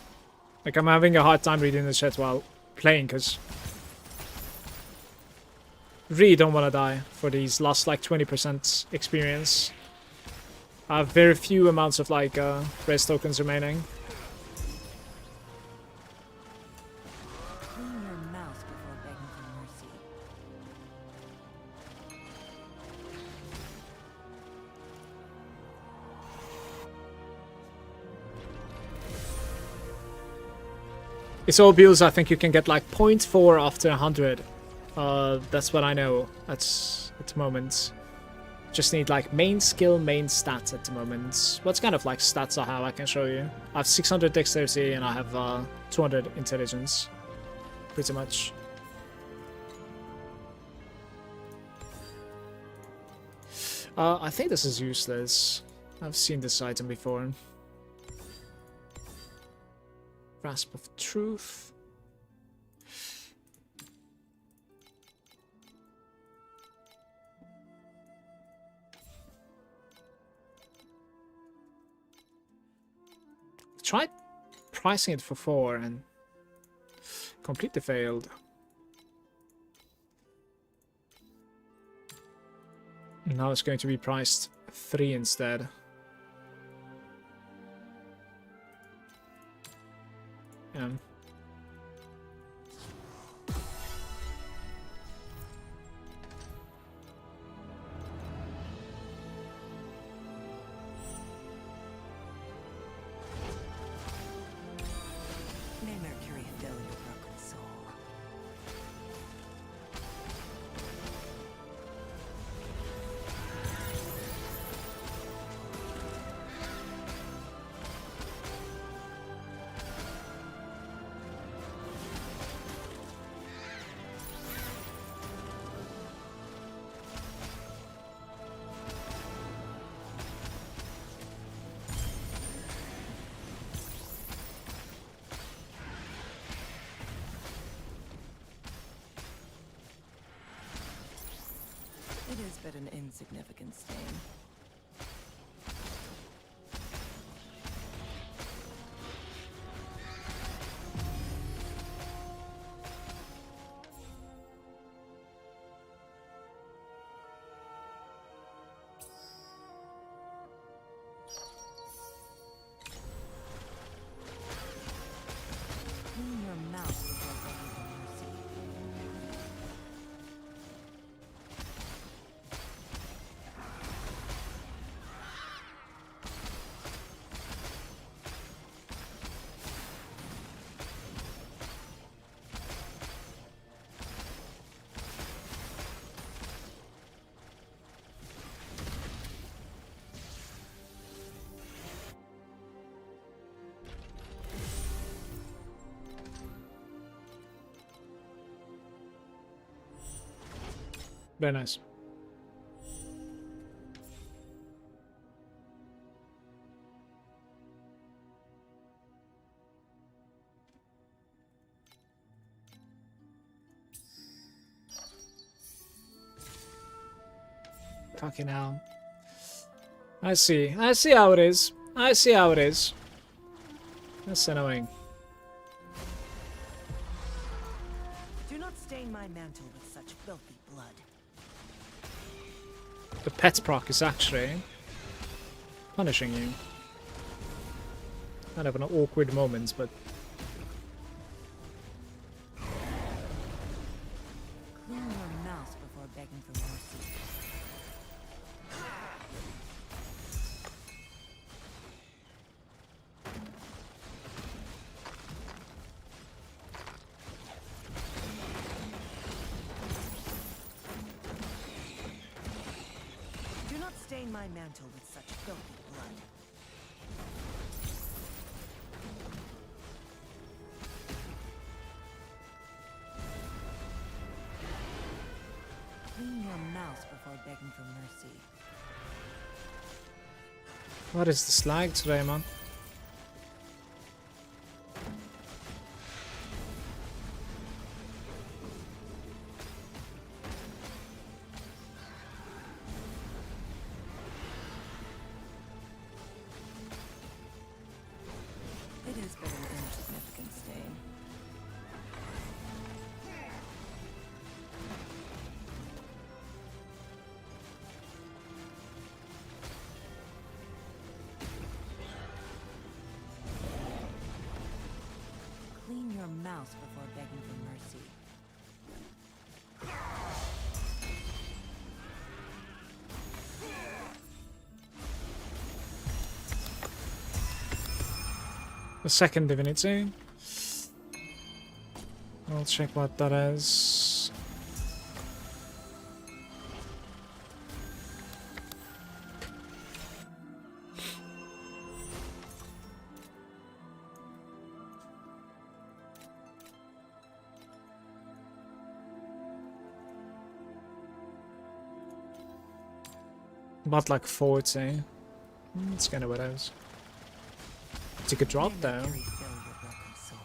like I'm having a hard time reading the chat while playing, because really don't want to die for these last like 20% experience. I have very few amounts of like res tokens remaining. clean your mouth before begging for mercy. It's all builds. I think you can get like 0.4 after 100. That's what I know at the moment. Just need like main skill, main stats at the moment. What kind of like stats I have I can show you. I have 600 dexterity and I have 200 intelligence. Pretty much. I think this is useless. I've seen this item before. Grasp of Truth. Tried pricing it for 4 and completely failed. Now it's going to be priced 3 instead. Yeah. May Mercury fill your broken soul. It is but an insignificant stain. Clean your mouth before begging for mercy. Very nice. Fucking hell. I see. I see how it is. I see how it is. That's annoying. Do not stain my mantle with such filthy blood. The pet proc is actually punishing you. Kind of an awkward moment, but Clean your mouth before begging for mercy. Do not stain my mantle with such filthy blood. Clean your mouth before begging for mercy. what is this lag today, man? It is but an insignificant stain. Clean your mouth before begging for mercy. The second divinity. I'll check what that is. About like 40. That's kind of what it is. Take a drop though. Mercury fill your broken soul.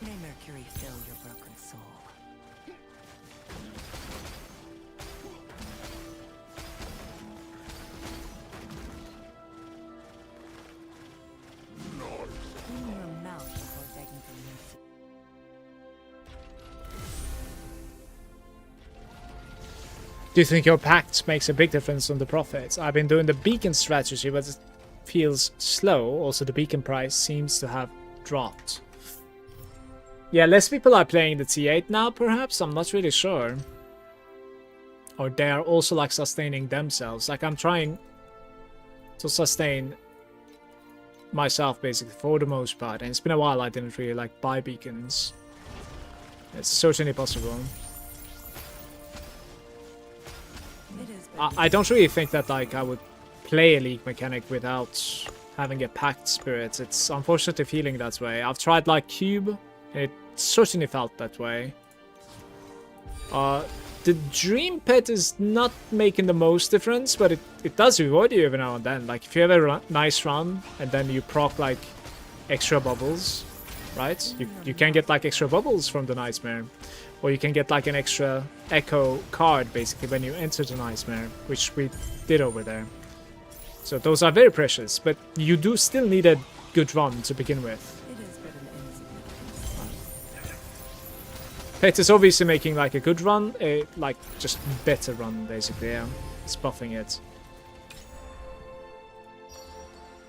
May Mercury fill your broken soul. Clean your mouth before begging for mercy. Do you think your pact makes a big difference on the profits? I've been doing the beacon strategy, but it feels slow. Also, the beacon price seems to have dropped. Yeah, less people are playing the T8 now, perhaps? I'm not really sure. Or they are also, like, sustaining themselves. Like, I'm trying to sustain myself, basically, for the most part. And it's been a while I didn't really, like, buy beacons. It's certainly possible. It is but I don't really think that, like, I would play a League mechanic without having a pact spirit. It's unfortunately feeling that way. I've tried, like, Cube, and it certainly felt that way. The Dream Pet is not making the most difference, but it does reward you every now and then. Like, if you have a nice run, and then you proc, like, extra bubbles, right? You can get, like, extra bubbles from the Nightmare. Or you can get, like, an extra Echo card, basically, when you enter the Nightmare, which we did over there. So those are very precious, but you do still need a good run to begin with. it is but an insignificant stain. Pet is obviously making, like, a good run, like, just better run, basically, yeah. It's buffing it.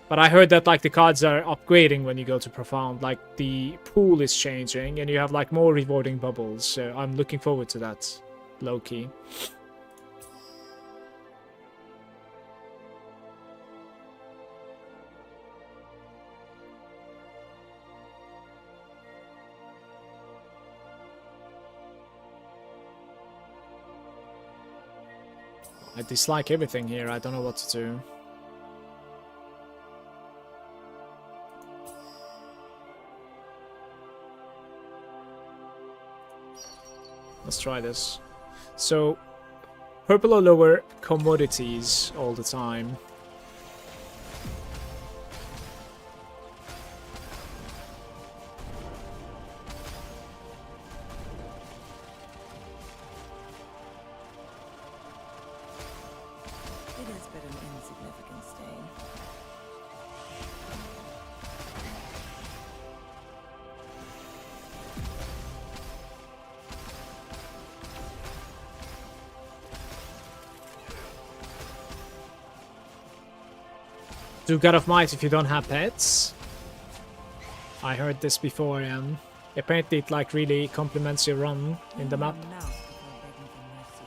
But I heard that, like, the cards are upgrading when you go to Profound. Like, the pool is changing, and you have, like, more rewarding bubbles. So I'm looking forward to that, low-key. I dislike everything here. I don't know what to do. Let's try this. So, purple or lower commodities all the time. It is but an insignificant stain. Do God of Might if you don't have pets. I heard this before, apparently it like really complements your run in the map. Clean your mouth before begging for mercy.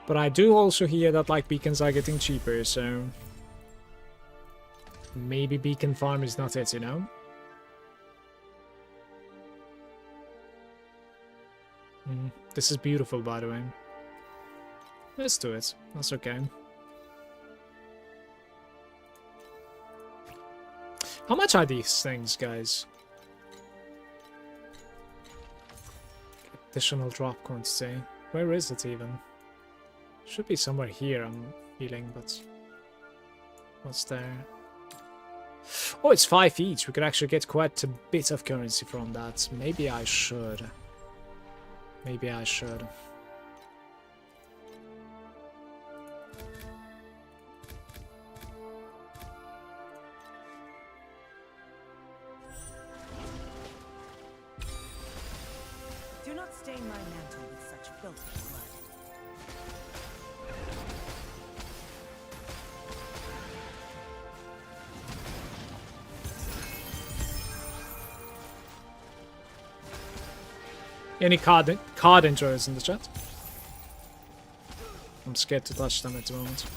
But I do also hear that like beacons are getting cheaper, so maybe beacon farm is not it, you know? This is beautiful, by the way. Let's do it. That's okay. How much are these things, guys? Additional drop quantity. Where is it even? Should be somewhere here, I'm feeling, but what's there? Oh, it's 5 each. We could actually get quite a bit of currency from that. Maybe I should. Maybe I should. Do not stain my mantle with such filthy blood. Any card enjoyers in the chat? I'm scared to touch them at the moment. So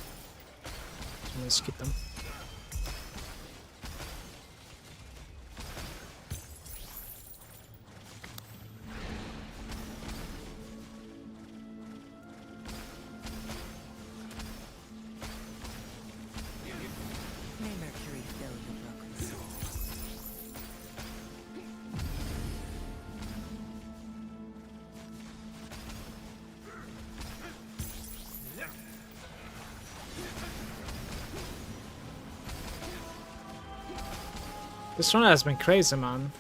I'm gonna skip them. May Mercury fill your broken soul. This run has been crazy, man.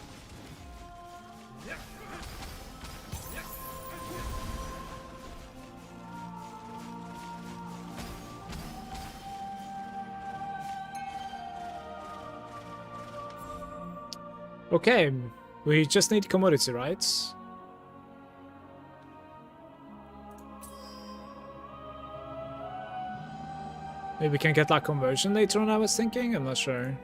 Okay, we just need commodity, right? Maybe we can get like conversion later on, I was thinking. I'm not sure.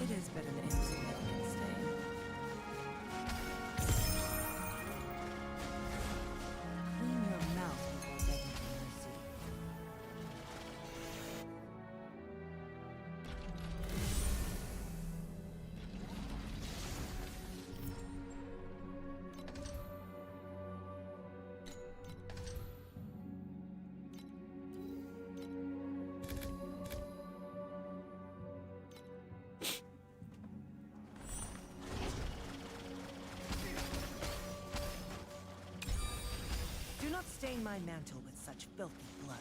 It is but an insignificant stain. Clean your mouth before begging for mercy. Do not stain my mantle with such filthy blood.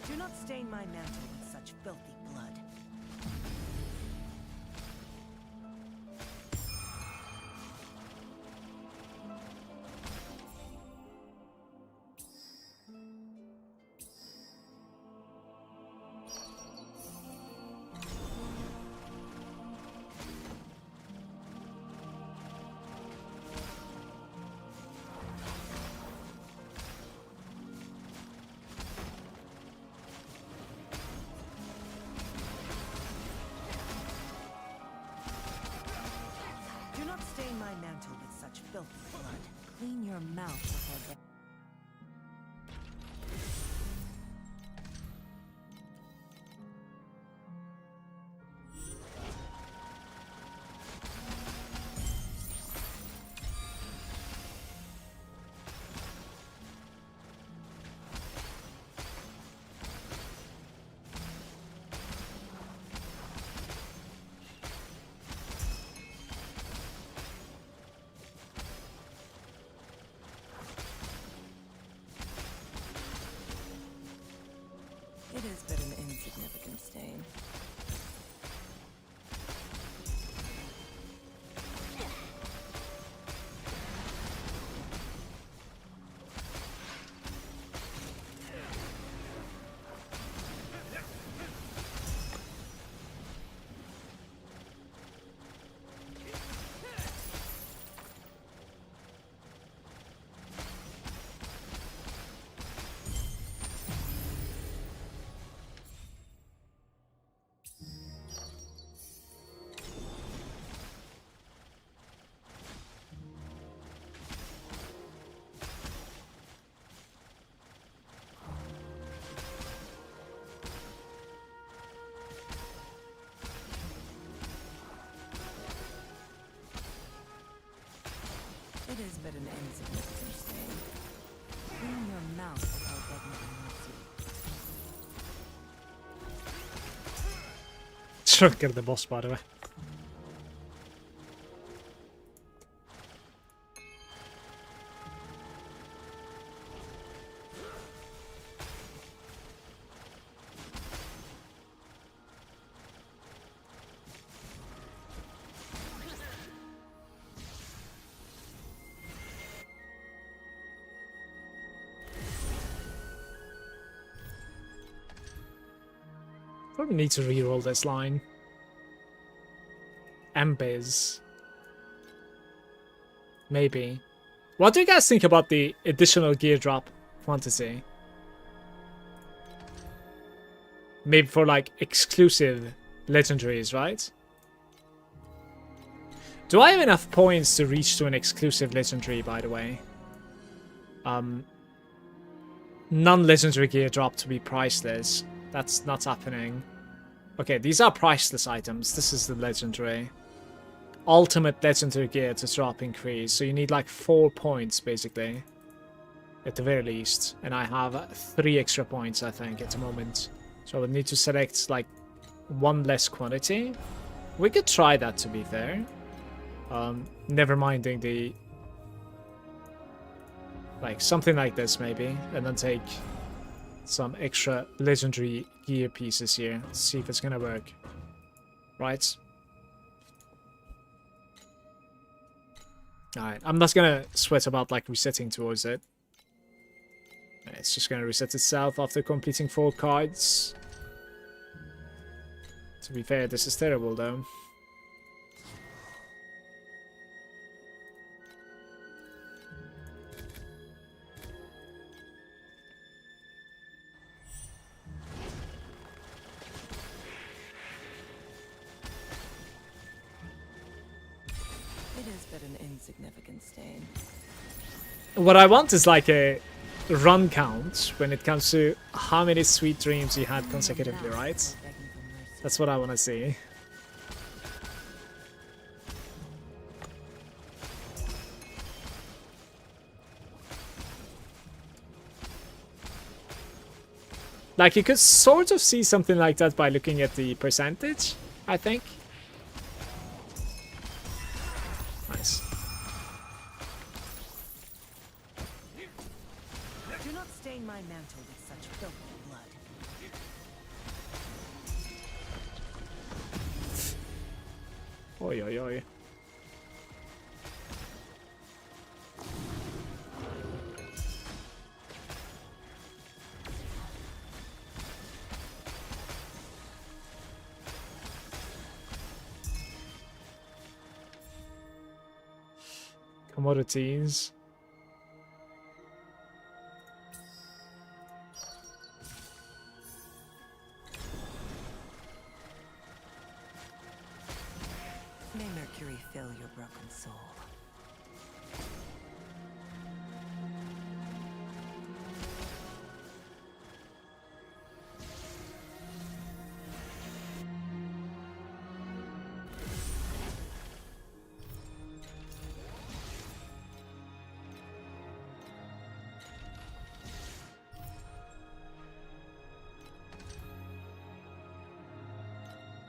Do not stain my mantle with such filthy blood. stain my mantle with such filthy blood. Clean your mouth before the... It is but an insignificant stain. It is but an insignificant stain. Clean your mouth before begging for mercy. Trigger the boss, by the way. Probably need to reroll this line. Embiz. Maybe. What do you guys think about the additional gear drop quantity? Maybe for like exclusive legendaries, right? Do I have enough points to reach to an exclusive legendary, by the way? Non-legendary gear drop to be priceless. That's not happening. Okay, these are priceless items. This is the legendary. Ultimate legendary gear to drop increase. So you need like 4 points, basically. At the very least. And I have 3 extra points, I think, at the moment. So I would need to select like 1 less quantity. We could try that, to be fair. Never minding the... like something like this, maybe. And then take some extra legendary gear pieces here. Let's see if it's gonna work. Right. Alright, I'm not gonna sweat about like resetting towards it. It's just gonna reset itself after completing 4 cards. To be fair, this is terrible though. It is but an insignificant stain. What I want is like a run count when it comes to how many sweet dreams you had consecutively, right? Begging for mercy. That's what I want to see. Like, you could sort of see something like that by looking at the percentage, I think. Nice. Do not stain my mantle with such filthy blood. Oi, oi, oi. Commodities. May Mercury fill your broken soul.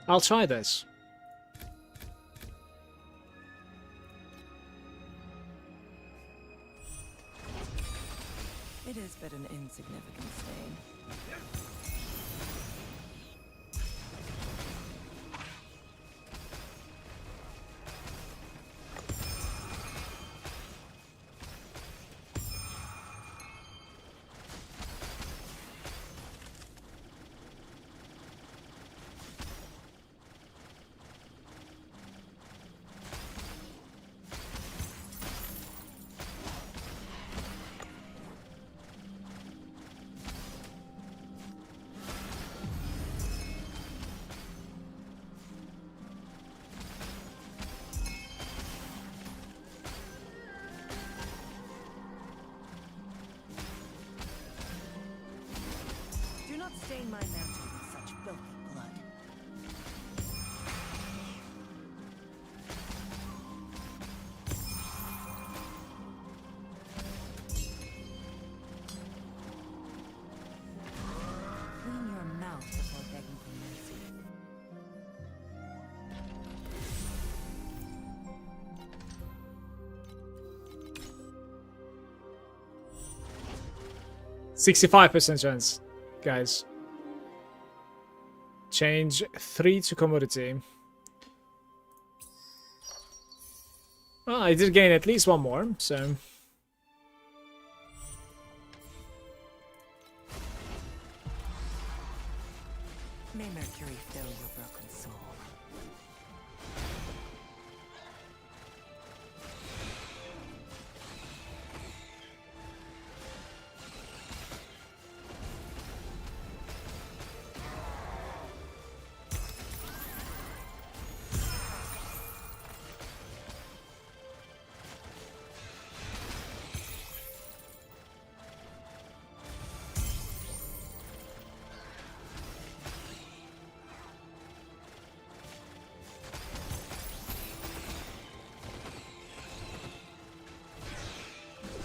I'll try this. It is but an insignificant stain. Do not stain my mantle with such filthy blood. Clean your mouth before begging for mercy. %65% chance, guys. Change 3 to commodity. Well, I did gain at least one more, so... May Mercury fill your broken soul.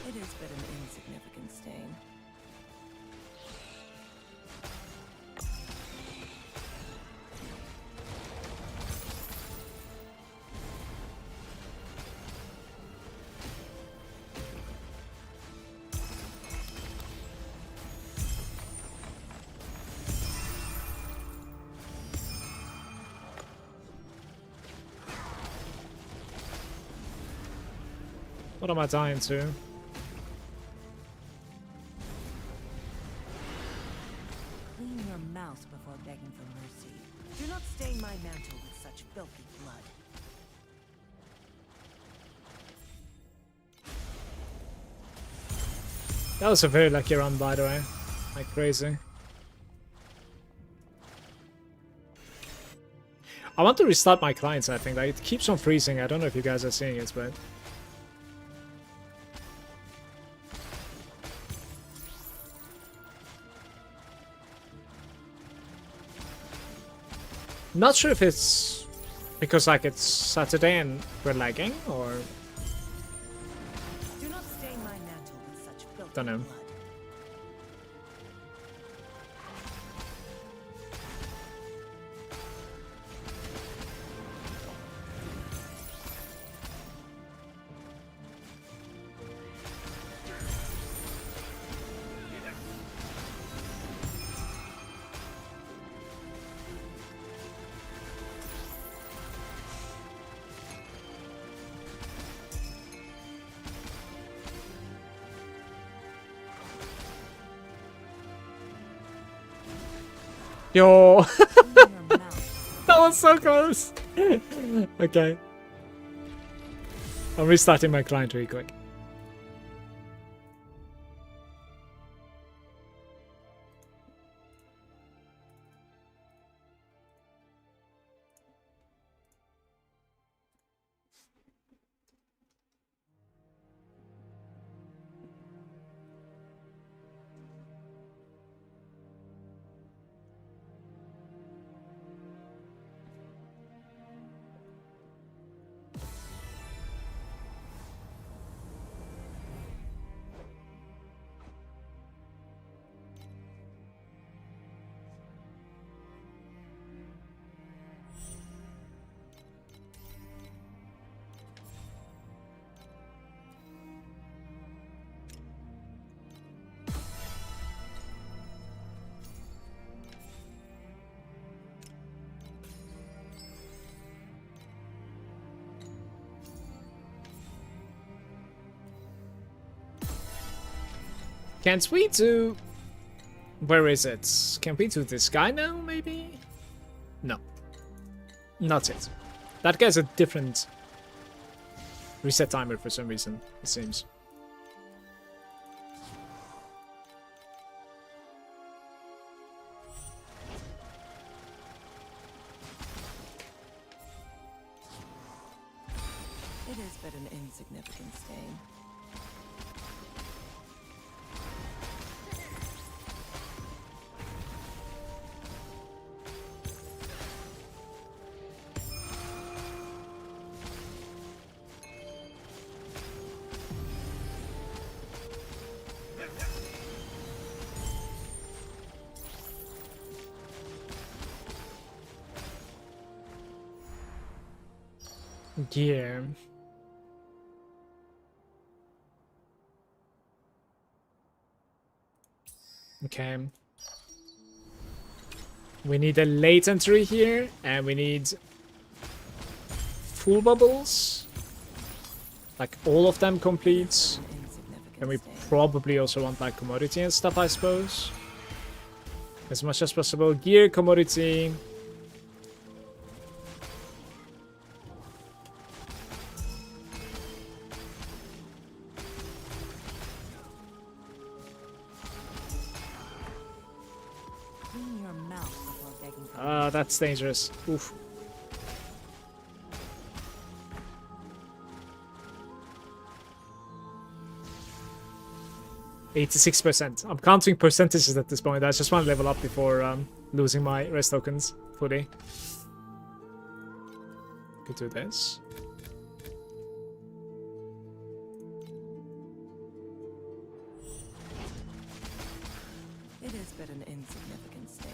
It is but an insignificant stain. What am I dying to? Clean your mouth before begging for mercy. Do not stain my mantle with such filthy blood. That was a very lucky run, by the way. Like crazy. I want to restart my clients, I think. Like, it keeps on freezing. I don't know if you guys are seeing it, but... Not sure if it's because like it's Saturday and we're lagging, or Do not stain my mantle with such filthy Don't know. blood. yo, Clean your mouth. that was so close. Okay, I'm restarting my client really quick. Can't we do... Where is it? Can we do this guy now, maybe? No. Not it. That guy's a different reset timer for some reason, it seems. It is but an insignificant stain. Yeah. Okay. We need a late entry here, and we need full bubbles. Like all of them complete. An insignificant And we stain. probably also want like commodity and stuff, I suppose. As much as possible. Gear, commodity. Clean your mouth before begging for That's dangerous. Oof. %86%. I'm counting percentages at this point. I just want to level up before losing my rest tokens fully. Could do this. It is but an insignificant stain.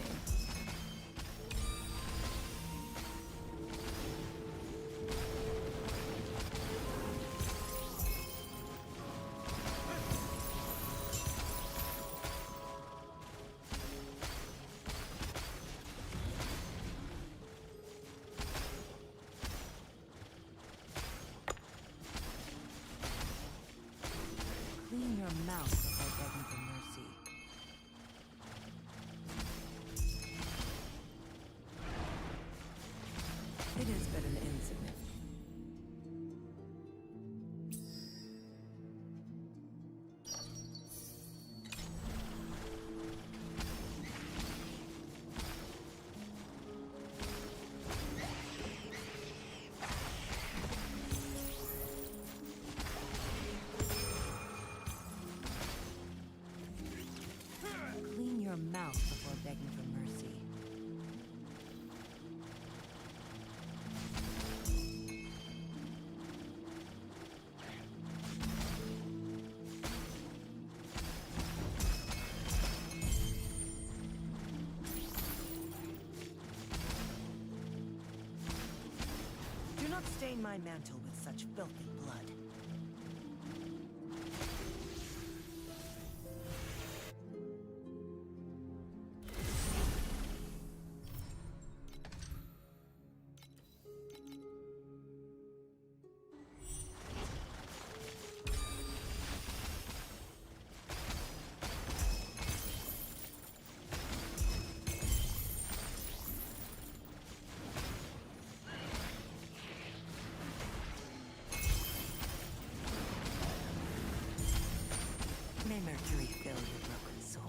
Clean your mouth before begging for mercy. It is but an insignificant. Clean your mouth before begging for mercy. Do not stain my mantle with such filthy blood. May Mercury fill your broken soul.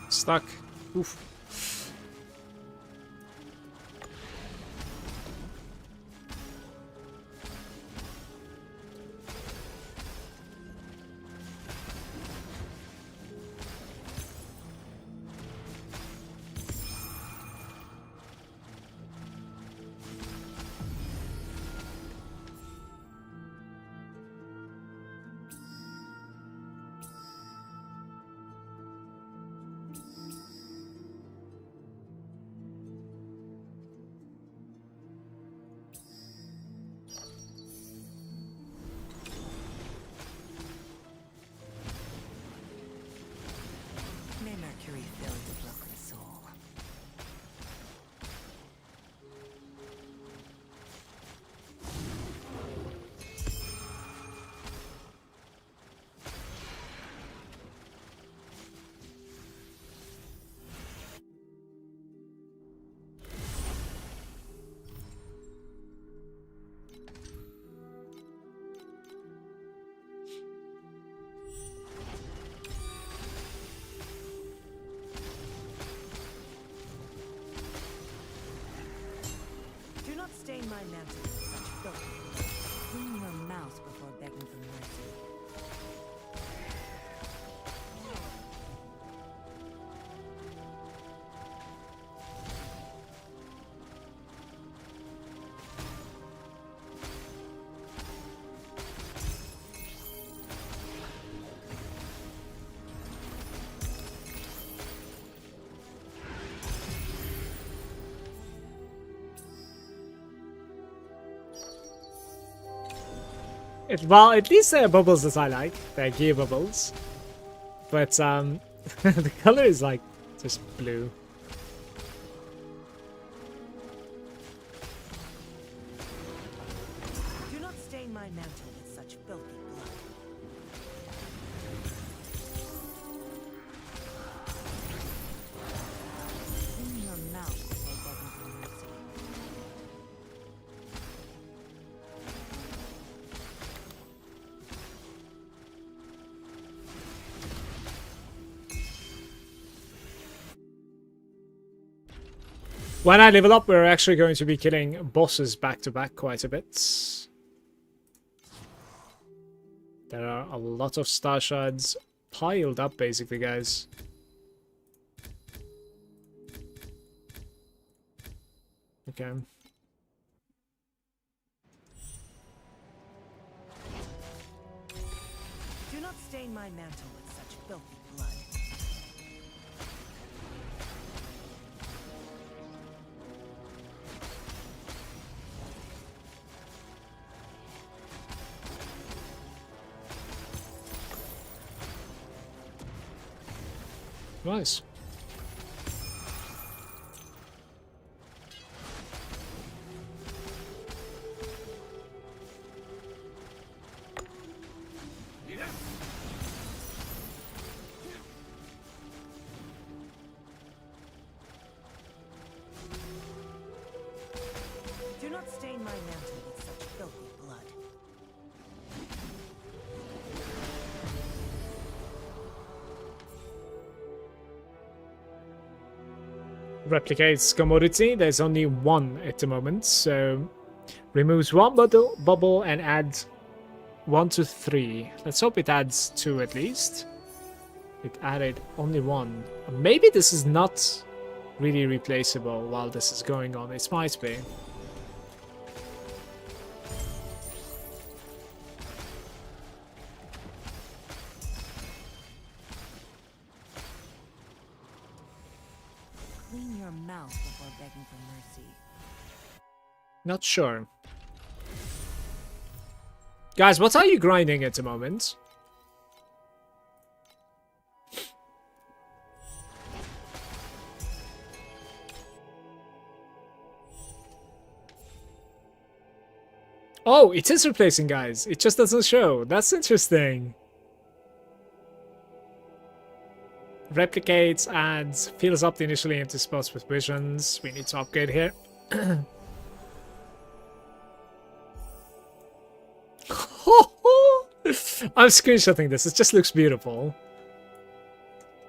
Stuck. Oof. May Mercury fill your broken soul. my mantle with such filthy blood. Clean your mouth before begging for mercy. Well, at least they are bubbles that I like. They're gear bubbles. But, the color is like just blue. Do not stain my mantle with such filthy blood. Clean your mouth before begging for mercy. When I level up, we're actually going to be killing bosses back to back quite a bit. There are a lot of star shards piled up, basically, guys. Okay. Do not stain my mantle with such filthy blood. Nice. Do not stain my mantle with such filthy blood. Replicates commodity. There's only one at the moment, so removes one bubble and adds 1 to 3. Let's hope it adds 2 at least. It added only 1. Maybe this is not really replaceable while this is going on. It might be. Clean your mouth before begging for mercy. Not sure. Guys, what are you grinding at the moment? Oh, it is replacing, guys. It just doesn't show. That's interesting. Replicates, adds, fills up the initially empty spots with visions. We need to upgrade here. I'm screenshotting this. It just looks beautiful.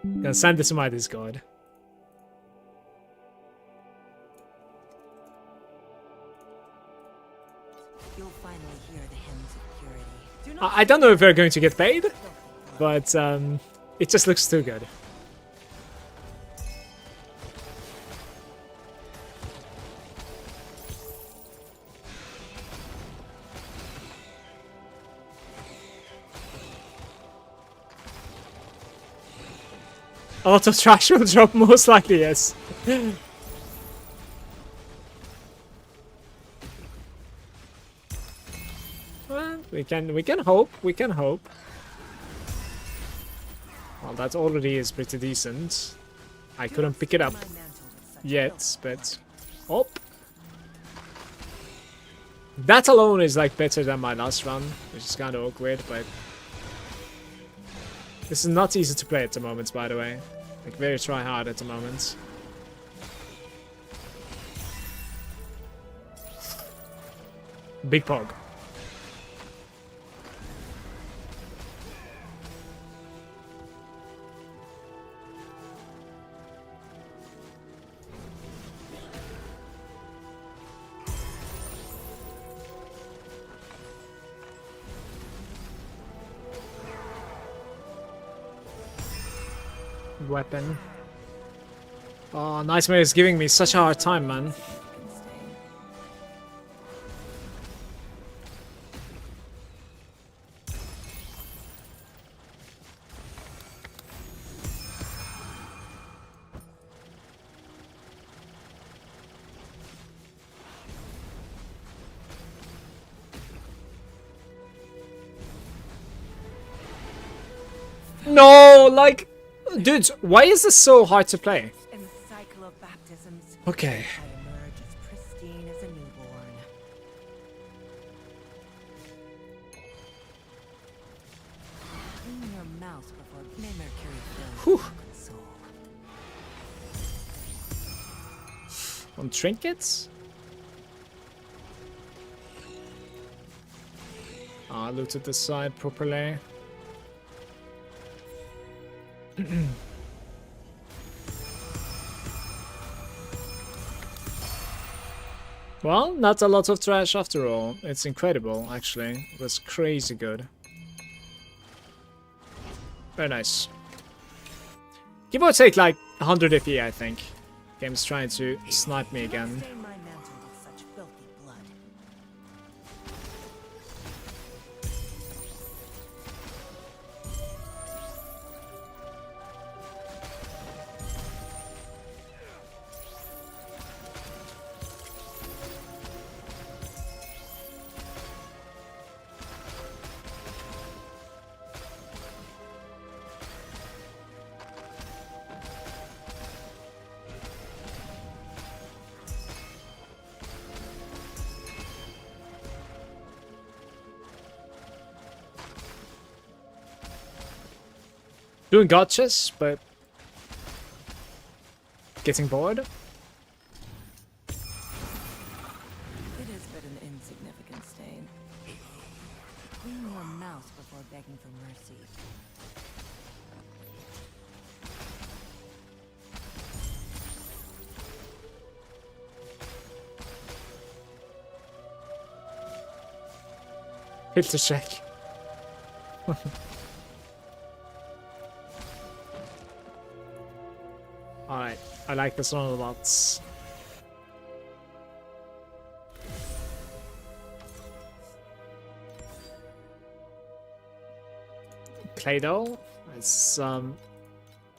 Gonna send this to my Discord. You'll finally hear the hymns of purity. Do not I don't know if we're going to get paid, but it just looks too good. A lot of trash will drop, most likely, yes. Well, we can hope. We can hope. Well, that already is pretty decent. I couldn't pick it up my mantle with such yet, but oh, that alone is like better than my last run, which is kind of awkward. But this is not easy to play at the moment, by the way. Like, very try hard at the moment. Big Pog. weapon. Oh, Nightmare is giving me such a hard time, man. No, like, dude, why is this so hard to play? In the cycle of baptisms, Okay. I emerge as pristine as a newborn. Clean your mouth before may Mercury fills Whew. your soul. On trinkets? Ah, looted this side properly. Well, not a lot of trash after all. It's incredible, actually. It was crazy good. Very nice. Give or take like 100 FE, I think. Game's trying to snipe me again. Stain my mantle with such filthy blood. Doing gotchas, but getting bored. It is but an insignificant stain. Clean your mouth before begging for mercy. Filter check. Alright, I like this one a lot. Play-Doh? It's a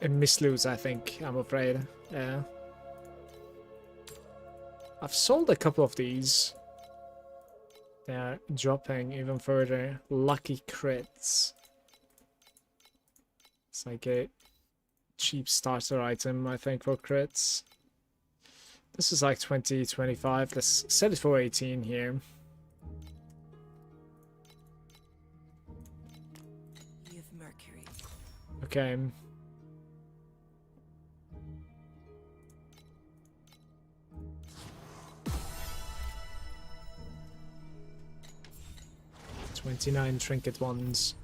mislose, I think, I'm afraid. Yeah. I've sold a couple of these. They're dropping even further. Lucky crits. It's like a cheap starter item, I think, for crits. This is like 20, 25. Let's set it for 18 here. You've Mercury. Okay. $29 trinket ones.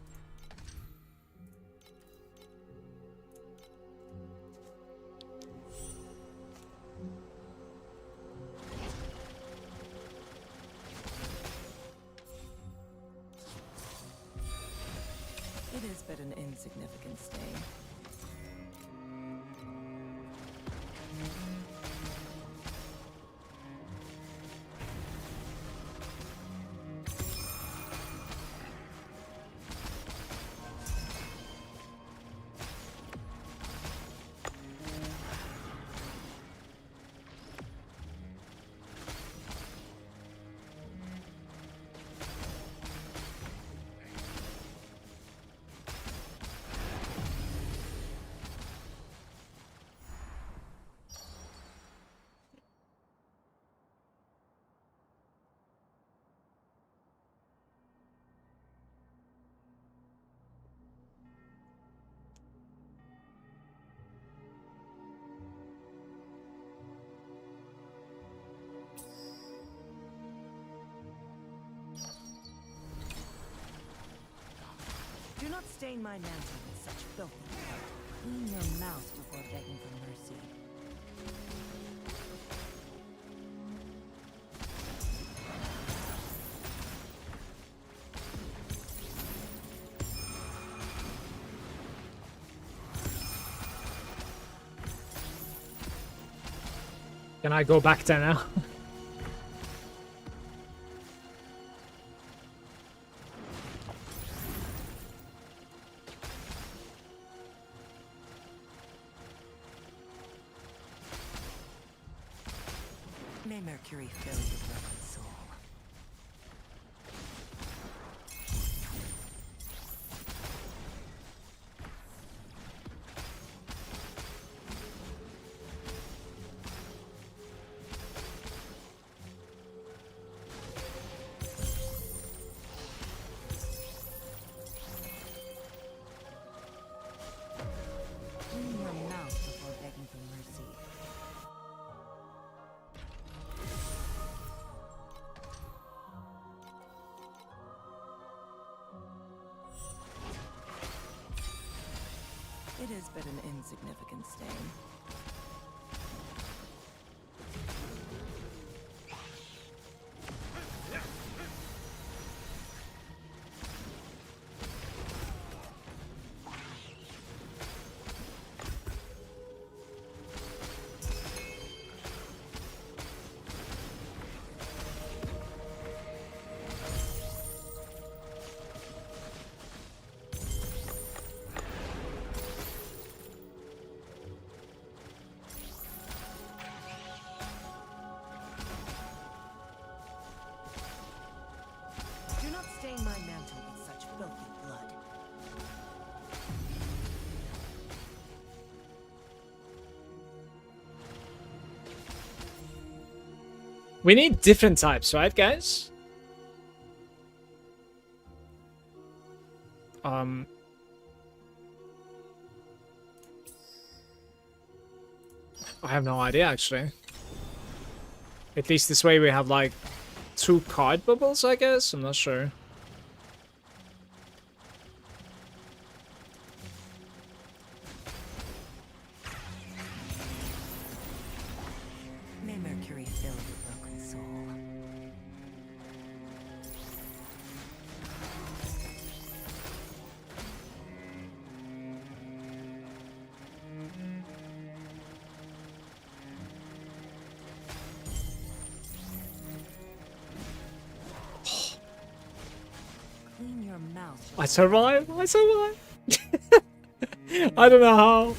It is but an insignificant stain. Do not stain my mantle with such filthy blood. Clean your mouth before begging for mercy. Can I go back there now? May Mercury fill your broken soul. Clean your mouth before begging for mercy. It is but an insignificant stain. Do not stain my mantle with such filthy blood. We need different types, right, guys? I have no idea, actually. At least this way we have, like, 2 card bubbles, I guess? I'm not sure. May Mercury fill your broken soul. Clean your mouth. I survived! I survived! I don't know how.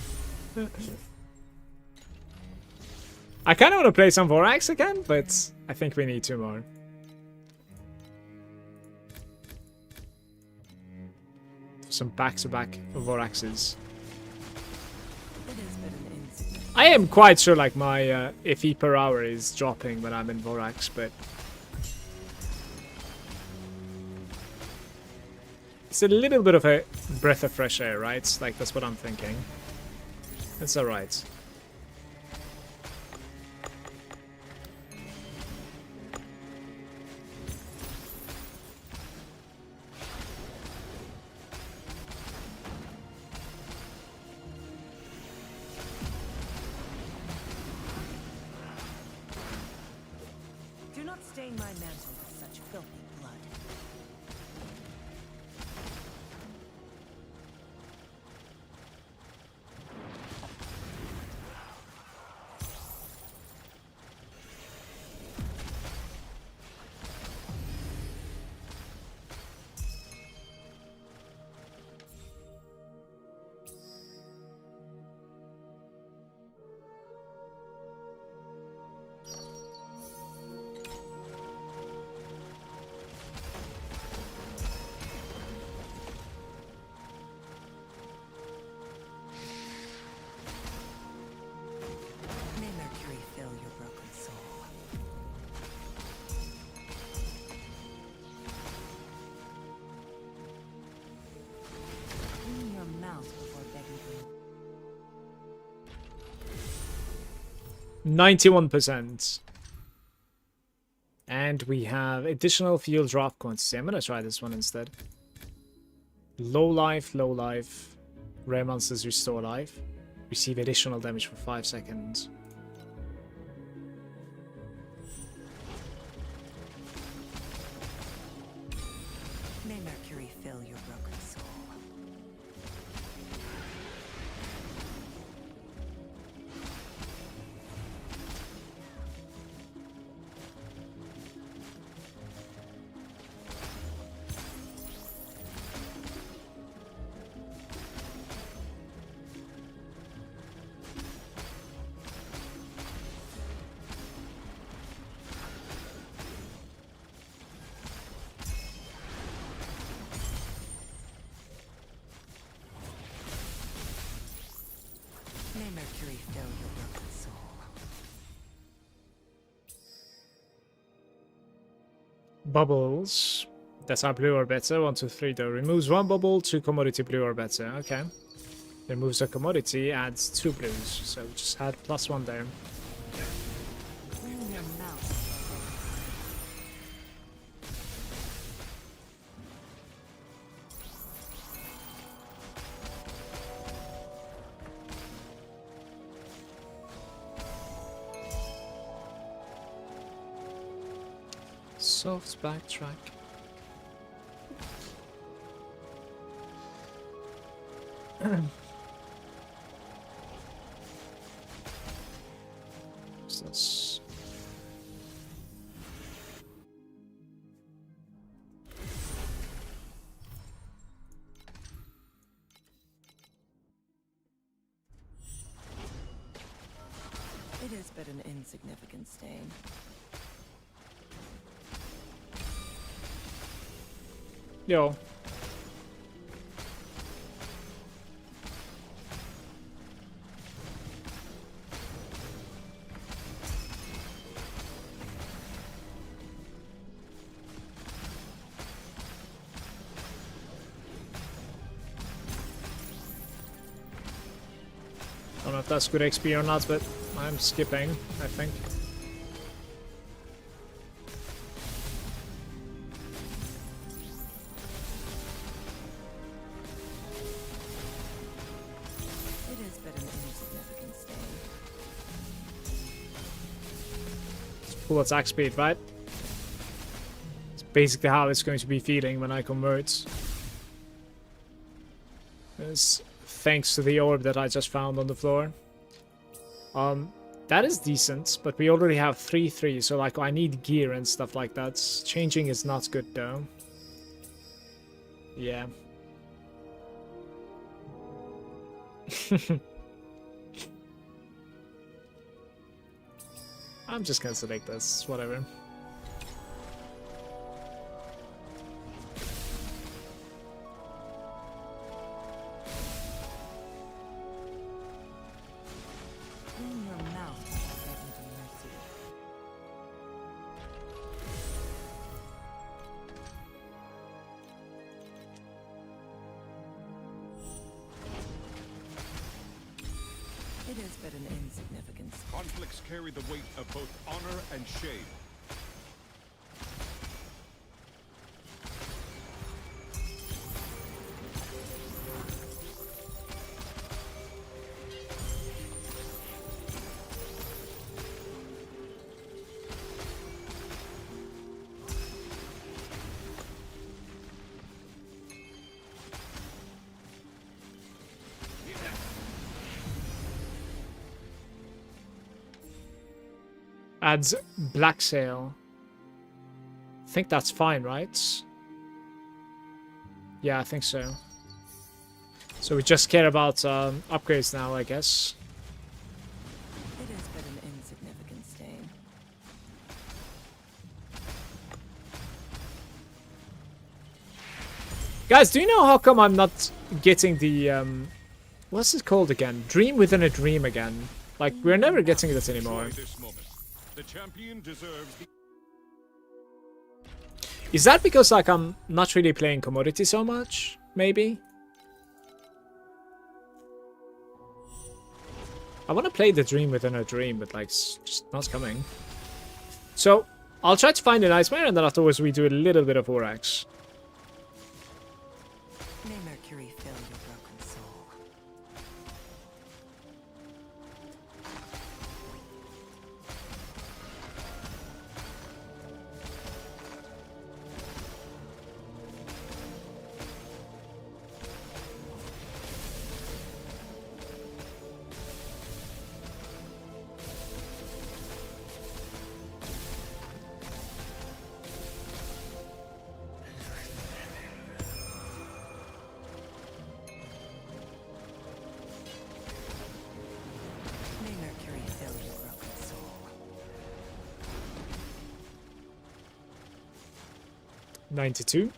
I kind of want to play some Vorax again, but I think we need 2 more. Some back-to-back Voraxes. It is but an insignificant. I am quite sure like my FE per hour is dropping when I'm in Vorax, but it's a little bit of a breath of fresh air, right? Like that's what I'm thinking. It's alright. Do not stain my mantle with such filthy blood. May Mercury fill your broken soul. Clean your mouth before begging for 91%. And we have additional fuel drop quantity. I'm gonna try this one instead. Low life, low life. Rare monsters restore life. Receive additional damage for 5 seconds. May Mercury fill your broken soul. bubbles that are blue or better. 1, 2, 3 though. Removes 1 bubble to commodity blue or better. Okay. Removes a commodity, adds 2 blues. So just add +1 there. Clean your mouth. Soft backtrack. What's this? It is but an insignificant stain. Yo. Don't know if that's good XP or not, but I'm skipping, I think. It is but an insignificant stain. It's full attack speed, right? It's basically how it's going to be feeling when I convert. It's thanks to the orb that I just found on the floor. That is decent, but we already have 3-3, so like I need gear and stuff like that. Changing is not good though. Yeah. I'm just gonna select this, whatever. Clean your mouth, Servant of Mercy. It is but an insignificant stain. Conflicts carry the weight of both honor and shame. Adds Black Sail. I think that's fine, right? Yeah, I think so. So we just care about upgrades now, I guess. It is but an insignificant stain. Guys, do you know how come I'm not getting the what's it called again? Dream within a dream again. Like we're never getting this anymore. Enjoy this moment. The champion deserves the Is that because like I'm not really playing commodity so much? Maybe? I want to play the dream within a dream, but like it's just not coming. So I'll try to find a nightmare and then afterwards we do a little bit of Orax. May Mercury fill your broken soul. May Mercury fill your broken soul. 92.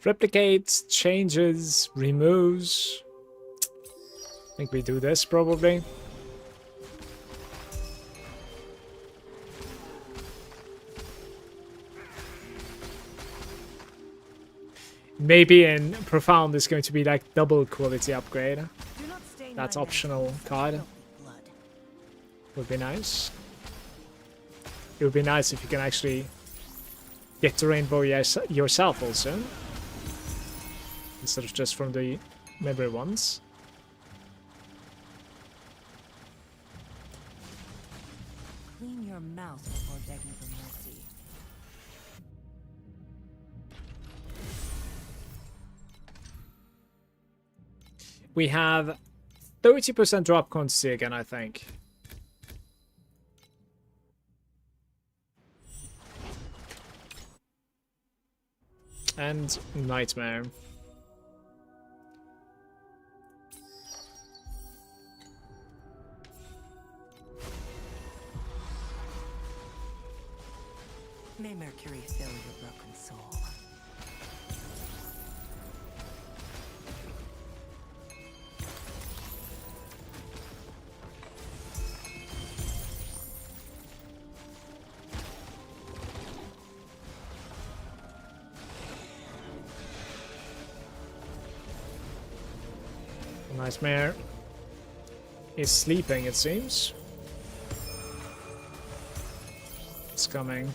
Replicates, changes, removes. I think we do this probably. Maybe in Profound is going to be like double quality upgrade. Do not stain That's my optional mantle with card. filthy blood. Would be nice. It would be nice if you can actually get the rainbow yourself also. Instead of just from the memory ones. Clean your mouth before begging for mercy. We have 30% drop quantity again, I think. And Nightmare. May Mercury fill your broken soul. Nightmare is sleeping, it seems. It's coming.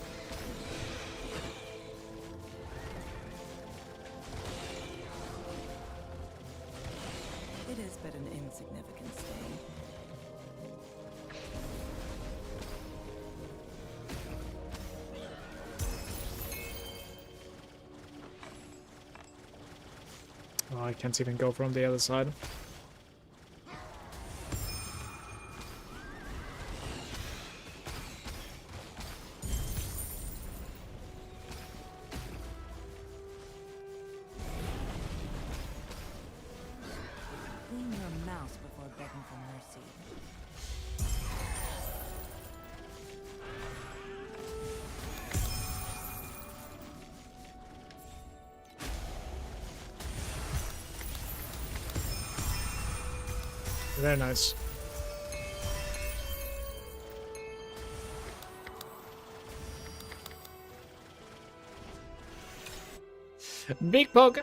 It is but an insignificant stain. Oh, I can't even go from the other side. Clean your mouth before begging for mercy. Very nice. Big poke.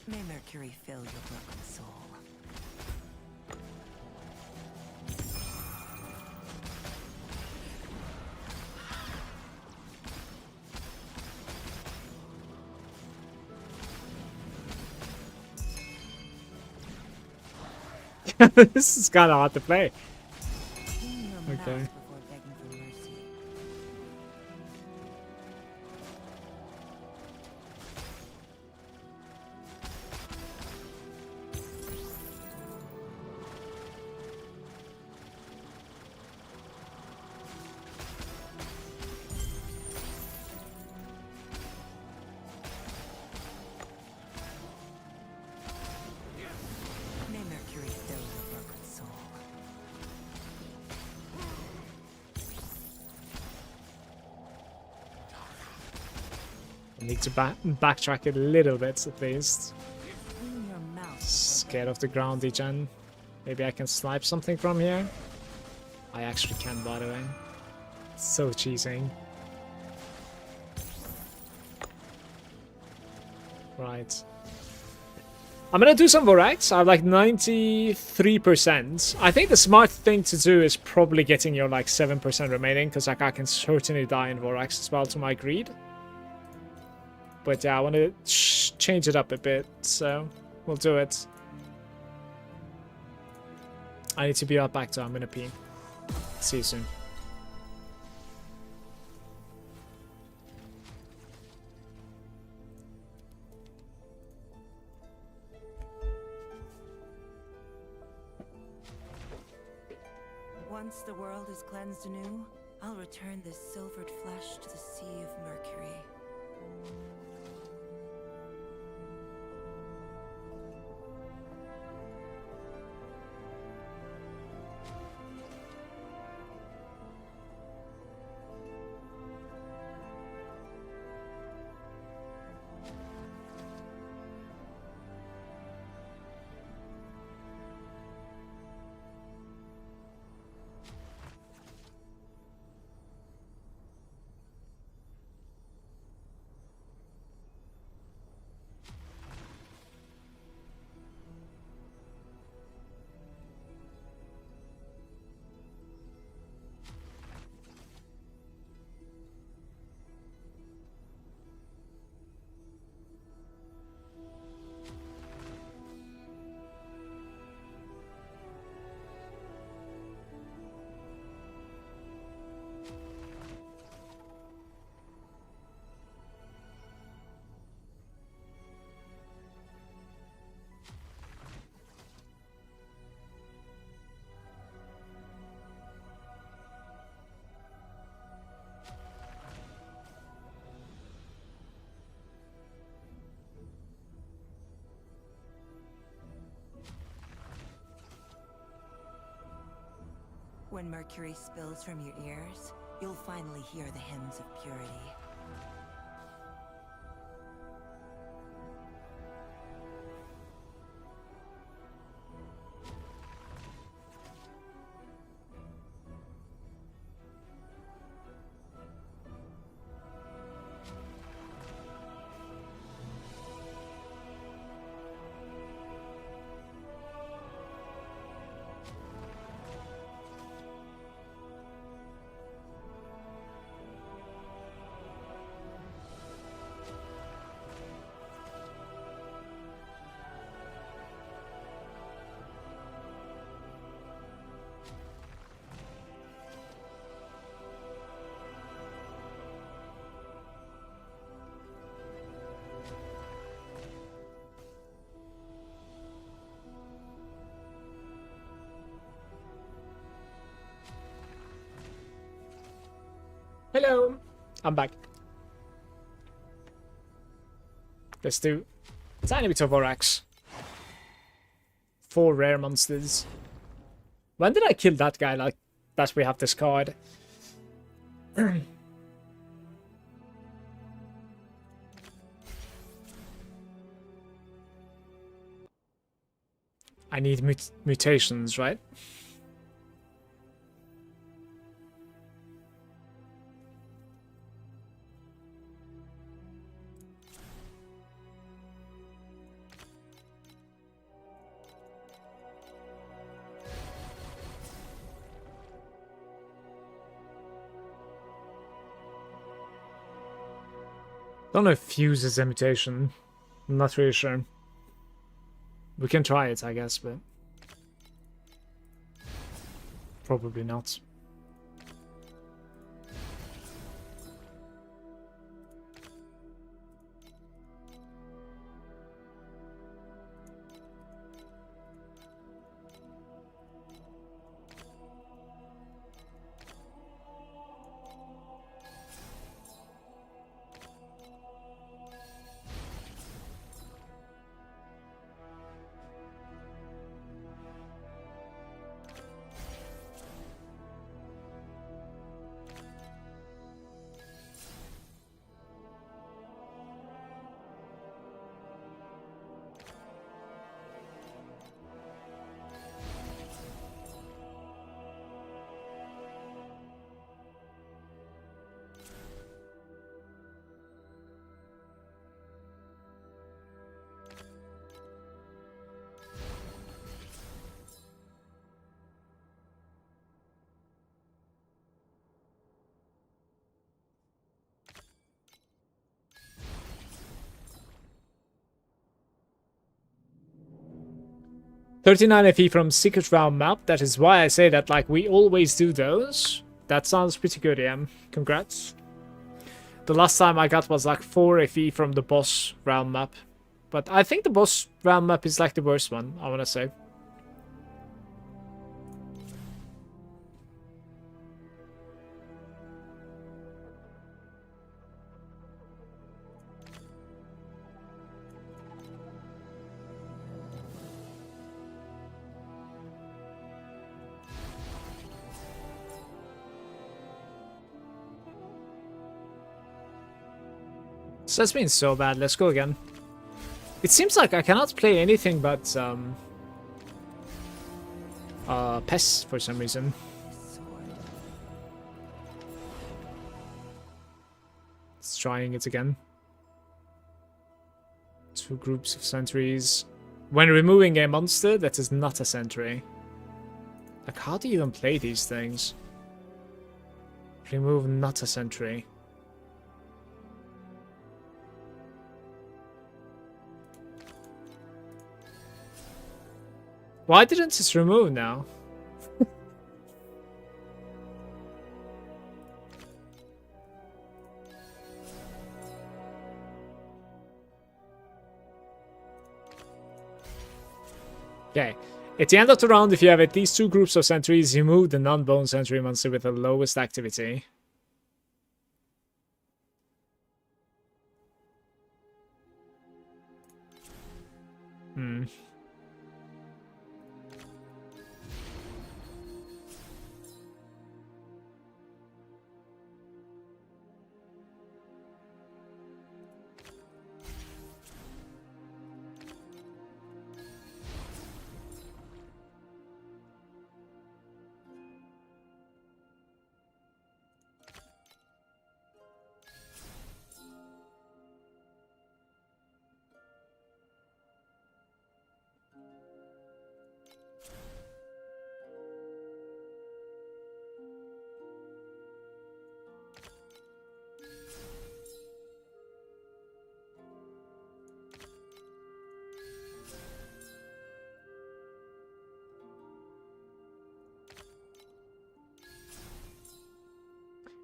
May Mercury fill your broken soul. This is kind of hard to play. Clean your Okay. mouth before begging for mercy. May Mercury fill your broken soul. I need to backtrack it a little bit at least. Clean your mouth before Scared of the ground degen. Maybe I can snipe something from here. I actually can, by the way. So cheesing. Right. I'm gonna do some Vorax. I have like 93%. I think the smart thing to do is probably getting your like 7% remaining, because like I can certainly die in Vorax as well to my greed. But yeah, I want to change it up a bit, so we'll do it. I need to be right back, so I'm gonna pee. See you soon. Once the world is cleansed anew, I'll return this silvered flesh to the sea of Mercury. When mercury spills from your ears, you'll finally hear the hymns of purity. Hello, I'm back. Let's do a tiny bit of Vorax. 4 rare monsters. When did I kill that guy like that we have this card? I need mutations, right? Don't know if Fuse is a mutation. I'm not really sure. We can try it, I guess, but probably not. $39 FE from Secret Realm map. That is why I say that, like, we always do those. That sounds pretty good, yeah. Congrats. The last time I got was like 4 FE from the boss realm map. But I think the boss realm map is like the worst one, I want to say. So that's been so bad. Let's go again. It seems like I cannot play anything but PES for some reason. Let's trying it again. 2 groups of sentries. When removing a monster that is not a sentry. Like, how do you even play these things? Remove not a sentry. Why didn't it remove now? Okay. At the end of the round, if you have at least 2 groups of sentries, you move the non-bone sentry monster with the lowest activity.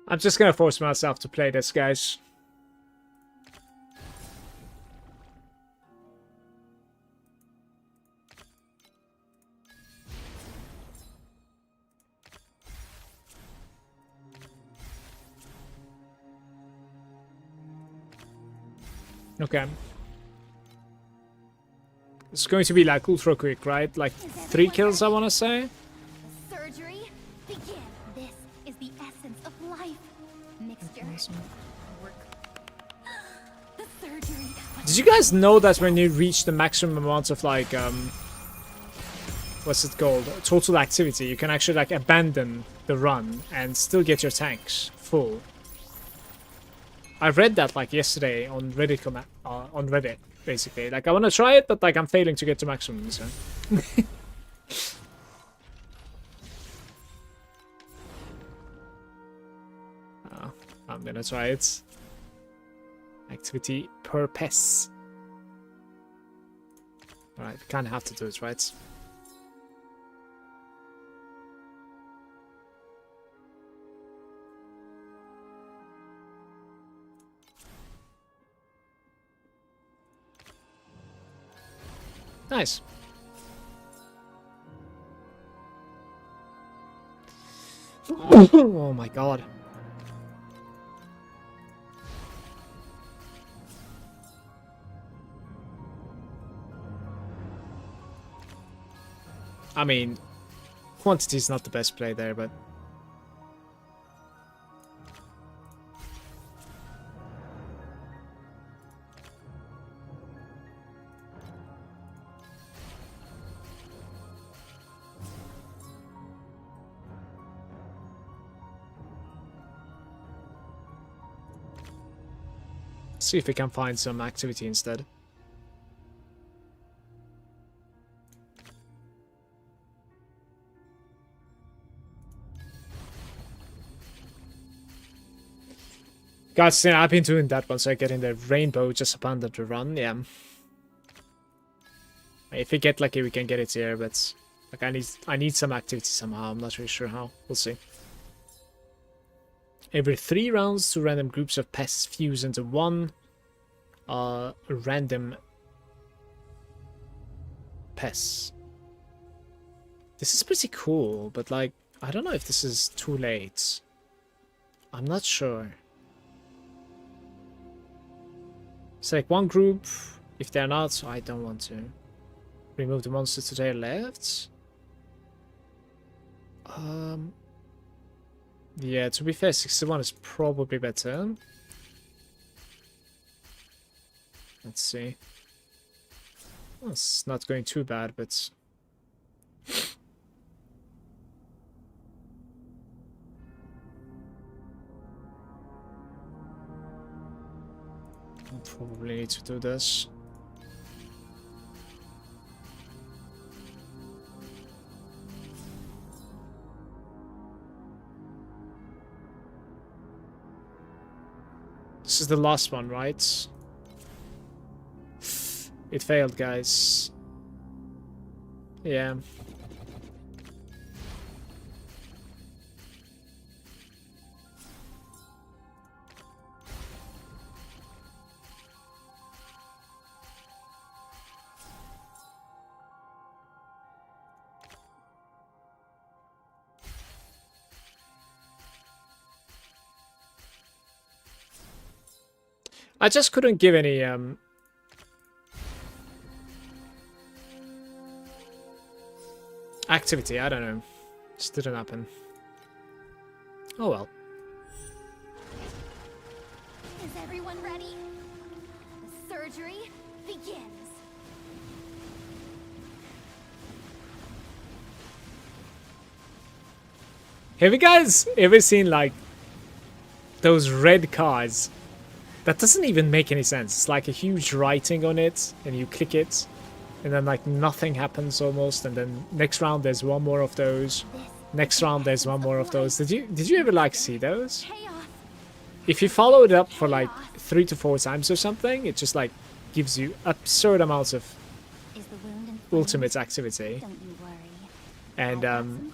I'm just gonna force myself to play this, guys. Okay. It's going to be like ultra quick, right? Like 3 kills, I want to say. The surgery begin. This is the essence of life. Mixture. Work. The surgery. Did you guys know that when you reach the maximum amount of like what's it called? Total activity, you can actually like abandon the run and still get your tanks full. I read that like yesterday on Reddit on Reddit, basically. Like I want to try it, but like I'm failing to get to maximum. So. I'm gonna try it. Activity purpose. Alright, we kind of have to do it, right? Nice. Oh my god. I mean, quantity is not the best play there, but see if we can find some activity instead. Guys, yeah, I've been doing that once I get in the rainbow, just abandon the run, yeah. If we get lucky, we can get it here, but like I need some activity somehow. I'm not really sure how. We'll see. Every 3 rounds, 2 random groups of pests fuse into one random pests. This is pretty cool, but like I don't know if this is too late. I'm not sure. Select one group. If they're not, I don't want to. Remove the monster to their left. Yeah, to be fair, 61 is probably better. Let's see. Well, it's not going too bad, but... I'll probably need to do this. This is the last one, right? It failed, guys. Yeah. I just couldn't give any activity, I don't know. Just didn't happen. Oh well. Is everyone ready? The surgery begins. Have you guys ever seen like those red cards? That doesn't even make any sense. It's like a huge writing on it, and you click it, and then like nothing happens almost, and then next round there's one more of those. Next round there's one more of those. Did you ever like see those? If you follow it up for like 3 to 4 times or something, it just like gives you absurd amounts of ultimate activity. And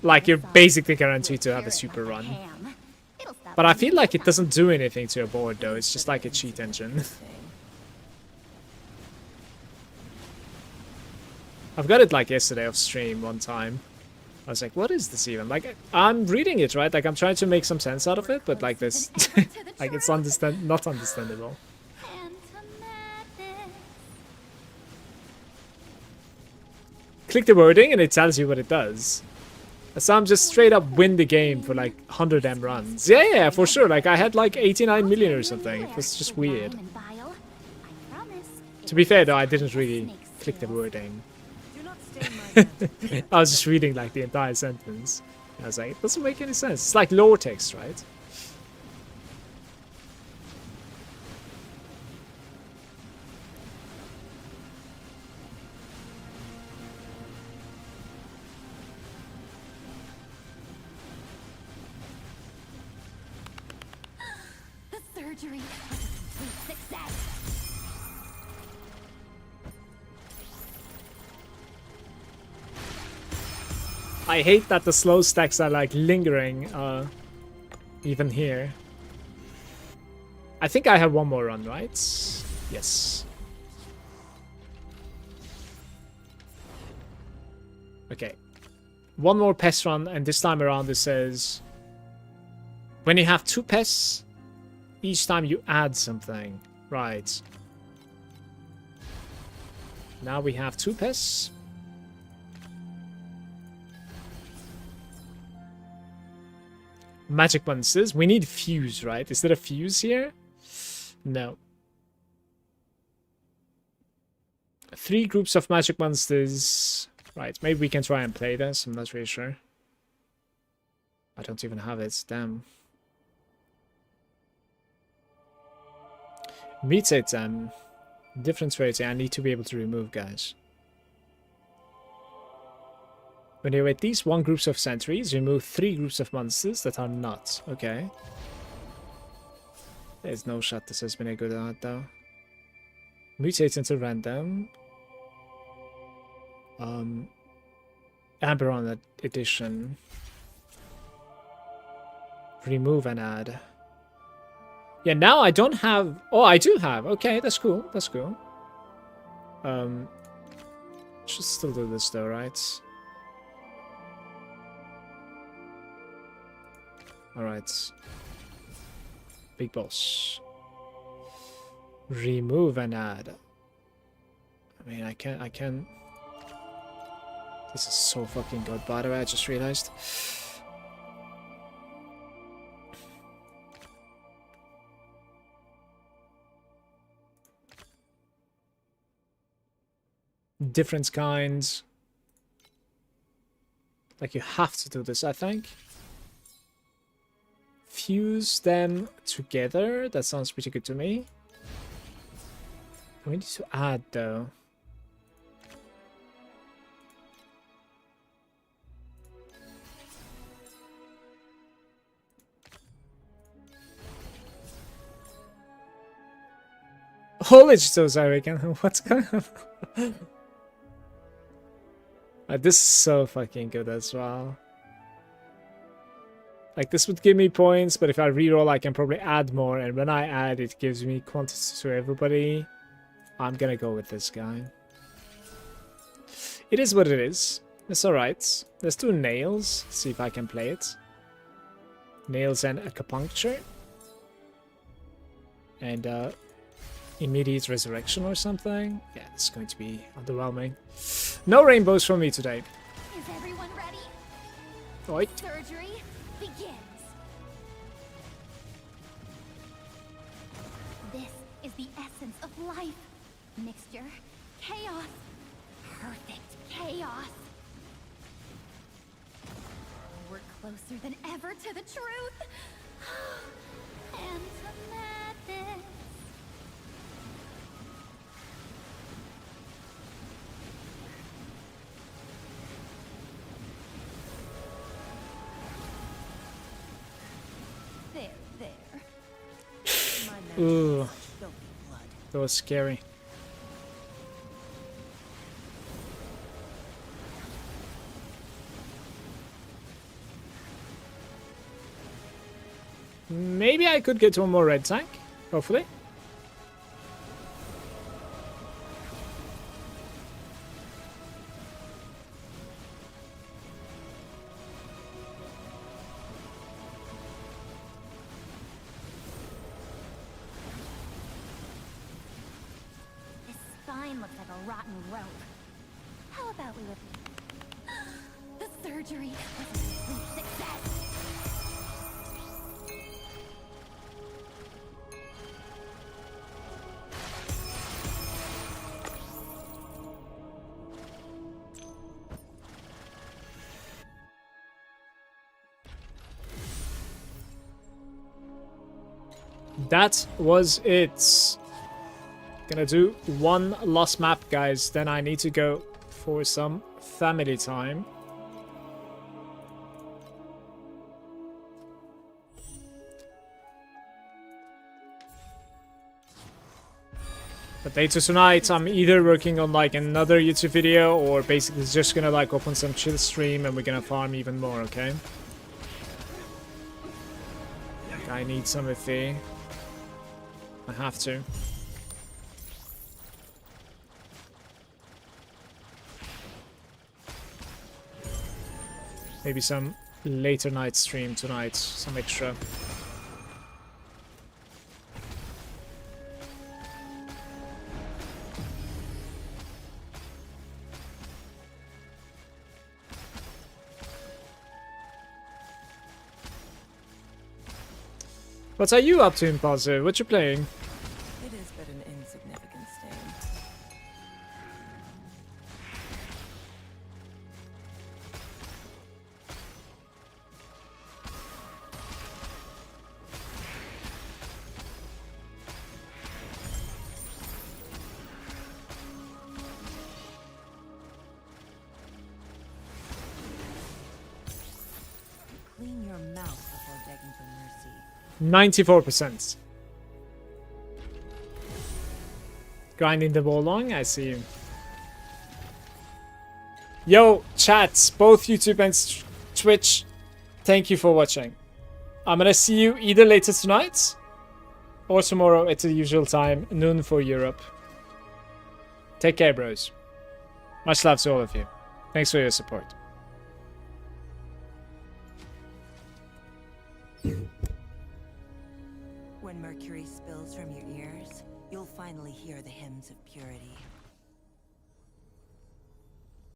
like you're basically guaranteed to have a super run. But I feel like it doesn't do anything to your board though, it's just like a cheat engine. I've got it like yesterday off stream one time. I was like, what is this even? Like, I'm reading it, right? Like, I'm trying to make some sense out of it, but like this, like it's not understandable. Click the wording and it tells you what it does. So I'm just straight up win the game for like 100 M runs. Yeah, for sure. Like I had like 89 million or something. It was just weird. To be fair though, I didn't really click the wording. I was just reading like the entire sentence. I was like, it doesn't make any sense. It's like lore text, right? The surgery was a complete success. I hate that the slow stacks are like lingering even here. I think I have one more run, right? Yes. Okay. One more pest run, and this time around it says when you have 2 pests, each time you add something. Right. Now we have 2 pests. Magic monsters. We need fuse, right? Is there a fuse here? No. 3 groups of magic monsters. Right, maybe we can try and play this. I'm not really sure. I don't even have it. Damn. Mutate them. Different rating. I need to be able to remove, guys. When you at least 1 groups of sentries, remove 3 groups of monsters that are not. Okay. There's no shot this has been a good art though. Mutate into random. Amberon edition. Remove and add. Yeah, now I don't have... Oh, I do have. Okay, that's cool. That's cool. Should still do this though, right? Alright. Big boss. Remove and add. I mean, I can... This is so fucking good, by the way, I just realized. Different kinds. Like, you have to do this, I think. Fuse them together. That sounds pretty good to me. We need to add, though. Holy stones, I reckon. What's going on? This is so fucking good as well. Like, this would give me points, but if I reroll, I can probably add more. And when I add, it gives me quantity to everybody. I'm gonna go with this guy. It is what it is. It's alright. Let's do nails. See if I can play it. Nails and acupuncture. And, immediate resurrection or something. Yeah, it's going to be underwhelming. No rainbows from me today. Is everyone ready? Oi. Surgery begins. This is the essence of life. Mixture, chaos, perfect chaos. We're closer than ever to the truth. And to madness. Ooh, that was scary. Maybe I could get one more red tank, hopefully. This spine looks like a rotten rope. How about we look... The surgery was a complete success! That was it. Gonna do one last map, guys. Then I need to go for some family time. But later tonight, I'm either working on like another YouTube video or basically just gonna like open some chill stream and we're gonna farm even more, okay? I need some of the... I have to. Maybe some later night stream tonight, some extra. What are you up to, Impulsive? What you playing? It is but an insignificant stain. Clean your mouth before begging for mercy. 94%. Grinding the ball long, I see you. Yo, chats, both YouTube and Twitch, thank you for watching. I'm gonna see you either later tonight or tomorrow at the usual time, noon for Europe. Take care, bros. Much love to all of you. Thanks for your support. When mercury spills from your ears, you'll finally hear the hymns of purity.